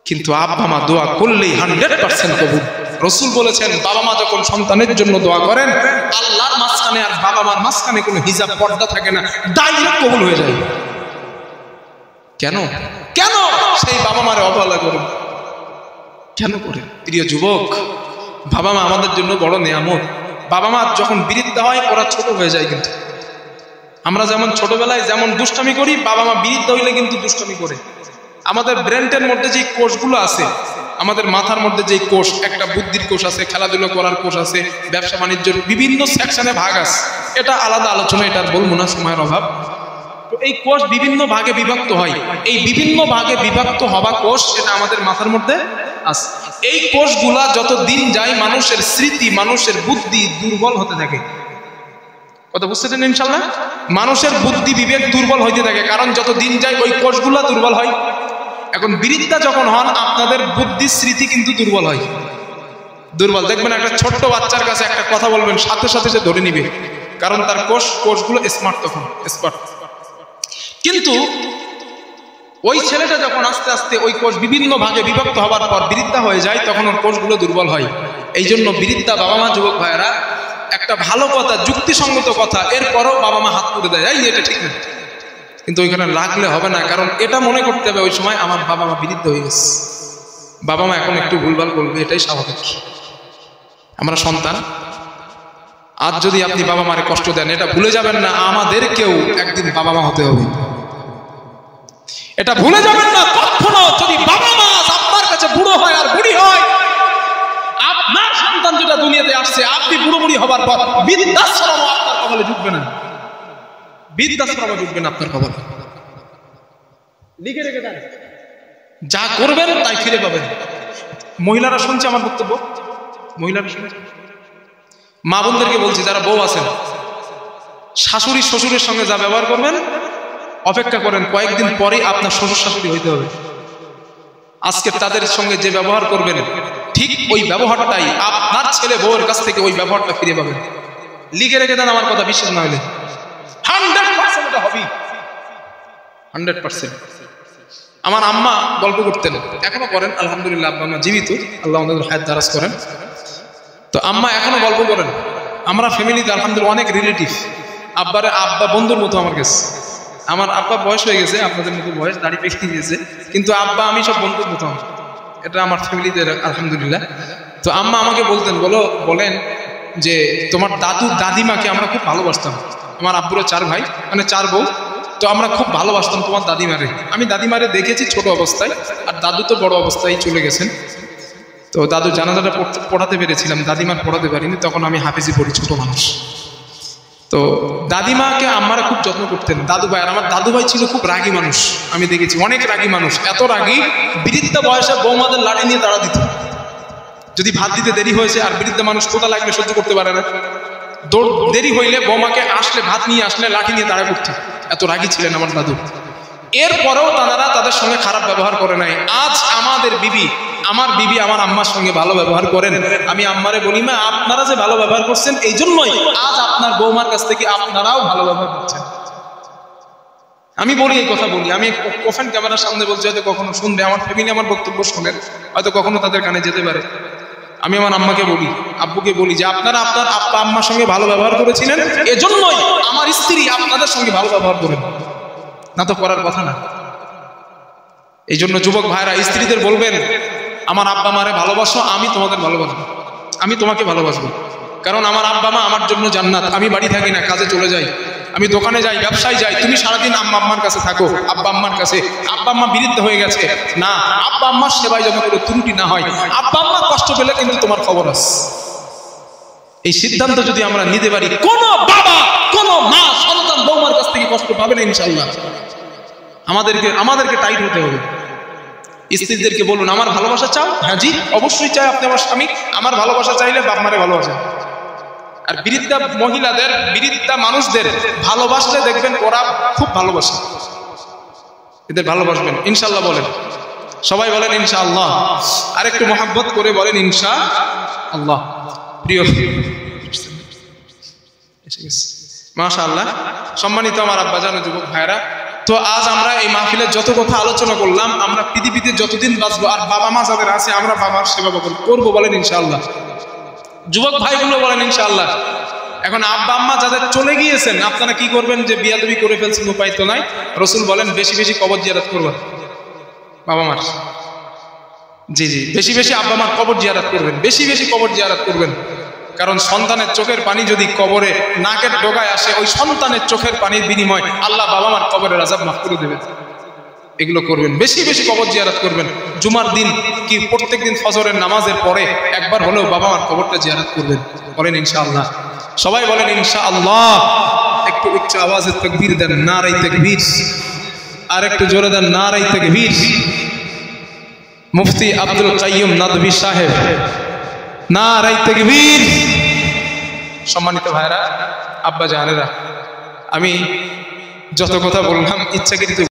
কিন্তু আব্বা মা দোয়া করলেই 100% কবুল। রাসূল বলেছেন, বাবা মা যখন সন্তানের জন্য দোয়া করেন, আল্লাহর মাঝখানে আর বাবা মার মাঝখানে কোনো হিজাব, পর্দা থাকে না, ডাইরেক্ট কবুল হয়ে যায়। কেন? কেন সেই বাবা মারে অবহেলা করে? কেন করে? প্রিয় যুবক, বাবা মা আমাদের জন্য বড় নিয়ামত। বাবা মা যখন বৃদ্ধ হয় ওরা ছোট হয়ে যায়। কিন্তু আমরা যেমন ছোটবেলায় যেমন দুষ্টামি করি, বাবা মা বৃদ্ধ হইলে কিন্তু দুষ্টামি করে। আমাদের ব্রেনের মধ্যে যে কোষগুলো আছে, আমাদের মাথার মধ্যে যে কোষ, একটা বুদ্ধির কোষ আছে, খেলাধুলা করার কোষ আছে, ব্যবসা বাণিজ্যের বিভিন্ন সেকশনে ভাগ আছে। এটা আলাদা আলোচনা, এটা আর বলবো না, সময়ের অভাব। তো এই কোষ বিভিন্ন ভাগে বিভক্ত হয়। এই বিভিন্ন ভাগে বিভক্ত হওয়া কোষ, এটা আমাদের মাথার মধ্যে আছে। এই কোষগুলা যত দিন যায় মানুষের স্মৃতি, মানুষের বুদ্ধি দুর্বল হতে থাকে। কথা বুঝতেছেন ইনশাল্লাহ? মানুষের বুদ্ধি বিবেক দুর্বল হইতে থাকে, কারণ যত দিন যায় ওই কোষগুলা দুর্বল হয়। এখন বৃদ্ধা যখন হন, আপনাদের বুদ্ধি স্মৃতি কিন্তু দুর্বল হয়। দুর্বল দেখবেন, একটা ছোট্ট বাচ্চার কাছে একটা কথা বলবেন, সাথে সাথে সে ধরে নিবে, কারণ তার কোষগুলো স্মার্ট, তখন স্মার্ট। কিন্তু ওই ছেলেটা যখন আস্তে আস্তে ওই কোষ বিভিন্ন ভাগে বিভক্ত হওয়ার পর বৃদ্ধা হয়ে যায়, তখন ওর কোষগুলো দুর্বল হয়। এই জন্য বৃদ্ধা বাবা মা, যুবক ভাইয়েরা, একটা ভালো কথা, যুক্তিসঙ্গত কথা, এরপরও বাবা মা হাত তুলে দেয়, এই এটা ঠিক না, কিন্তু ওইখানে রাখলে হবে না। কারণ এটা মনে করতে হবে, ওই সময় আমার বাবা মা বৃদ্ধ হয়ে গেছে, বাবা মা এখন একটু ভুলভাল করবে, এটাই স্বাভাবিক। আমরা সন্তান, আজ যদি আপনি বাবা মারে কষ্ট দেন, এটা ভুলে যাবেন না আমাদেরকেও একদিন বাবা মা হতে হবে। এটা ভুলে যাবেন না কখনো। যদি বাবা মা আপনার কাছে বুড়ো হয় আর বুড়ি হয়, আপনার সন্তান যেটা দুনিয়াতে আসছে, আপনি বুড়ো বুড়ি হবার পর বৃদ্ধাশ্রম আপনার কপালে জুটবে না, বৃদ্ধাশ্রম জুটবে না আপনার কপালে। লিখে রেখে দেন, যা করবেন তাই ফিরে পাবেন। মহিলারা শুনছে আমার বক্তব্য, মহিলারা শুনছে। মা বোনদেরকে বলছি, যারা বউ আছেন, শাশুড়ি শ্বশুরের সঙ্গে যা ব্যবহার করবেন, অপেক্ষা করেন কয়েকদিন পরে আপনার শ্বশুর শাশুড়ি হইতে হবে। আজকে তাদের সঙ্গে যে ব্যবহার করবেন, ঠিক ওই ব্যবহারটাই আপনার ছেলে বউয়ের কাছ থেকে ওই ব্যবহারটা ফিরে পাবেন। লিখে রেখে দেন আমার কথা, বিশ্বাস না হলে 100% এটা হবে, 100%। আমার আম্মা গল্প করতেন, এখনো করেন, আলহামদুলিল্লাহ, আব্বা আম্মা জীবিত, আল্লাহ ওনাদের হায়াত দারাজ করেন। তো আম্মা এখনো গল্প করেন। আমরা ফ্যামিলিতে আলহামদুলিল্লাহ অনেক রিলেটিভ। আব্বা বন্ধুর মতো আমার কাছে। আমার আব্বা বয়স হয়ে গেছে, আপনাদের মতো বয়স, দাড়ি পেকে গিয়েছে, কিন্তু আব্বা আমি সব বন্ধুর মতো। এটা আমার ফ্যামিলিতে আলহামদুলিল্লাহ। তো আম্মা আমাকে বলেন যে তোমার দাদিমাকে আমরা খুব ভালোবাসতাম। আমার আব্বুরা 4 ভাই, মানে 4 বউ। তো আমরা খুব ভালোবাসতাম তোমার দাদিমারে। আমি দাদিমারে দেখেছি ছোট অবস্থায়, আর দাদু তো বড় অবস্থায় চলে গেছেন। তো দাদু জানাজাটা পড়াতে পেরেছিলাম, দাদিমার পড়াতে পারিনি, তখন আমি হাফেজি পড়ি, ছোট মানুষ। তো দাদিমাকে আম্মারা খুব যত্ন করতেন। আমার দাদু ভাই ছিল খুব রাগী মানুষ, আমি দেখেছি অনেক রাগী মানুষ। এত রাগী, বৃদ্ধ বয়সে বৌমাদের লাঠি নিয়ে তাড়া দিত। যদি ভাত দিতে দেরি হয়েছে, আর বৃদ্ধ মানুষ কোথা লাগলে সহ্য করতে পারে না, দেরি হইলে বৌমাকে আসলে ভাত নিয়ে আসলে লাঠি নিয়ে তাড়া করতে। এত রাগী ছিলেন আমার দাদু। এরপরেও তারা তাদের সঙ্গে খারাপ ব্যবহার করে নাই। আজ আমার বিবি আমার আম্মার সঙ্গে ভালো ব্যবহার করেন। আমি আম্মারে বলি, মা আপনারা যে ভালো ব্যবহার করছেন এই জন্যই আজ আপনার বৌমার কাছ থেকে আপনারাও ভালো ব্যবহার করছেন। আমি বলি, এই কথা বলি, আমি ওপেন ক্যামেরার সামনে বলছি, হয়তো কখনো শুনবে, আমার ফ্যামিলি আমার বক্তব্য শোনেন, হয়তো কখনো তাদের কানে যেতে পারে। আমি আমার আম্মাকে বলি, আব্বুকে বলি যে আপনারা আপনার আব্বা আম্মার সঙ্গে ভালো ব্যবহার করেছিলেন, এজন্যই আমার স্ত্রী আপনাদের সঙ্গে ভালো ব্যবহার করেন, না তো করার কথা না। এই জন্য যুবক ভাইরা স্ত্রীদের বলবেন, আমার আব্বা মারে ভালোবাসো, আমি তোমাদের ভালোবাসবো, আমি তোমাকে ভালোবাসবো। কারণ আমার আব্বা মা আমার জন্য জান্নাত। আমি বাড়ি থাকি না, কাজে চলে যাই, আমি দোকানে যাই, ব্যবসায় যাই, তুমি সারাদিন আম্মা আম্মার কাছে থাকো, আব্বা আম্মার কাছে। আব্বা আম্মা বিরুদ্ধ হয়ে গেছে না, আব্বা আম্মার সেবায় যেন কোনো ত্রুটি না হয়। আব্বা আম্মা কষ্ট পেলে কিন্তু তোমার খবর আছে। এই সিদ্ধান্ত যদি আমরা নিতে পারি, কোনো বাবা কোনো মা সন্তান বৌমার কাছ থেকে কষ্ট পাবে না ইনশাআল্লাহ। আমাদেরকে টাইট হতে হবে। স্ত্রীদেরকে বলুন, আমার ভালোবাসা চাও? হ্যাঁ জি, অবশ্যই চাই। আপনি আমার স্বামী, আমার ভালোবাসা চাইলে বাপ মারে ভালোবাসেন। আর বৃদ্ধা মহিলাদের, বৃদ্ধা মানুষদের ভালোবাসলে দেখবেন ওরা খুব ভালোবাসে, এদের ভালোবাসবেন ইনশাআল্লাহ। বলেন সবাই, বলেন ইনশাআল্লাহ। আর একটু মহব্বত করে বলেন ইনশাআল্লাহ। প্রিয় মাশাআল্লাহ, সম্মানিত আমার আব্বাজান ও যুবক ভাইরা, তো আজ আমরা এই মাহফিলের যত কথা আলোচনা করলাম, আমরা পৃথিবীতে যতদিন বাঁচবো, আর বাবা মা যাদের আছে, আমরা বাবার সেবা করবো, বলেন ইনশাআল্লাহ। যুবক ভাইগুলো বলেন ইনশাআল্লাহ। এখন আব্বা আম্মা যাদের চলে গিয়েছেন, আপনারা কি করবেন? যে বিয়াদবি করে ফেলছেন, উপায় তো নাই। রসুল বলেন বেশি বেশি কবর জিয়ারত করবেন বাবা মার। জি, বেশি বেশি আব্বা মার কবর জিয়ারত করবেন, বেশি বেশি কবর জিয়ারত করবেন। কারণ সন্তানের চোখের পানি যদি কবরে নাকের ডগায় আসে, ওই সন্তানের চোখের পানির বিনিময় আল্লাহ বাবা মার কবরের আযাব মাফ করে দেবেন। এগুলো করবেন, বেশি বেশি কবর জিয়ারত করবেন। জুমার দিন কি প্রত্যেকদিন ফজরের নামাজের পরে একবার হলেও বাবা মার কবরটা জিয়ারত করবেন, বলেন ইনশাআল্লাহ। সবাই বলেন ইনশাআল্লাহ। একটু উচ্চ আওয়াজে তাকবীর দেন, নারে তাকবীর। আর একটু জোরে দেন, নারে তাকবীর। মুফতি আব্দুল কাইয়ুম নদভী সাহেব, নারে তাকবীর। সম্মানিত ভাইরা, আব্বা জানেরা, আমি যত কথা বললাম ইচ্ছাকৃত